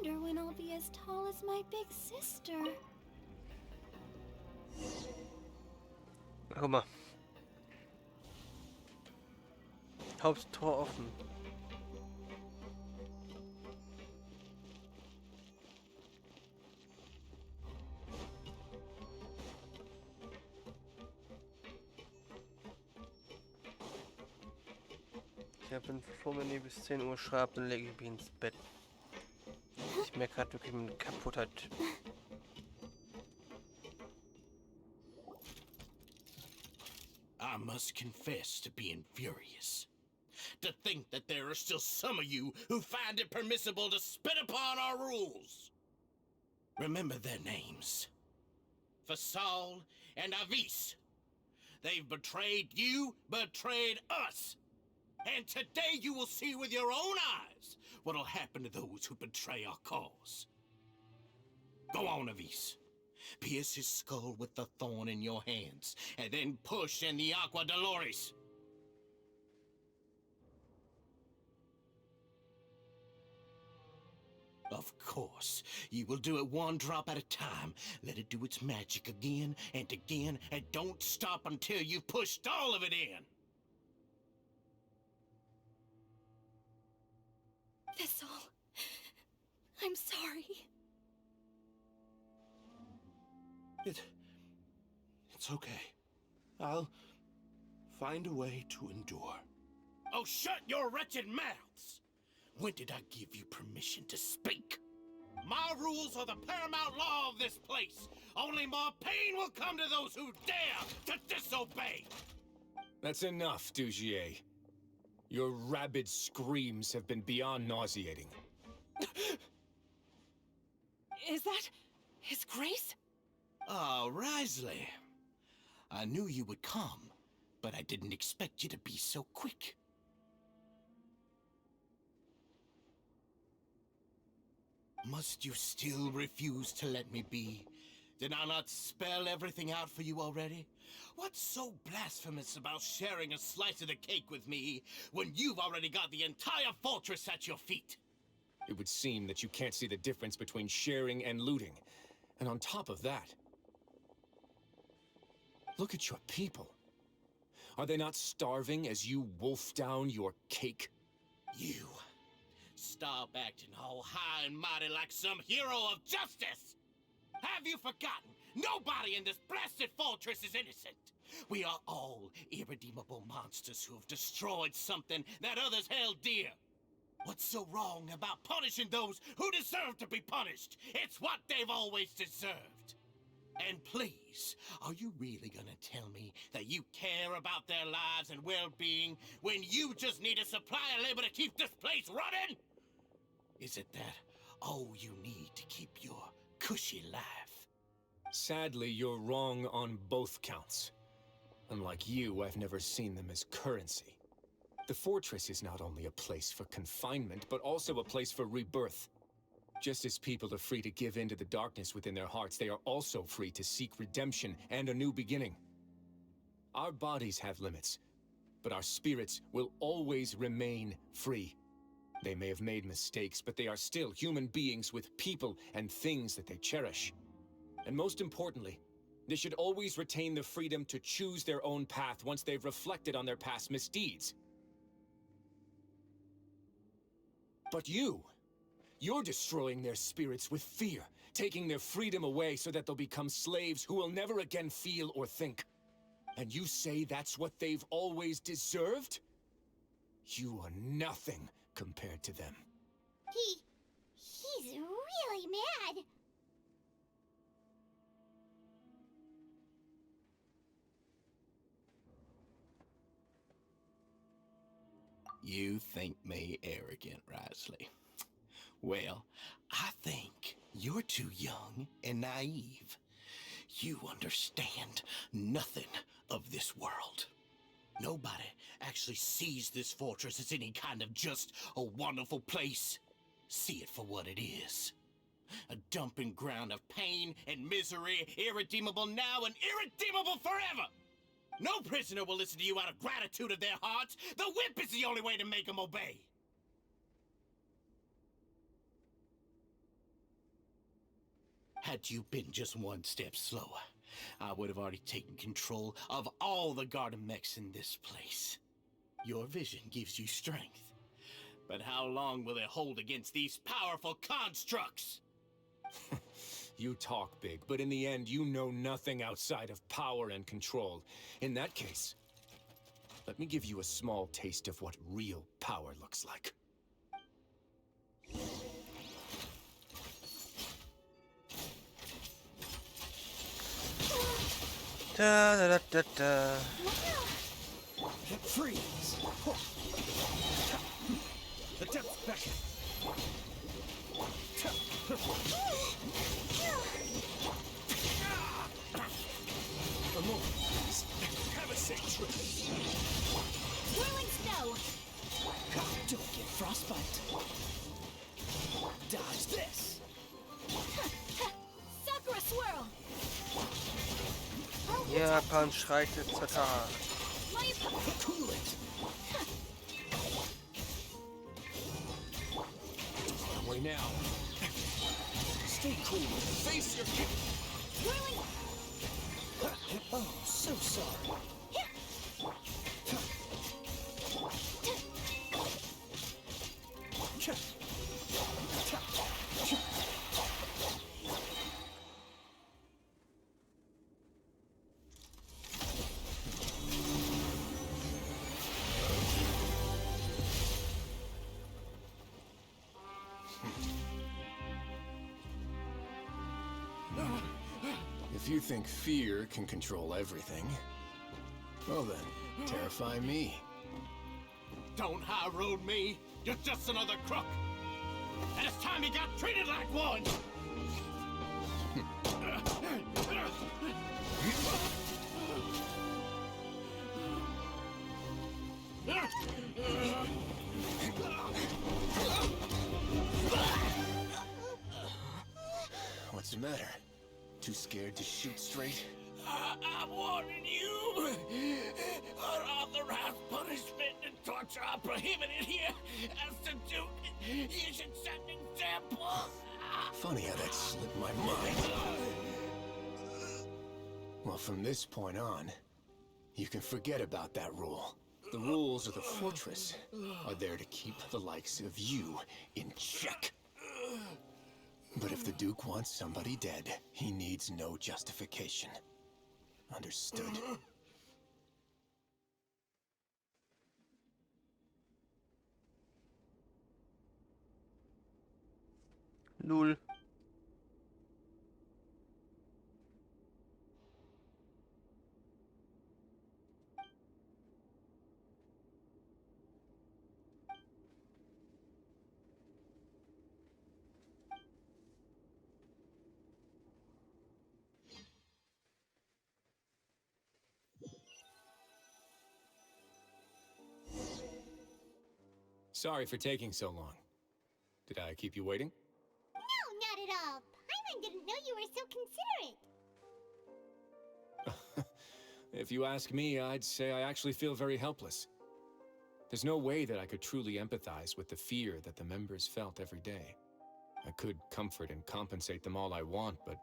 wonder when I'll be as tall as my big sister. Guck mal. Haupttor offen. Ich habe einen Form, wenn ihr bis 10 Uhr schreibt, dann lege ich mich ins Bett. Ich merke gerade wirklich eine Kaputtheit. I must confess to being furious. To think that there are still some of you who find it permissible to spit upon our rules. Remember their names. Fasal and Avis. They've betrayed you, betrayed us. And today you will see with your own eyes what'll happen to those who betray our cause. Go on, Avis. Pierce his skull with the thorn in your hands, and then push in the Aqua Dolores. Of course, you will do it one drop at a time. Let it do its magic again and again, and don't stop until you've pushed all of it in. Thistle, I'm sorry. It's okay. I'll find a way to endure. Oh, shut your wretched mouths! When did I give you permission to speak? My rules are the paramount law of this place. Only more pain will come to those who dare to disobey. That's enough, Dugier. Your rabid screams have been beyond nauseating. Is that His Grace? Oh, Risley. I knew you would come, but I didn't expect you to be so quick. Must you still refuse to let me be? Did I not spell everything out for you already? What's so blasphemous about sharing a slice of the cake with me when you've already got the entire fortress at your feet? It would seem that you can't see the difference between sharing and looting. And on top of that, look at your people. Are they not starving as you wolf down your cake? You. Stop acting all high and mighty like some hero of justice! Have you forgotten? Nobody in this blasted fortress is innocent! We are all irredeemable monsters who have destroyed something that others held dear. What's so wrong about punishing those who deserve to be punished? It's what they've always deserved. And please, are you really gonna tell me that you care about their lives and well-being when you just need a supply of labor to keep this place running? Is it that all you need to keep your cushy life? Sadly, you're wrong on both counts. Unlike you, I've never seen them as currency. The fortress is not only a place for confinement, but also a place for rebirth. Just as people are free to give in to the darkness within their hearts, they are also free to seek redemption and a new beginning. Our bodies have limits, but our spirits will always remain free. They may have made mistakes, but they are still human beings with people and things that they cherish. And most importantly, they should always retain the freedom to choose their own path once they've reflected on their past misdeeds. But you're destroying their spirits with fear, taking their freedom away so that they'll become slaves who will never again feel or think. And you say that's what they've always deserved? You are nothing compared to them. He's really mad. You think me arrogant, Risley. Well, I think you're too young and naive. You understand nothing of this world. Nobody actually sees this fortress as any kind of just a wonderful place. See it for what it is. A dumping ground of pain and misery, irredeemable now and irredeemable forever. No prisoner will listen to you out of gratitude of their hearts. The whip is the only way to make them obey. Had you been just one step slower, I would have already taken control of all the garden mechs in this place. Your vision gives you strength. But how long will it hold against these powerful constructs? You talk big, but in the end, you know nothing outside of power and control. In that case, let me give you a small taste of what real power looks like. Da da da da da. Freeze! The depth beckon. A moment, please. Have a safe trip. Whirling snow! Don't get frostbite. Dodge this. Sakura swirl! Japan schreitet zur Tat. Cool it. Way now. Stay cool. Face your hip. Whirling! Oh, so sorry. If you think fear can control everything, well then, terrify me. Don't high road me. You're just another crook. And it's time you got treated like one. What's the matter? Too scared to shoot straight? I'm warning you. Unauthorized punishment and torture are prohibited here. As the Duke, you should set an example. Funny how that slipped my mind. Well, from this point on, you can forget about that rule. The rules of the fortress are there to keep the likes of you in check. But if the Duke wants somebody dead, he needs no justification. Understood? Null. Sorry for taking so long. Did I keep you waiting? No, not at all. Paimon didn't know you were so considerate. If you ask me, I'd say I actually feel very helpless. There's no way that I could truly empathize with the fear that the members felt every day. I could comfort and compensate them all I want, but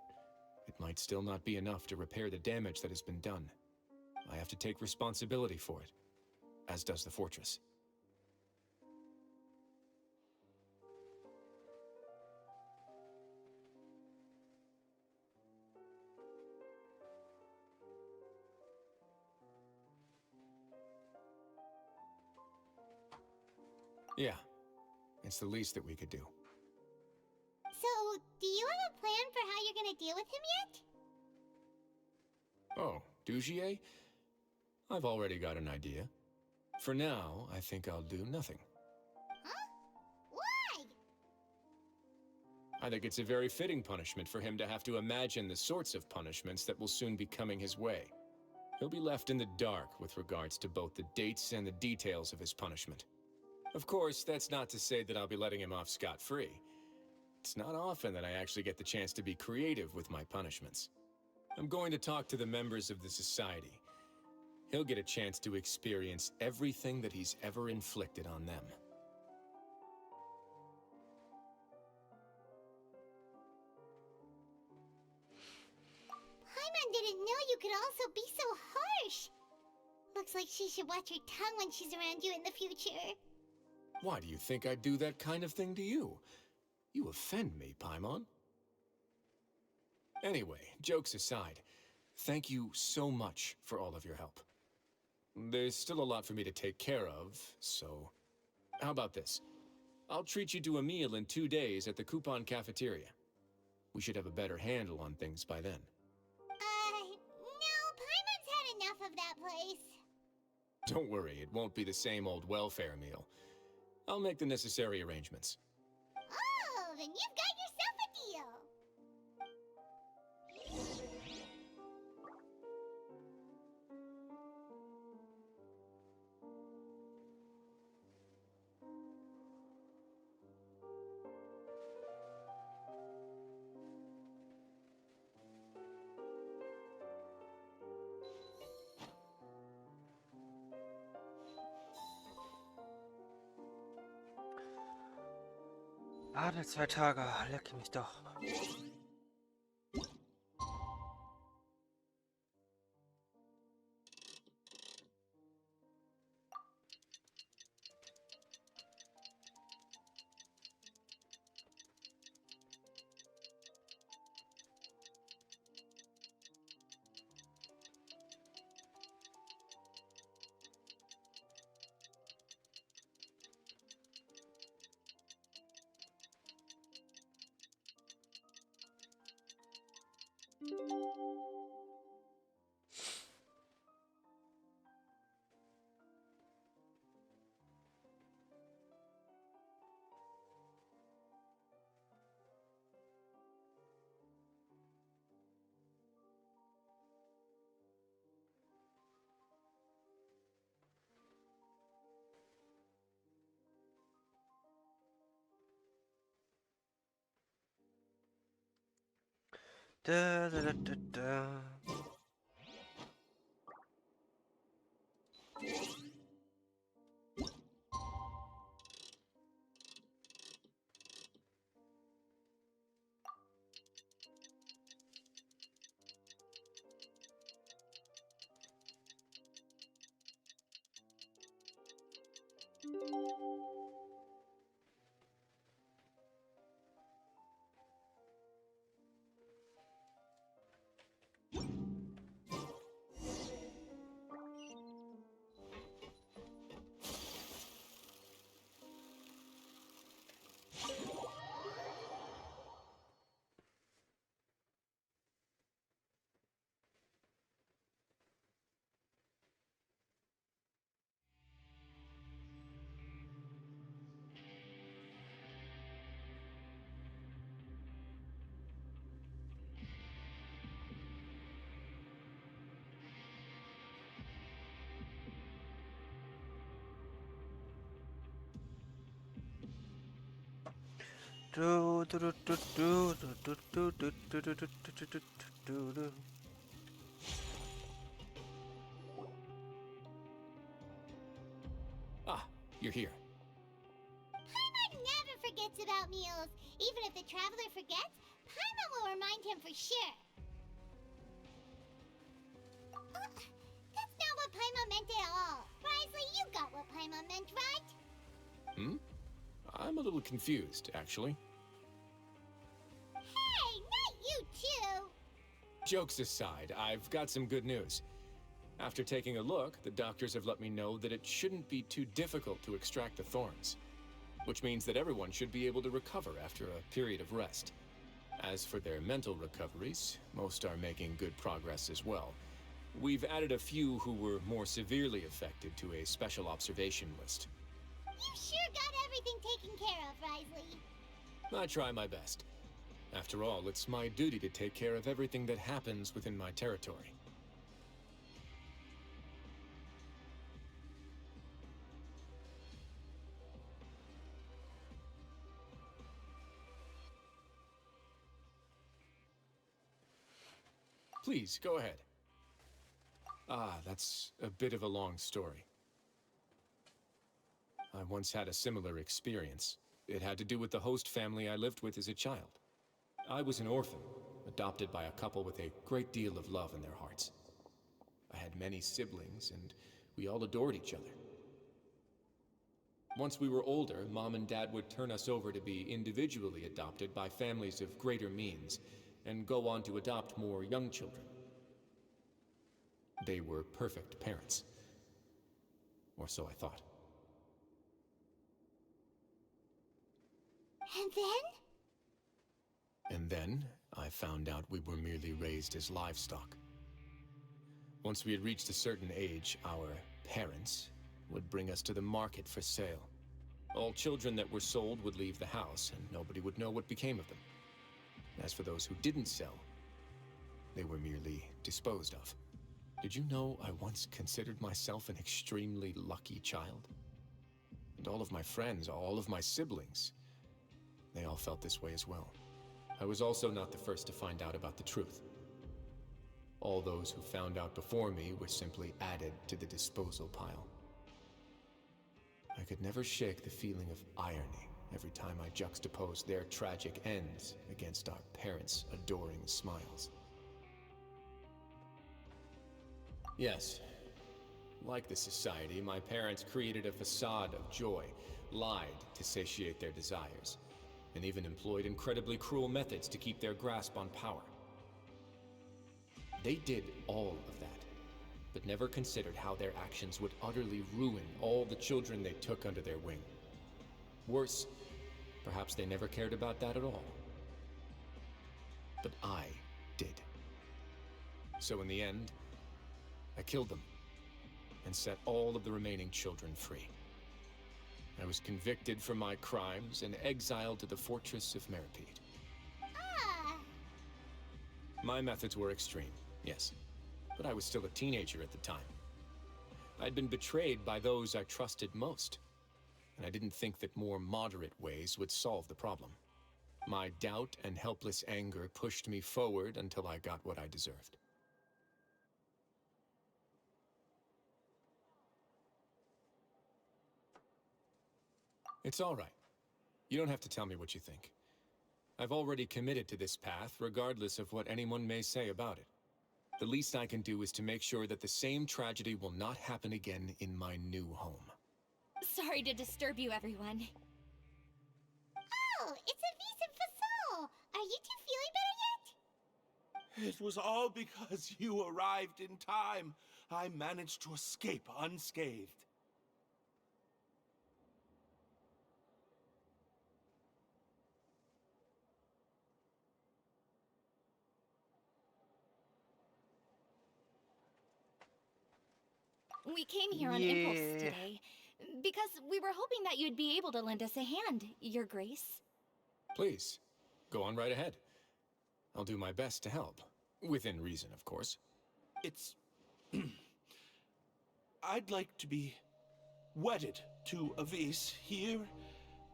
it might still not be enough to repair the damage that has been done. I have to take responsibility for it, as does the fortress. Yeah, it's the least that we could do. So, do you have a plan for how you're gonna deal with him yet? Oh, Dugier? I've already got an idea. For now, I think I'll do nothing. Huh? Why? I think it's a very fitting punishment for him to have to imagine the sorts of punishments that will soon be coming his way. He'll be left in the dark with regards to both the dates and the details of his punishment. Of course, that's not to say that I'll be letting him off scot-free. It's not often that I actually get the chance to be creative with my punishments. I'm going to talk to the members of the society. He'll get a chance to experience everything that he's ever inflicted on them. you could also be so harsh. Looks like she should watch her tongue when she's around you in the future. Why do you think I'd do that kind of thing to you? You offend me, Paimon. Anyway, jokes aside, thank you so much for all of your help. There's still a lot for me to take care of, so... How about this? I'll treat you to a meal in 2 days at the Coupon Cafeteria. We should have a better handle on things by then. No, Paimon's had enough of that place. Don't worry, it won't be the same old welfare meal. I'll make the necessary arrangements. Oh, then you've got yourself a deal. Alle 2 Tage, leck mich doch. Da, da, da, da, da. Do, do, do, do, do, do, do, do, do, do, do, do, do, do, do, do. Ah, you're here. Paimon never forgets about meals. Even if the traveler forgets, Paimon will remind him for sure. That's not what Paimon meant at all. Risley, you got what Paimon meant, right? Hmm? I'm a little confused, actually. Hey, not you too! Jokes aside, I've got some good news. After taking a look, the doctors have let me know that it shouldn't be too difficult to extract the thorns, which means that everyone should be able to recover after a period of rest. As for their mental recoveries, most are making good progress as well. We've added a few who were more severely affected to a special observation list. You sure got everything taken care of, Risley. I try my best. After all, it's my duty to take care of everything that happens within my territory. Please, go ahead. Ah, that's a bit of a long story. I once had a similar experience. It had to do with the host family I lived with as a child. I was an orphan, adopted by a couple with a great deal of love in their hearts. I had many siblings, and we all adored each other. Once we were older, Mom and Dad would turn us over to be individually adopted by families of greater means, and go on to adopt more young children. They were perfect parents. Or so I thought. And then? And then, I found out we were merely raised as livestock. Once we had reached a certain age, our parents would bring us to the market for sale. All children that were sold would leave the house, and nobody would know what became of them. As for those who didn't sell, they were merely disposed of. Did you know I once considered myself an extremely lucky child? And all of my friends, all of my siblings, they all felt this way as well. I was also not the first to find out about the truth. All those who found out before me were simply added to the disposal pile. I could never shake the feeling of irony every time I juxtaposed their tragic ends against our parents' adoring smiles. Yes, like the society, my parents created a facade of joy, lied to satiate their desires, and even employed incredibly cruel methods to keep their grasp on power. They did all of that, but never considered how their actions would utterly ruin all the children they took under their wing. Worse, perhaps they never cared about that at all. But I did. So in the end, I killed them and set all of the remaining children free. I was convicted for my crimes and exiled to the fortress of Meripede. Ah! My methods were extreme, yes, but I was still a teenager at the time. I'd been betrayed by those I trusted most, and I didn't think that more moderate ways would solve the problem. My doubt and helpless anger pushed me forward until I got what I deserved. It's all right. You don't have to tell me what you think. I've already committed to this path, regardless of what anyone may say about it. The least I can do is to make sure that the same tragedy will not happen again in my new home. Sorry to disturb you, everyone. Oh, it's a vis facile. Are you two feeling better yet? It was all because you arrived in time. I managed to escape unscathed. We came here on impulse today, because we were hoping that you'd be able to lend us a hand, Your Grace. Please, go on right ahead. I'll do my best to help. Within reason, of course. It's... I'd like to be wedded to Avis here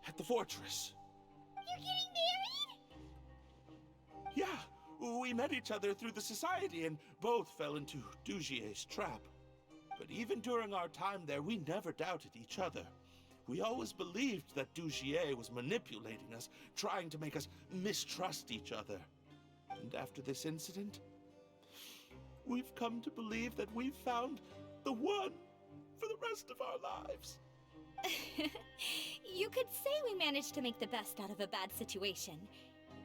at the fortress. You're getting married? Yeah, we met each other through the society and both fell into Dugier's trap. But even during our time there, we never doubted each other. We always believed that Dugier was manipulating us, trying to make us mistrust each other. And after this incident, we've come to believe that we've found the one for the rest of our lives. You could say we managed to make the best out of a bad situation.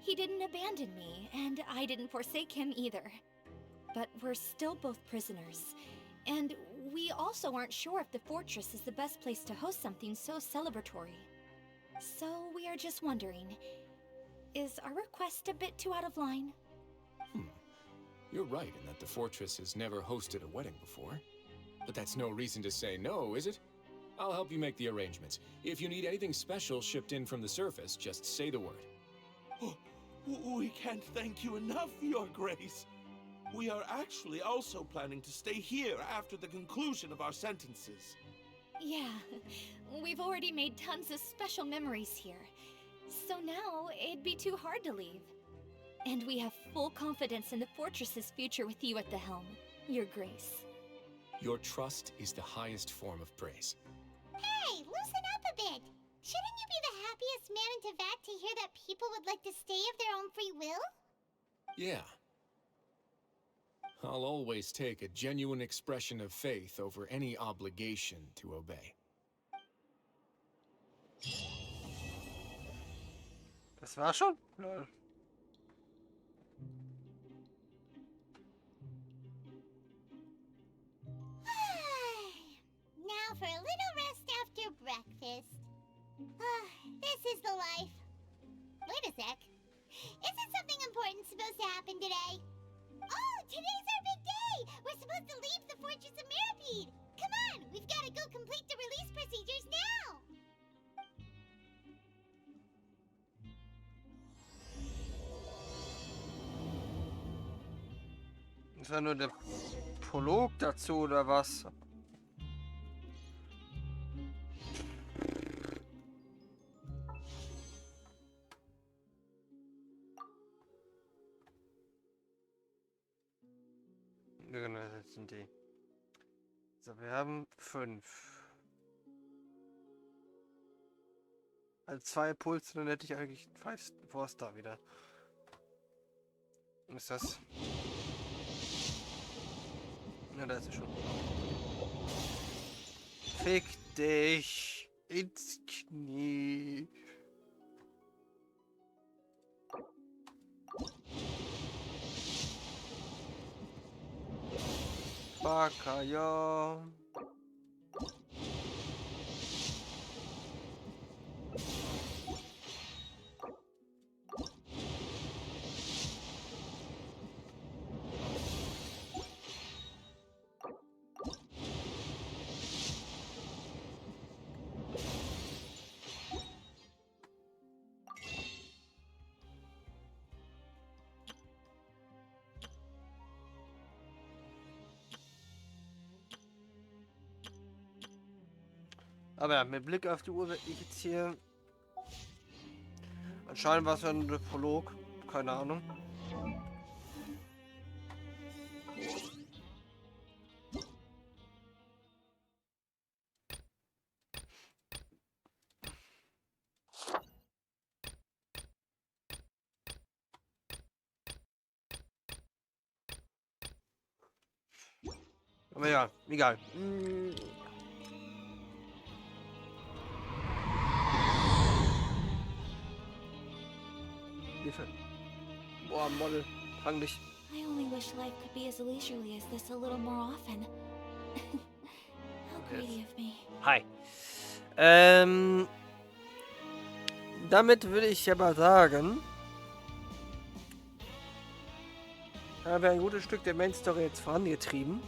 He didn't abandon me, and I didn't forsake him either. But we're still both prisoners. And we also aren't sure if the fortress is the best place to host something so celebratory. So we are just wondering, is our request a bit too out of line? You're right in that the fortress has never hosted a wedding before. But that's no reason to say no, is it? I'll help you make the arrangements. If you need anything special shipped in from the surface, just say the word. Oh, we can't thank you enough, Your Grace. We are actually also planning to stay here after the conclusion of our sentences. Yeah, we've already made tons of special memories here. So now, it'd be too hard to leave. And we have full confidence in the fortress's future with you at the helm, Your Grace. Your trust is the highest form of praise. Hey, loosen up a bit. Shouldn't you be the happiest man in Tevat to hear that people would like to stay of their own free will? Yeah. I'll always take a genuine expression of faith over any obligation to obey. Das war schon? Lol. Now for a little rest after breakfast. This is the life. Wait a sec. Isn't something important supposed to happen today? Oh, today's our big day! We're supposed to leave the Fortress of Mirapede! Come on, we've got to go complete the release procedures now! Ist ja nur der Prolog dazu, oder was? Genau, das sind die. So, wir haben 5. Also 2 Pulse, dann hätte ich eigentlich 5 4-Star wieder. Was ist das? Ja, da ist es schon. Fick dich ins Knie. Bakaja. Aber ja, mit Blick auf die Uhr werde ich jetzt hier... Anscheinend war es ja ein Prolog. Keine Ahnung. Aber ja, egal. Hilfe. Boah, Model, fang dich. I only wish life could be as leisurely as this a little more often. How greedy of me. Hi. Damit würde ich aber sagen, haben wir ein gutes Stück der Main Story jetzt vorangetrieben.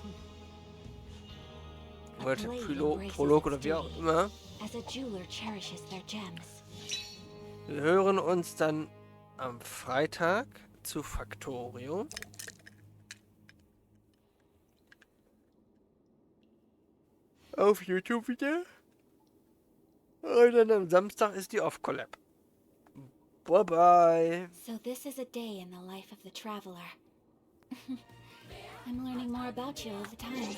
Oder Prolog oder wie auch immer. Wir hören uns dann am Freitag zu Factorio. Auf YouTube wieder. Und dann am Samstag ist die Off-Collab. Bye bye. So this is a day in the life of the traveler. I'm learning more about you all the time.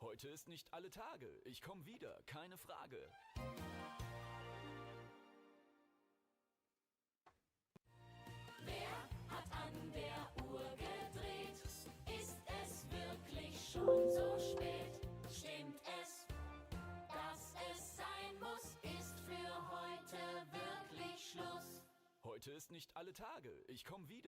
Heute ist nicht alle Tage. Ich komme wieder, keine Frage. Wer hat an der Uhr gedreht? Ist es wirklich schon so spät? Stimmt es, dass es sein muss? Ist für heute wirklich Schluss? Heute ist nicht alle Tage. Ich komme wieder.